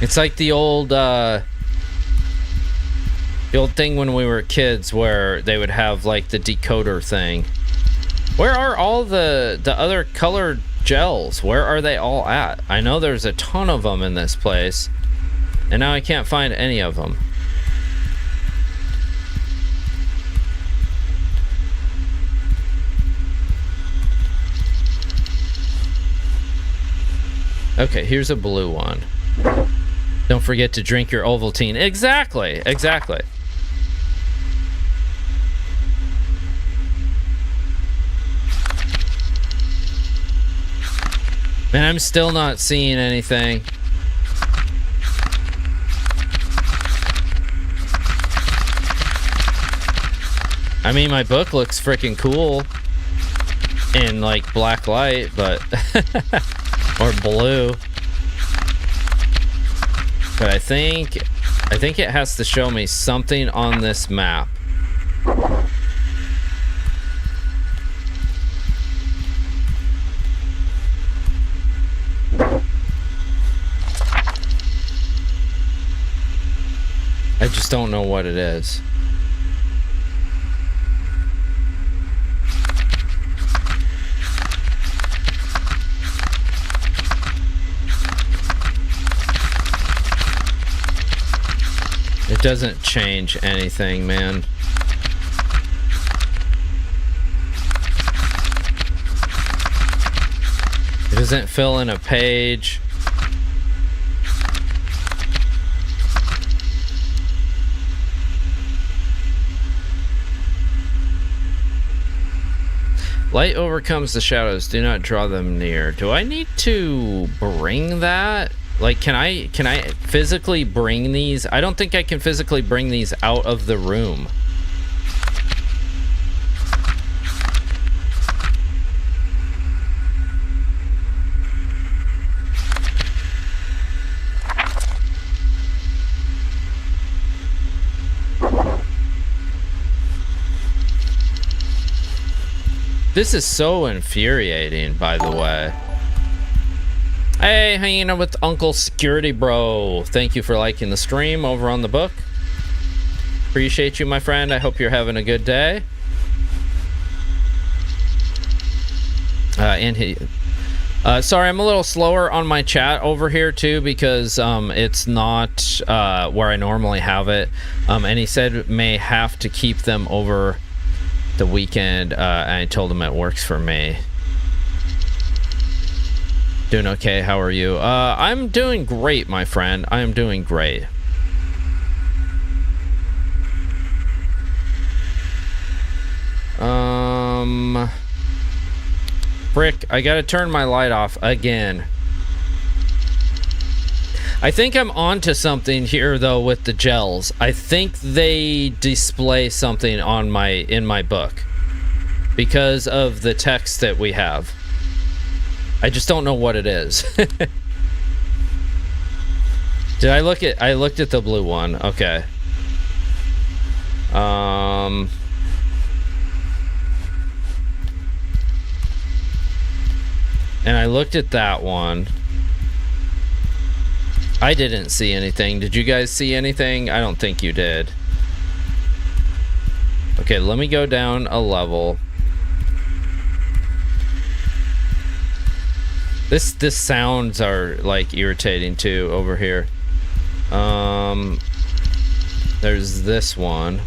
It's like the old thing when we were kids where they would have like the decoder thing. Where are all the other colored gels? Where are they all at? I know there's a ton of them in this place, and now I can't find any of them. Okay, here's a blue one. Don't forget to drink your Ovaltine. Exactly, exactly. And I'm still not seeing anything. I mean, my book looks freaking cool in like black light, but or blue. But I think it has to show me something on this map. I just don't know what it is. It doesn't change anything, man. It doesn't fill in a page. Light overcomes the shadows. Do not draw them near. Do I need to bring that? Like, can I physically bring these? I don't think I can physically bring these out of the room. This is so infuriating, by the way. Hey, hanging out with Uncle Security Bro. Thank you for liking the stream over on the book. Appreciate you, my friend. I hope you're having a good day. And he, Sorry, I'm a little slower on my chat over here too because it's not where I normally have it. And he said may have to keep them over the weekend. And I told him it works for me. Doing okay. How are you? I'm doing great, my friend. I am doing great. Frick, I gotta turn my light off again. I think I'm onto something here though with the gels. I think they display something on in my book because of the text that we have. I just don't know what it is. Did I look at? I looked at the blue one. Okay. And I looked at that one. I didn't see anything. Did you guys see anything? I don't think you did. Okay, let me go down a level. This sounds are like irritating too over here. There's this one.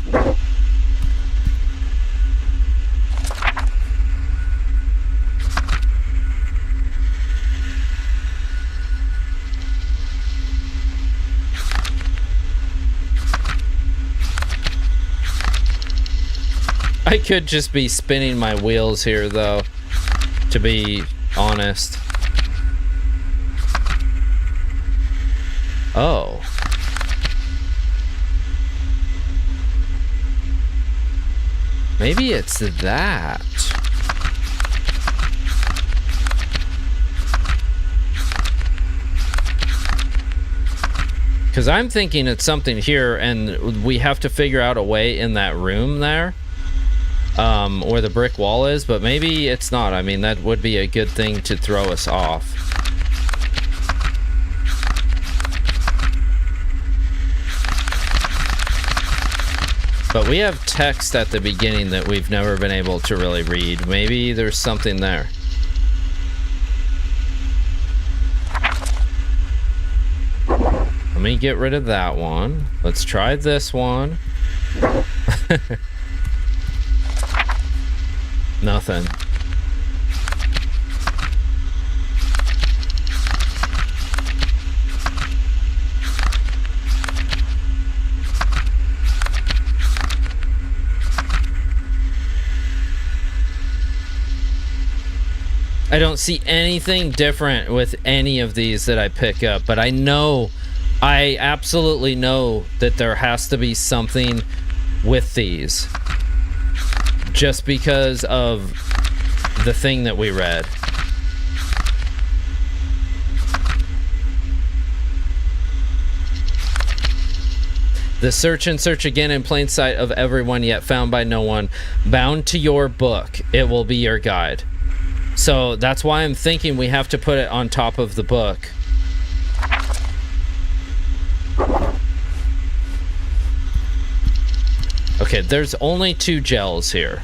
I could just be spinning my wheels here, though, to be honest. Oh. Maybe it's that. Because I'm thinking it's something here, and we have to figure out a way in that room there. Where the brick wall is, but maybe it's not. I mean, that would be a good thing to throw us off. But we have text at the beginning that we've never been able to really read. Maybe there's something there. Let me get rid of that one. Let's try this one. Nothing. I don't see anything different with any of these that I pick up, but I absolutely know that there has to be something with these. Just because of the thing that we read. The search and search again in plain sight of everyone, yet found by no one. Bound to your book, it will be your guide. So that's why I'm thinking we have to put it on top of the book. Okay, there's only 2 gels here,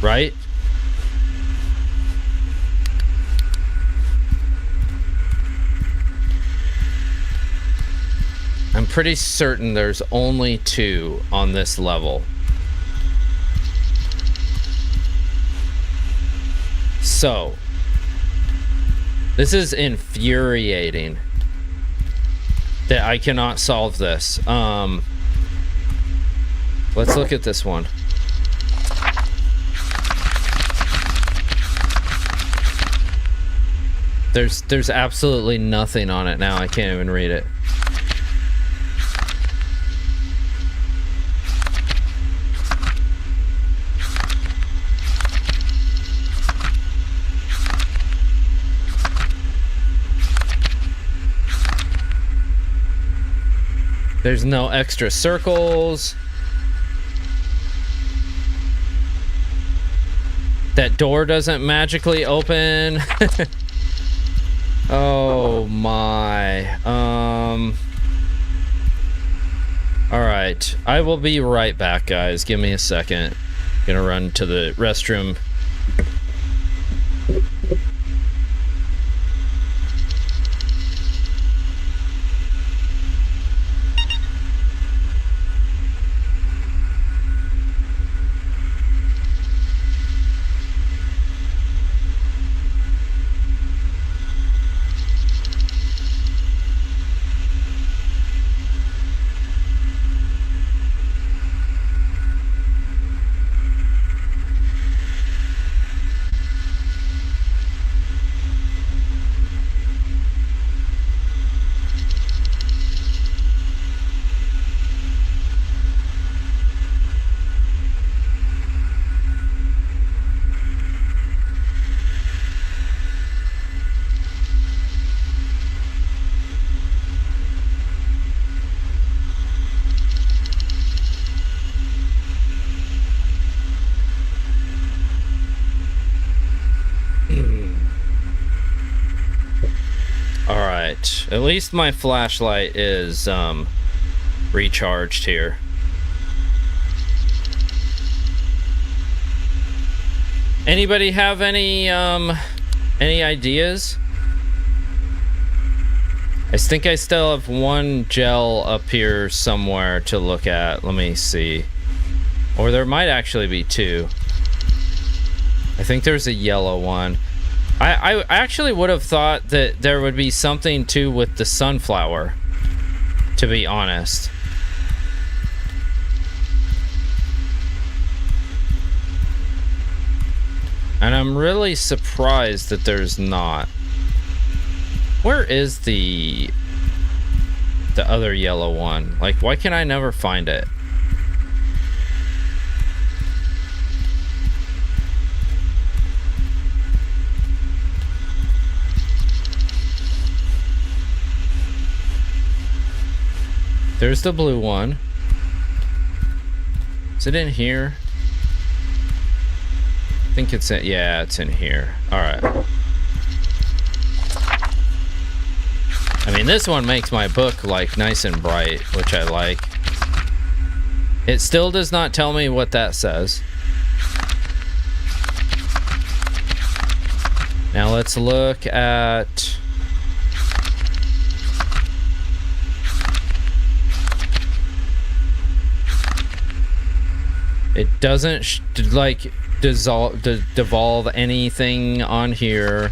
right? I'm pretty certain there's only 2 on this level. So, this is infuriating that I cannot solve this. Let's look at this one. There's absolutely nothing on it now. I can't even read it. There's no extra circles. That door doesn't magically open. Oh my. Alright. I will be right back, guys. Give me a second. Gonna run to the restroom. right. At least my flashlight is recharged here. Anybody have any ideas? I think I still have one gel up here somewhere to look at. Let me see. Or there might actually be two. I think there's a yellow one. I actually would have thought that there would be something too with the sunflower, to be honest. And I'm really surprised that there's not. Where is the other yellow one? Like, why can I never find it? There's the blue one. Is it in here? I think it's in, yeah, it's in here. All right. I mean, this one makes my book like nice and bright, which I like. It still does not tell me what that says. Now let's look at... It doesn't like devolve anything on here.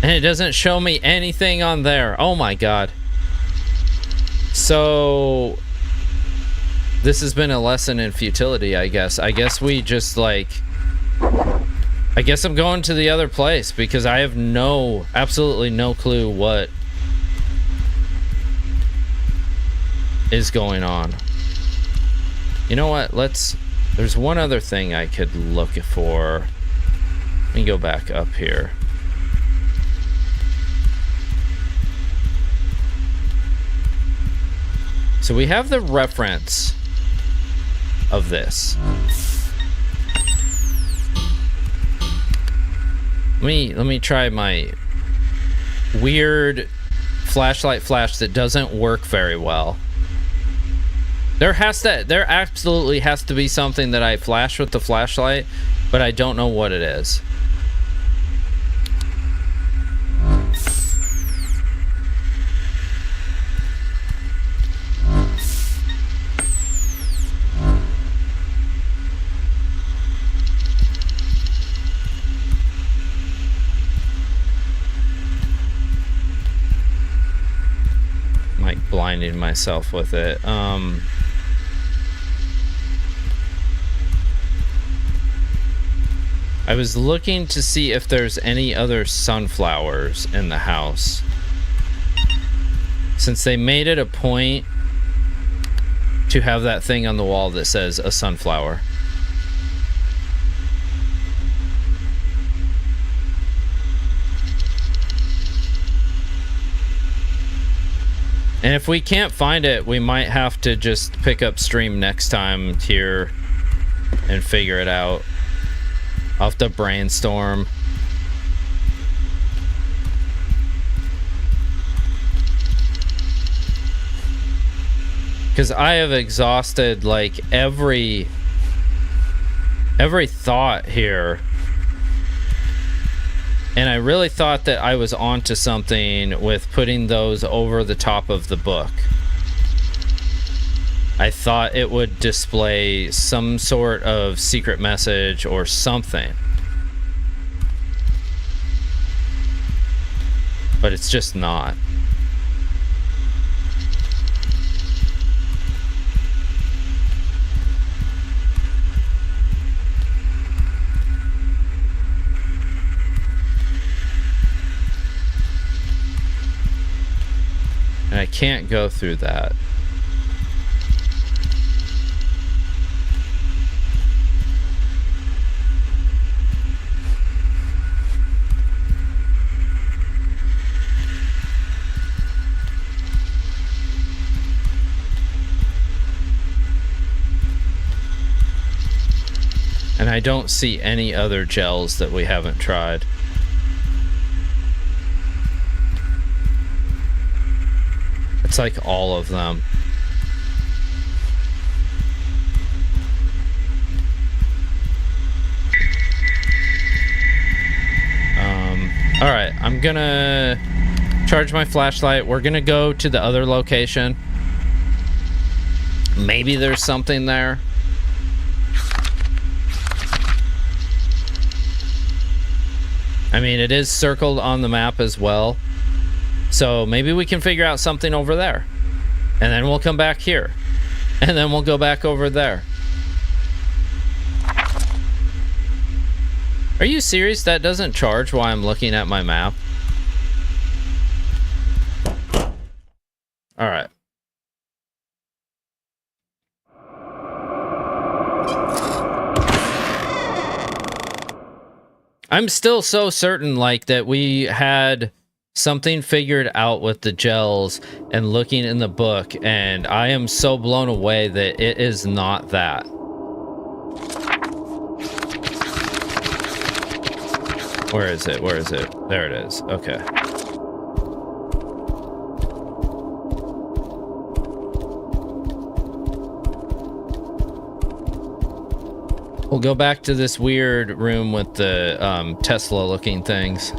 And it doesn't show me anything on there. Oh my god. So this has been a lesson in futility, I guess. I guess we just like... I guess I'm going to the other place because I have absolutely no clue what is going on. You know what? There's one other thing I could look for. Let me go back up here. So we have the reference of this. Let me try my weird flashlight flash that doesn't work very well. There absolutely has to be something that I flash with the flashlight, but I don't know what it is. I'm like blinding myself with it. I was looking to see if there's any other sunflowers in the house, since they made it a point to have that thing on the wall that says a sunflower. And if we can't find it, we might have to just pick up stream next time here and figure it out. I'll have to brainstorm. Because I have exhausted like every thought here. And I really thought that I was onto something with putting those over the top of the book. I thought it would display some sort of secret message or something. But it's just not. And I can't go through that. And I don't see any other gels that we haven't tried. It's like all of them. All right, I'm gonna charge my flashlight. We're gonna go to the other location. Maybe there's something there. I mean, it is circled on the map as well. So maybe we can figure out something over there. And then we'll come back here. And then we'll go back over there. Are you serious? That doesn't charge while I'm looking at my map? All right. I'm still so certain, like, that we had something figured out with the gels and looking in the book, and I am so blown away that it is not that. Where is it? Where is it? There it is. Okay. We'll go back to this weird room with the Tesla-looking things.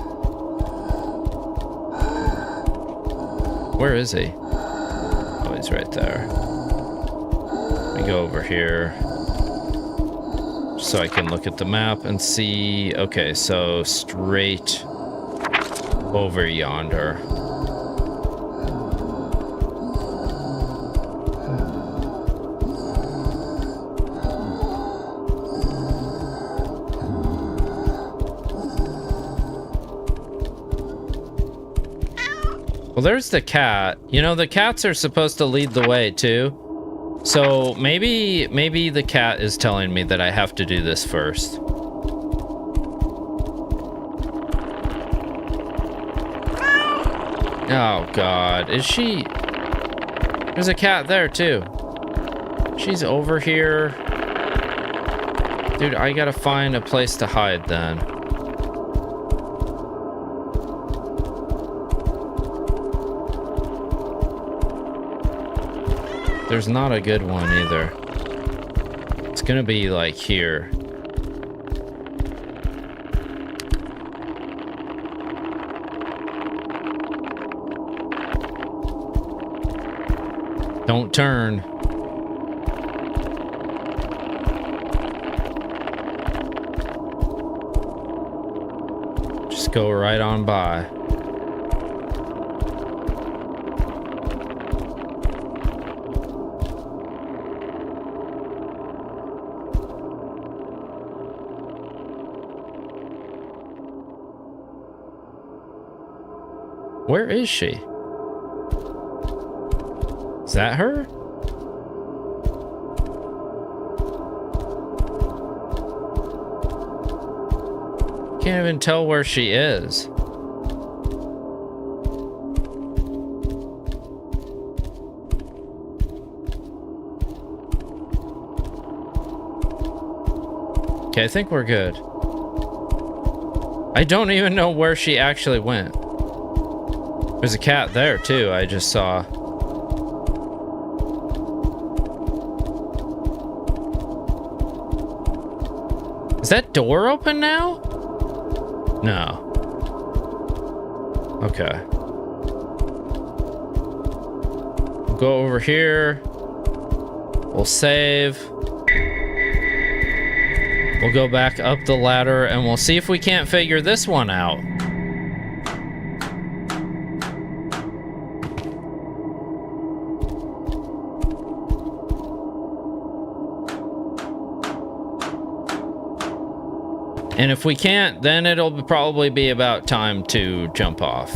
Where is he? Oh, he's right there. Let me go over here so I can look at the map and see. Okay, so straight over yonder. Well, there's the cat. You know, the cats are supposed to lead the way too. So maybe the cat is telling me that I have to do this first. Oh God, is she? There's a cat there too. She's over here. Dude, I gotta find a place to hide then. There's not a good one either. It's gonna be like here. Don't turn. Just go right on by. Where is she? Is that her? Can't even tell where she is. Okay, I think we're good. I don't even know where she actually went. There's a cat there too, I just saw. Is that door open now? No. Okay. We'll go over here. We'll save. We'll go back up the ladder and we'll see if we can't figure this one out. And if we can't, then it'll probably be about time to jump off.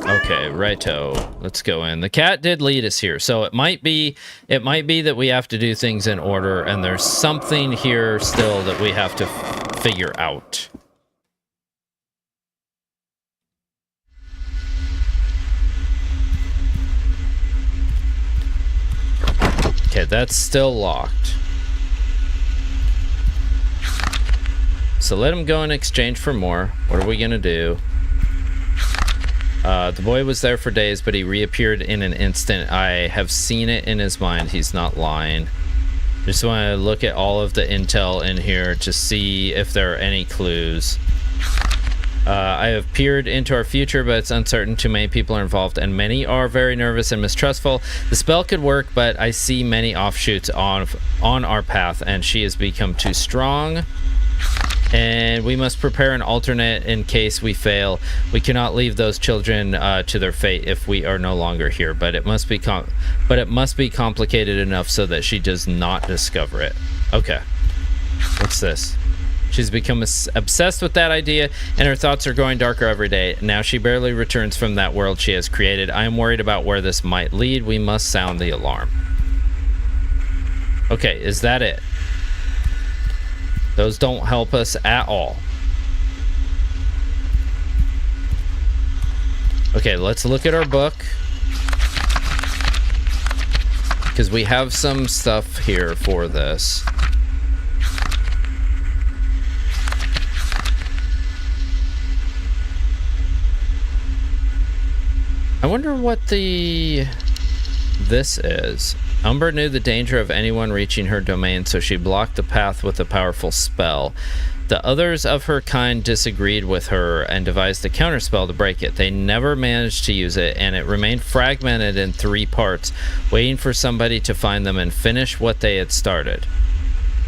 Okay, righto. Let's go in. The cat did lead us here, so it might be that we have to do things in order, and there's something here still that we have to figure out. Okay, that's still locked. So let him go in exchange for more. What are we gonna do? The boy was there for days, but he reappeared in an instant. I have seen it in his mind. He's not lying. Just want to look at all of the intel in here to see if there are any clues. I have peered into our future, but it's uncertain. Too many people are involved, and many are very nervous and mistrustful. The spell could work, but I see many offshoots on our path, and she has become too strong. And we must prepare an alternate in case we fail. We cannot leave those children to their fate if we are no longer here. But it must be complicated enough so that she does not discover it. Okay, what's this? She's become obsessed with that idea, and her thoughts are growing darker every day. Now she barely returns from that world she has created. I am worried about where this might lead. We must sound the alarm. Okay, is that it? Those don't help us at all. Okay, let's look at our book, because we have some stuff here for this. I wonder what this is. Umbra knew the danger of anyone reaching her domain, so she blocked the path with a powerful spell. The others of her kind disagreed with her and devised a counterspell to break it. They never managed to use it, and it remained fragmented in 3 parts, waiting for somebody to find them and finish what they had started.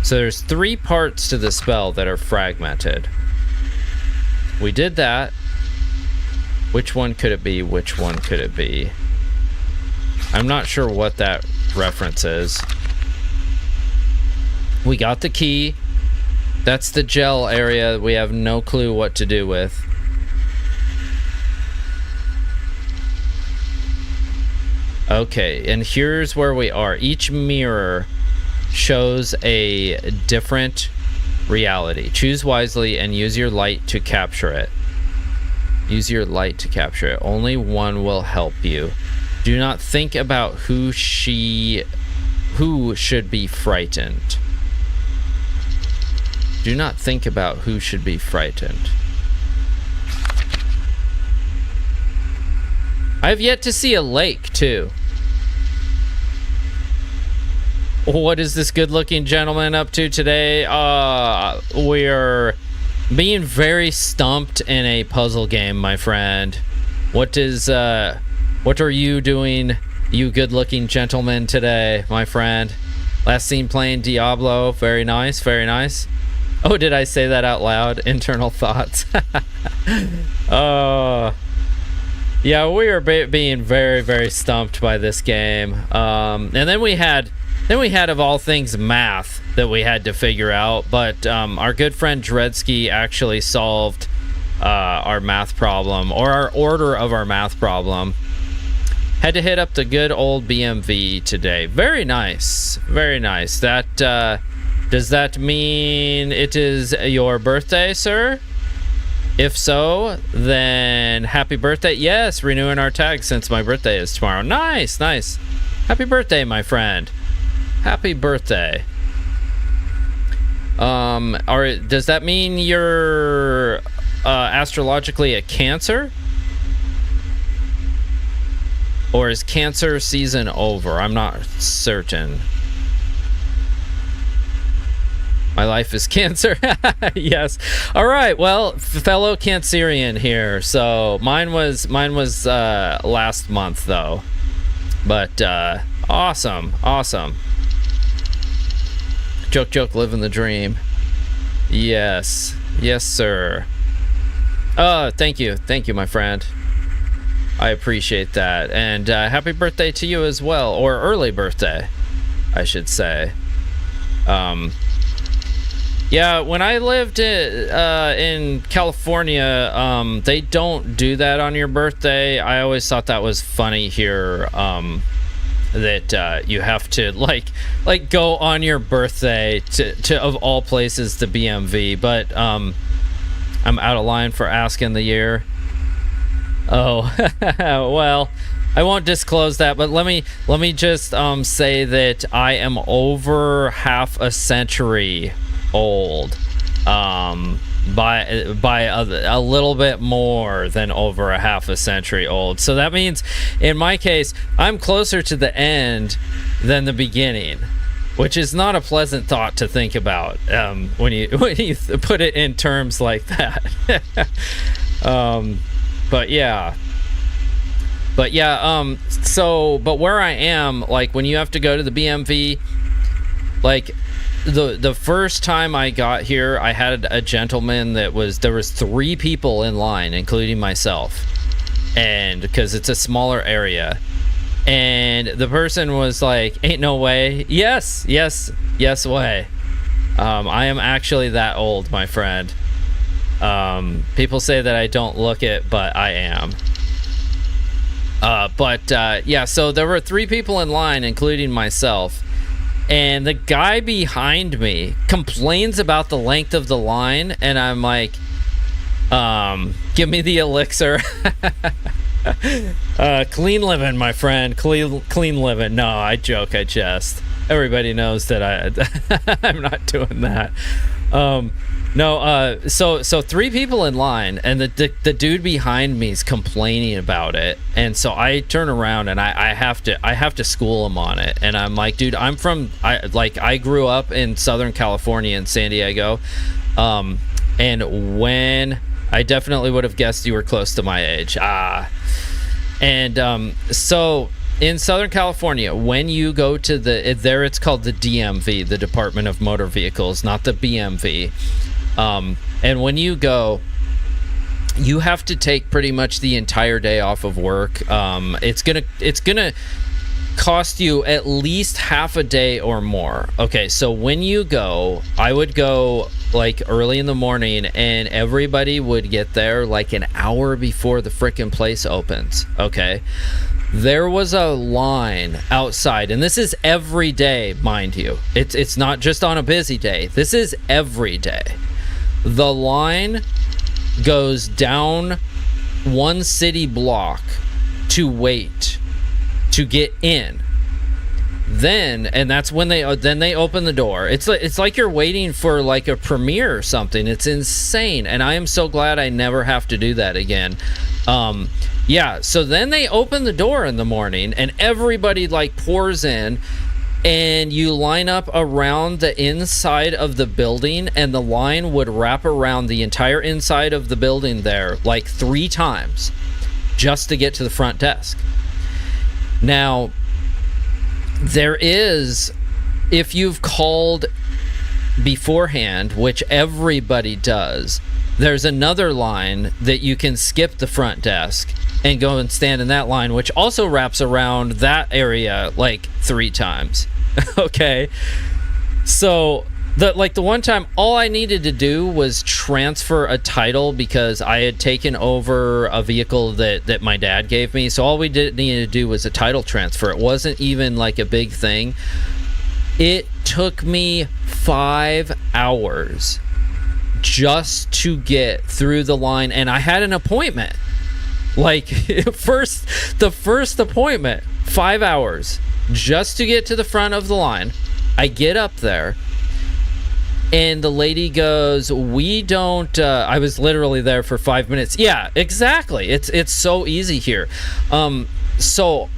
So there's 3 parts to the spell that are fragmented. We did that. Which one could it be? Which one could it be? I'm not sure what that reference is. We got the key. That's the gel area we have no clue what to do with. Okay, and here's where we are. Each mirror shows a different reality. Choose wisely and use your light to capture it. Use your light to capture it. Only one will help you. Do not think about who should be frightened. Do not think about who should be frightened. I have yet to see a lake, too. What is this good-looking gentleman up to today? We're being very stumped in a puzzle game, my friend. What are you doing, you good-looking gentleman, today, my friend? Last seen playing Diablo. Very nice, very nice. Oh, did I say that out loud? Internal thoughts. Oh, yeah, we are being very, very stumped by this game. And then we had of all things math that we had to figure out, but our good friend Dredsky actually solved our math problem, or our order of our math problem. Had to hit up the good old BMV today. Very nice, very nice. That does that mean it is your birthday, sir? If so, then happy birthday. Yes, renewing our tag since my birthday is tomorrow. Nice, nice. Happy birthday, my friend. Happy birthday. Does that mean you're astrologically a Cancer? Or is Cancer season over? I'm not certain. My life is Cancer. Yes. All right. Well, fellow Cancerian here. So mine was last month though. But awesome. Joke, living the dream. Yes, sir. Thank you, my friend. I appreciate that, and happy birthday to you as well, or early birthday, I should say. Yeah, when I lived in California, they don't do that on your birthday. I always thought that was funny here. That you have to like go on your birthday to of all places to BMV, but I'm out of line for asking the year. Oh, well, I won't disclose that, but let me just say that I am over half a century old. by a little bit more than over a half a century old. So that means, in my case, I'm closer to the end than the beginning, which is not a pleasant thought to think about when you put it in terms like that. But where I am, like, when you have to go to the BMV, like, the first time I got here, I had a gentleman there was 3 people in line, including myself, and because it's a smaller area, and the person was like, ain't no way. Yes way. I am actually that old, my friend. People say that I don't look it, but I am. So there were 3 people in line, including myself, and the guy behind me complains about the length of the line, and I'm like, give me the elixir. Clean living, my friend. Clean living. No, I joke, I jest. Everybody knows that I'm not doing that. So 3 people in line, and the dude behind me is complaining about it, and so I turn around and I have to school him on it, and I'm like, dude, I grew up in Southern California in San Diego, and when I definitely would have guessed you were close to my age. So in Southern California, when you go to there it's called the DMV, the Department of Motor Vehicles, not the BMV. And when you go, you have to take pretty much the entire day off of work. It's gonna cost you at least half a day or more. Okay, so when you go, I would go like early in the morning, and everybody would get there like an hour before the frickin' place opens. Okay, there was a line outside, and this is every day, mind you. It's not just on a busy day. This is every day. The line goes down one city block to wait to get in. And that's when they open the door. It's like you're waiting for like a premiere or something. It's insane, and I am so glad I never have to do that again. So then they open the door in the morning, and everybody like pours in, and you line up around the inside of the building, and the line would wrap around the entire inside of the building there like 3 times just to get to the front desk. Now, there is, if you've called beforehand, which everybody does, there's another line that you can skip the front desk and go and stand in that line, which also wraps around that area like 3 times. Okay, so the one time, all I needed to do was transfer a title, because I had taken over a vehicle that my dad gave me. So all we needed to do was a title transfer. It wasn't even like a big thing. It took me 5 hours just to get through the line, and I had an appointment. Like, the first appointment, 5 hours just to get to the front of the line. I get up there, and the lady goes, we don't, I was literally there for 5 minutes. Yeah, exactly. It's so easy here. So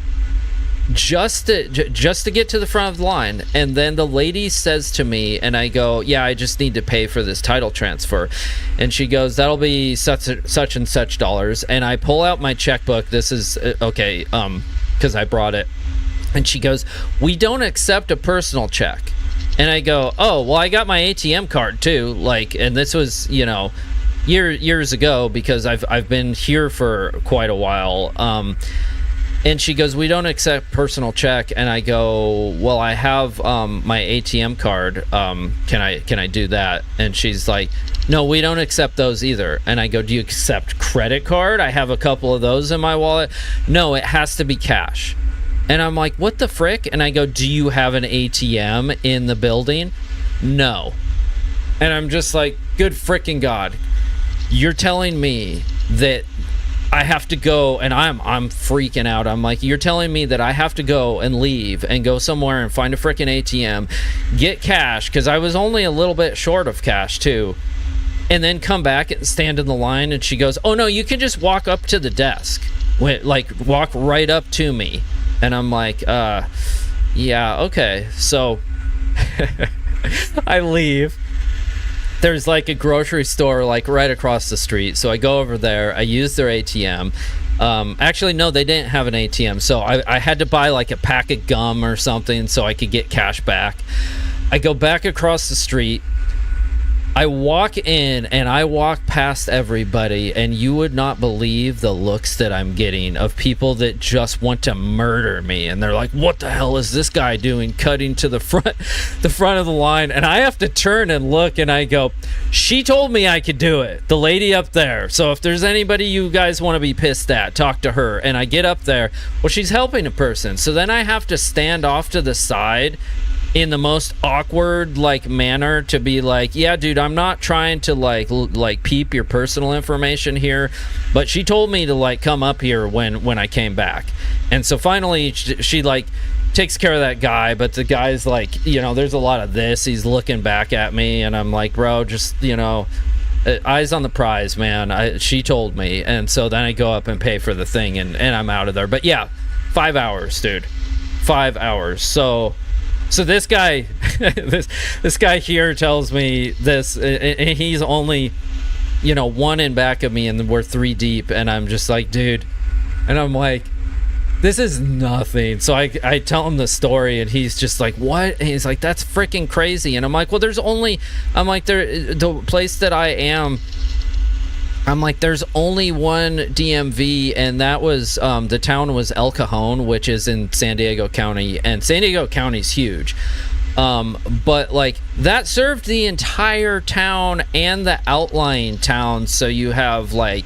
just to get to the front of the line, and then the lady says to me, and I go, yeah, I just need to pay for this title transfer. And she goes, that'll be such and such dollars. And I pull out my checkbook. This is okay, because I brought it. And she goes, we don't accept a personal check. And I go, oh, well, I got my ATM card too. Like, and this was, years ago, because I've been here for quite a while. And she goes, we don't accept personal check. And I go, well, I have my ATM card. Can I do that? And she's like, no, we don't accept those either. And I go, do you accept credit card? I have a couple of those in my wallet. No, it has to be cash. And I'm like, what the frick? And I go, do you have an ATM in the building? No. And I'm just like, good frickin' God. You're telling me that I have to go, and I'm freaking out. I'm like, you're telling me that I have to go and leave and go somewhere and find a frickin' ATM, get cash, because I was only a little bit short of cash too, and then come back and stand in the line, and she goes, oh no, you can just walk up to the desk. Like, walk right up to me. And I'm like, yeah, okay. So I leave. There's like a grocery store like right across the street, so I go over there. I use their ATM. Actually, no, they didn't have an ATM, so I had to buy like a pack of gum or something so I could get cash back. I go back across the street. I walk in and I walk past everybody, and you would not believe the looks that I'm getting of people that just want to murder me, and they're like, what the hell is this guy doing cutting to the front of the line? And I have to turn and look, and I go, she told me I could do it, the lady up there, so if there's anybody you guys want to be pissed at, talk to her. And I get up there, well, she's helping a person, so then I have to stand off to the side in the most awkward like manner to be like, yeah dude, I'm not trying to like peep your personal information here, but she told me to like come up here when I came back. And so finally she like takes care of that guy, but the guy's like, you know, there's a lot of this, he's looking back at me, and I'm like, bro, just, you know, eyes on the prize, man. She told me. And so then I go up and pay for the thing, and I'm out of there. But yeah, 5 hours, dude, 5 hours. So this guy, this guy here tells me this, and he's only, you know, one in back of me, and we're 3 deep, and I'm just like, dude, and I'm like, this is nothing. So I tell him the story, and he's just like, what? And he's like, that's freaking crazy. And I'm like, well, the place that I am, I'm like, there's only one DMV, and that was, the town was El Cajon, which is in San Diego County, and San Diego County's huge. But like, that served the entire town and the outlying towns. So you have like,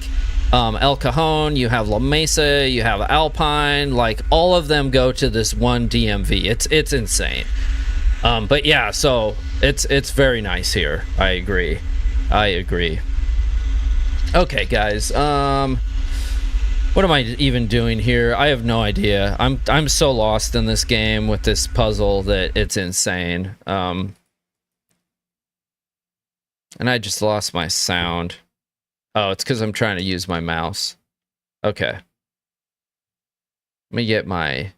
El Cajon, you have La Mesa, you have Alpine, like all of them go to this one DMV. It's insane. But yeah, so it's very nice here. I agree. Okay, guys. What am I even doing here? I have no idea. I'm so lost in this game with this puzzle that it's insane. And I just lost my sound. Oh, it's because I'm trying to use my mouse. Okay. Let me get my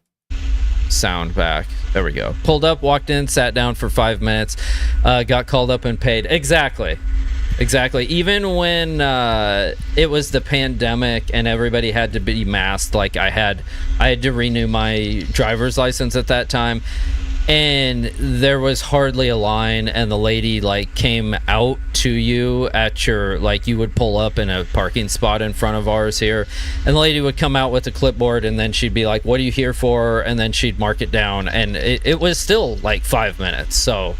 sound back. There we go. Pulled up, walked in, sat down for 5 minutes, got called up and paid. Exactly. Even when it was the pandemic and everybody had to be masked, like I had to renew my driver's license at that time, and there was hardly a line, and the lady like came out to you at your, like, you would pull up in a parking spot in front of ours here, and the lady would come out with a clipboard, and then she'd be like, what are you here for? And then she'd mark it down, and it was still like 5 minutes. So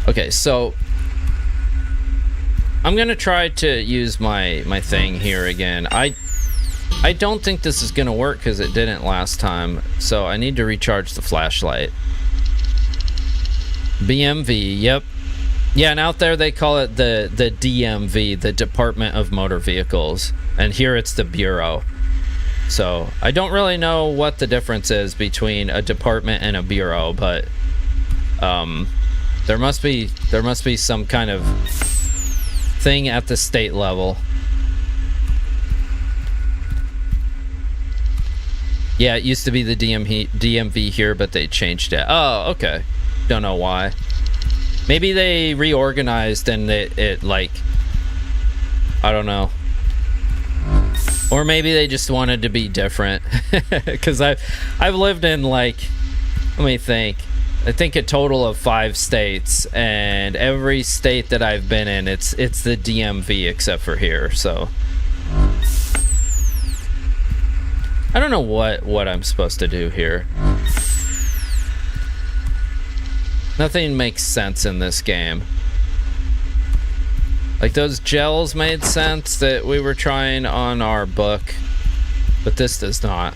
okay, so I'm gonna try to use my thing here again. I don't think this is gonna work because it didn't last time, so I need to recharge the flashlight. BMV, yep. Yeah, and out there they call it the DMV, the Department of Motor Vehicles, and here it's the Bureau. So I don't really know what the difference is between a department and a bureau, but there must be some kind of thing at the state level. Yeah, it used to be the DMV here, but they changed it. Oh, okay. Don't know why. Maybe they reorganized and it like, I don't know. Or maybe they just wanted to be different. Because I've lived in, like, let me think. I think a total of 5 states, and every state that I've been in, it's the DMV except for here. So I don't know what I'm supposed to do here. Nothing makes sense in this game. Like, those gels made sense that we were trying on our book, but this does not.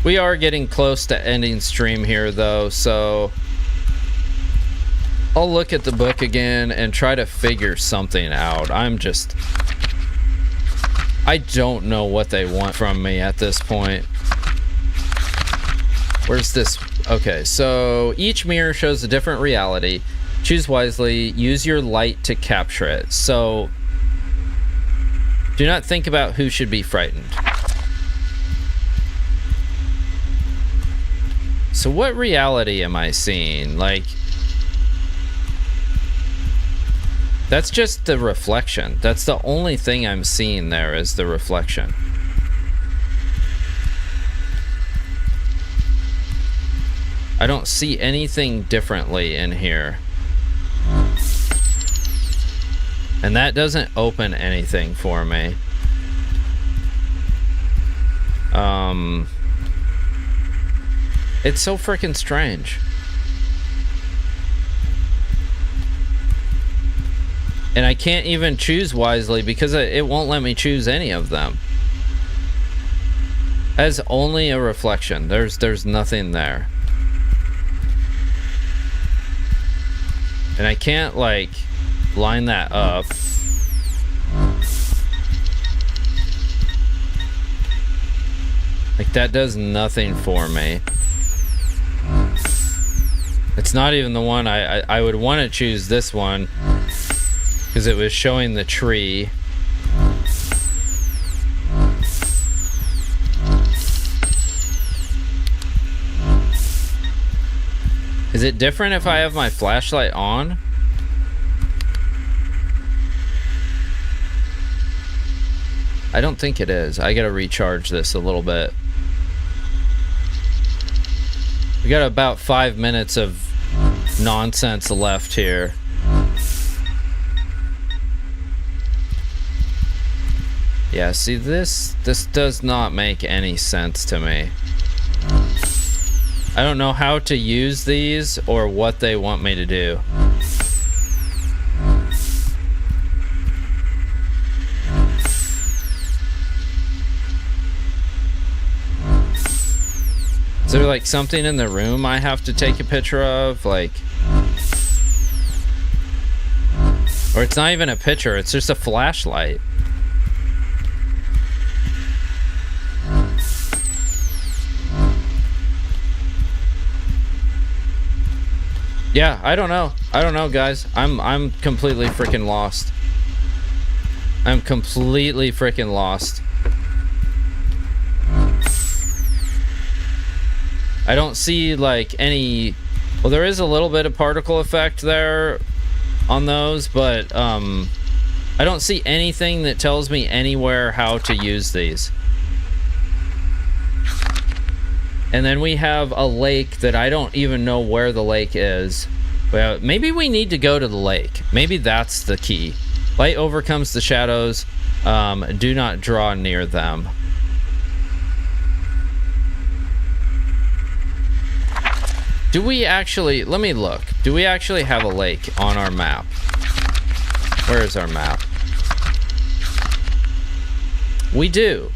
We are getting close to ending stream here though, so I'll look at the book again and try to figure something out. I'm just I don't know what they want from me at this point. Where's this? Okay, so each mirror shows a different reality. Choose wisely. Use your light to capture it. So do not think about who should be frightened. So what reality am I seeing? Like, that's just the reflection. That's the only thing I'm seeing there is the reflection. I don't see anything differently in here. And that doesn't open anything for me. It's so freaking strange. And I can't even choose wisely because it won't let me choose any of them. As only a reflection. There's nothing there. And I can't, like, line that up. Like, that does nothing for me. It's not even the one I would want to choose this one because it was showing the tree. Is it different if I have my flashlight on? I don't think it is. I gotta recharge this a little bit. We got about 5 minutes of nonsense left here. Yeah, see, this does not make any sense to me. I don't know how to use these or what they want me to do. Is there like something in the room I have to take a picture of? Like, or it's not even a picture, it's just a flashlight. Yeah, I don't know. I don't know, guys. I'm completely freaking lost. I'm completely freaking lost. I don't see like any, well, there is a little bit of particle effect there on those, but I don't see anything that tells me anywhere how to use these. And then we have a lake that I don't even know where the lake is. Well, maybe we need to go to the lake. Maybe that's the key. Light overcomes the shadows. Do not draw near them. Do we actually, let me look. Do we actually have a lake on our map? Where is our map? We do.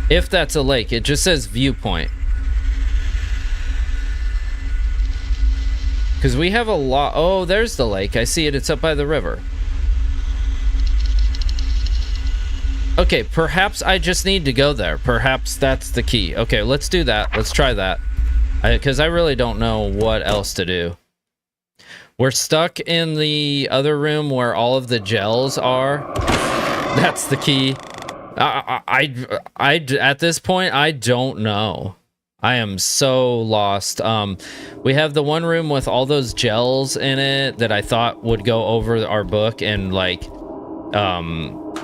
If that's a lake, it just says viewpoint. Because we have a lot. Oh, there's the lake. I see it. It's up by the river. Okay, perhaps I just need to go there. Perhaps that's the key. Okay, let's do that. Let's try that. Because I really don't know what else to do. We're stuck in the other room where all of the gels are. That's the key. At this point, I don't know. I am so lost. We have the one room with all those gels in it that I thought would go over our book and like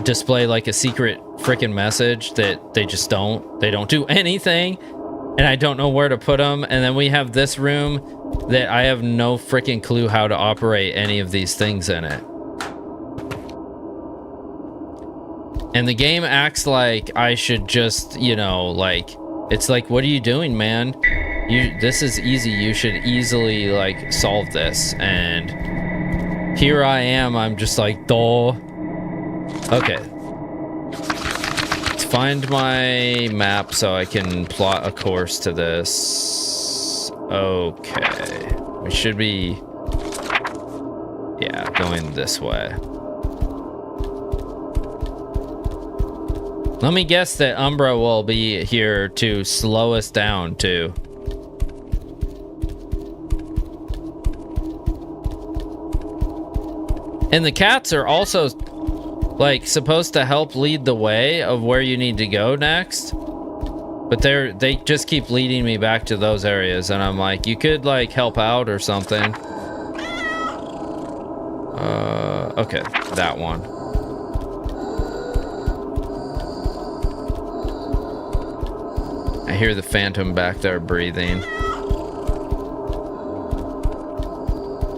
display like a secret freaking message that they just don't. They don't do anything, and I don't know where to put them. And then we have this room that I have no freaking clue how to operate any of these things in it. And the game acts like I should just, you know, like, it's like, what are you doing, man? This is easy. You should easily, like, solve this. And here I am. I'm just like, duh. Okay. Let's find my map so I can plot a course to this. Okay. We should be, yeah, going this way. Let me guess that Umbra will be here to slow us down, too. And the cats are also, like, supposed to help lead the way of where you need to go next. But they just keep leading me back to those areas, and I'm like, you could, like, help out or something. Okay, that one. I hear the phantom back there breathing.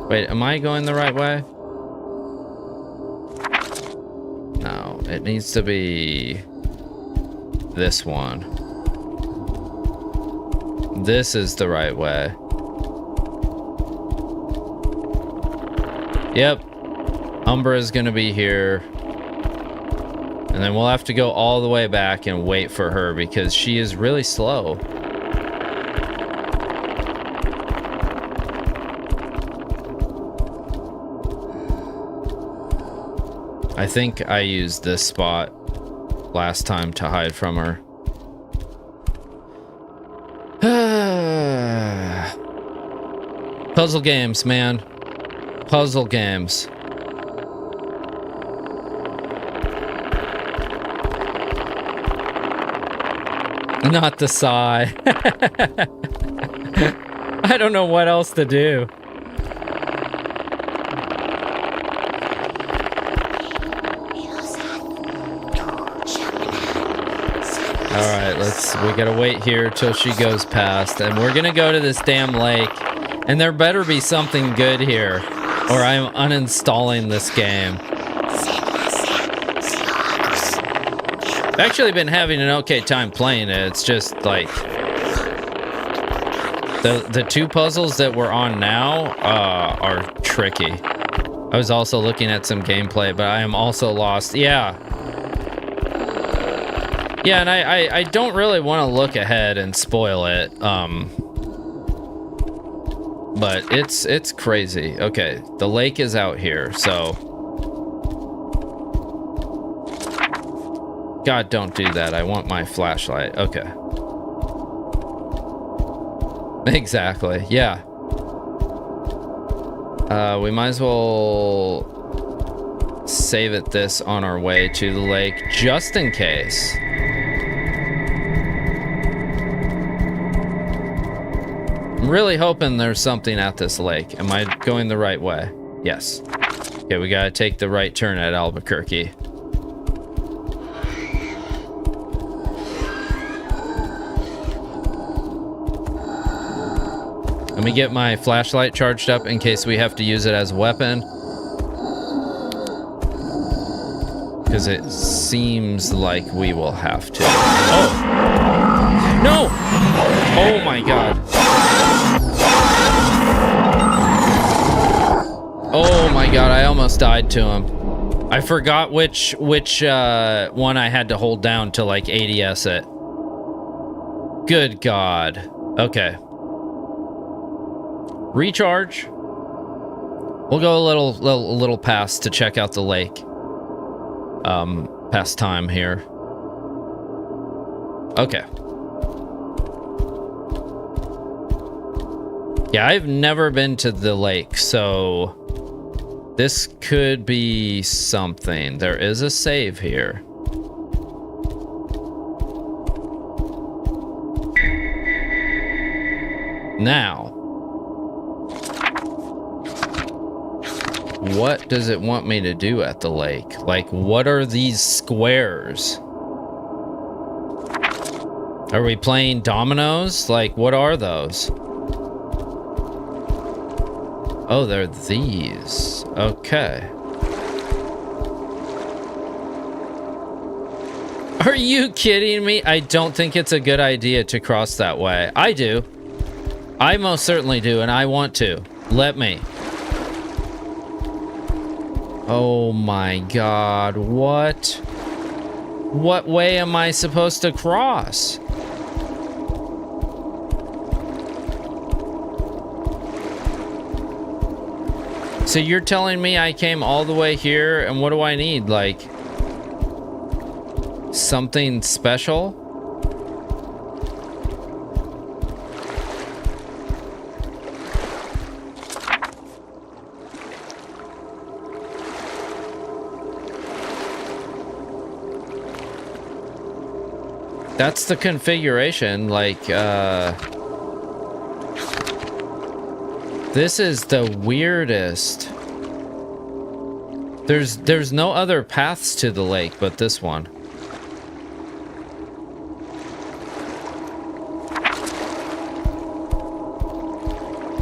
Wait, am I going the right way? No, it needs to be this one. This is the right way. Yep. Umbra is gonna be here. And then we'll have to go all the way back and wait for her because she is really slow. I think I used this spot last time to hide from her. Puzzle games, man. Puzzle games. Not the sigh. I don't know what else to do. Alright, we gotta wait here till she goes past, and we're gonna go to this damn lake, and there better be something good here, or I'm uninstalling this game. I've actually been having an okay time playing it. It's just like the two puzzles that we're on now are tricky. I was also looking at some gameplay, but I am also lost. Yeah, and I don't really want to look ahead and spoil it. But it's crazy. Okay, the lake is out here, so. God, don't do that. I want my flashlight. Okay. Exactly. Yeah. We might as well save it this on our way to the lake, just in case. I'm really hoping there's something at this lake. Am I going the right way? Yes. Okay, we gotta take the right turn at Albuquerque. Let me get my flashlight charged up in case we have to use it as a weapon. Because it seems like we will have to. Oh! No! Oh my god. Oh my god, I almost died to him. I forgot which one I had to hold down to, like, ADS it. Good god. Okay. Recharge. We'll go a little past to check out the lake. Past time here. Okay. Yeah, I've never been to the lake, so this could be something. There is a save here. Now, what does it want me to do at the lake? Like, what are these squares? Are we playing dominoes? Like, what are those? Oh, they're these. Okay. Are you kidding me? I don't think it's a good idea to cross that way. I do. I most certainly do, and I want to. Let me. Oh my god, what? What way am I supposed to cross? So you're telling me I came all the way here, and what do I need? Like, something special. That's the configuration, like, this is the weirdest. There's no other paths to the lake but this one.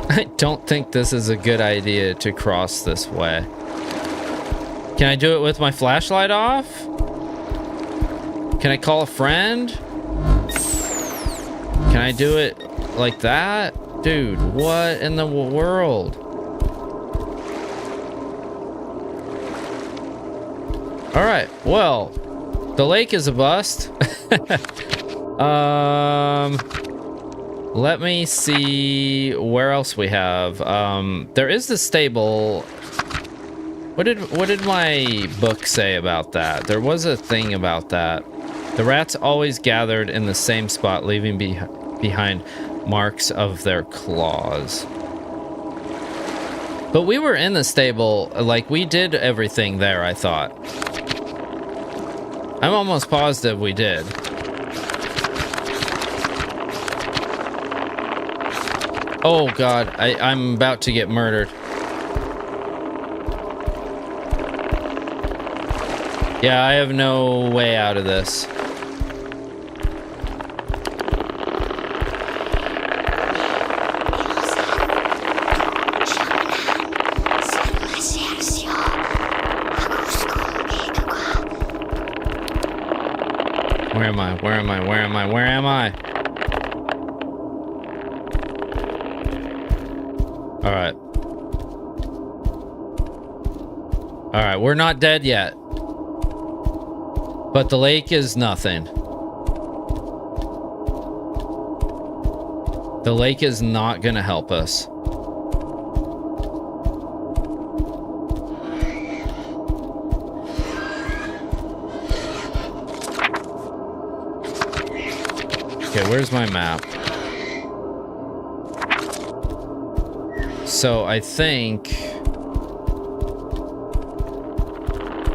I don't think this is a good idea to cross this way. Can I do it with my flashlight off? Can I call a friend? Can I do it like that? Dude, what in the world? All right, well, the lake is a bust. Let me see where else we have. There is the stable. What did my book say about that? There was a thing about that. The rats always gathered in the same spot, leaving behind marks of their claws. But we were in the stable, like we did everything there, I thought. I'm almost positive we did. Oh God, I'm about to get murdered. Yeah, I have no way out of this. Where am I? Where am I? Where am I? Where am I? All right. All right, we're not dead yet. But the lake is nothing. The lake is not gonna help us. Okay, where's my map? So I think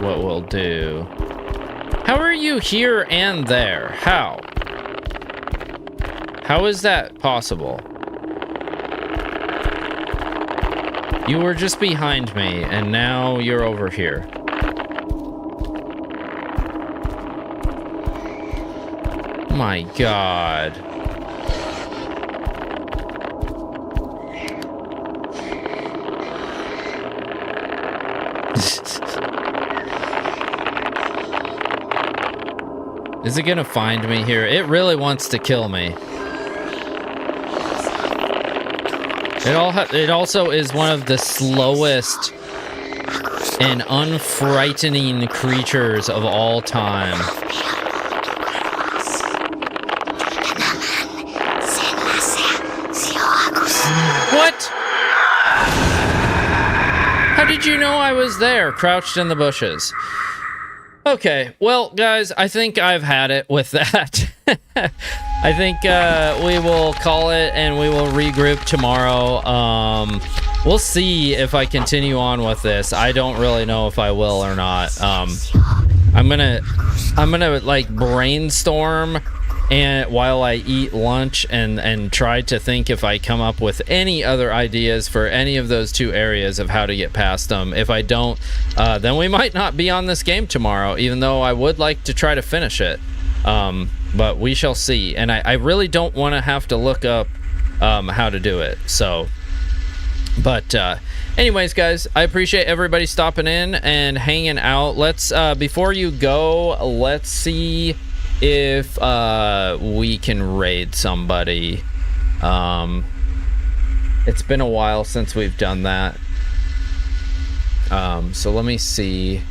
what we'll do... How are you here and there? How? How is that possible? You were just behind me, and now you're over here. My God. Is it gonna find me here? It really wants to kill me. It also is one of the slowest and unfrightening creatures of all time. What? How did you know I was there, crouched in the bushes? Okay, well, guys, I think I've had it with that. I think we will call it and we will regroup tomorrow. We'll see if I continue on with this. I don't really know if I will or not. I'm gonna like brainstorm and while I eat lunch and try to think if I come up with any other ideas for any of those two areas of how to get past them. If I don't, then we might not be on this game tomorrow, even though I would like to try to finish it. But we shall see. And I really don't want to have to look up how to do it. So, but anyways, guys, I appreciate everybody stopping in and hanging out. Let's before you go, let's see if we can raid somebody. It's been a while since we've done that. So let me see.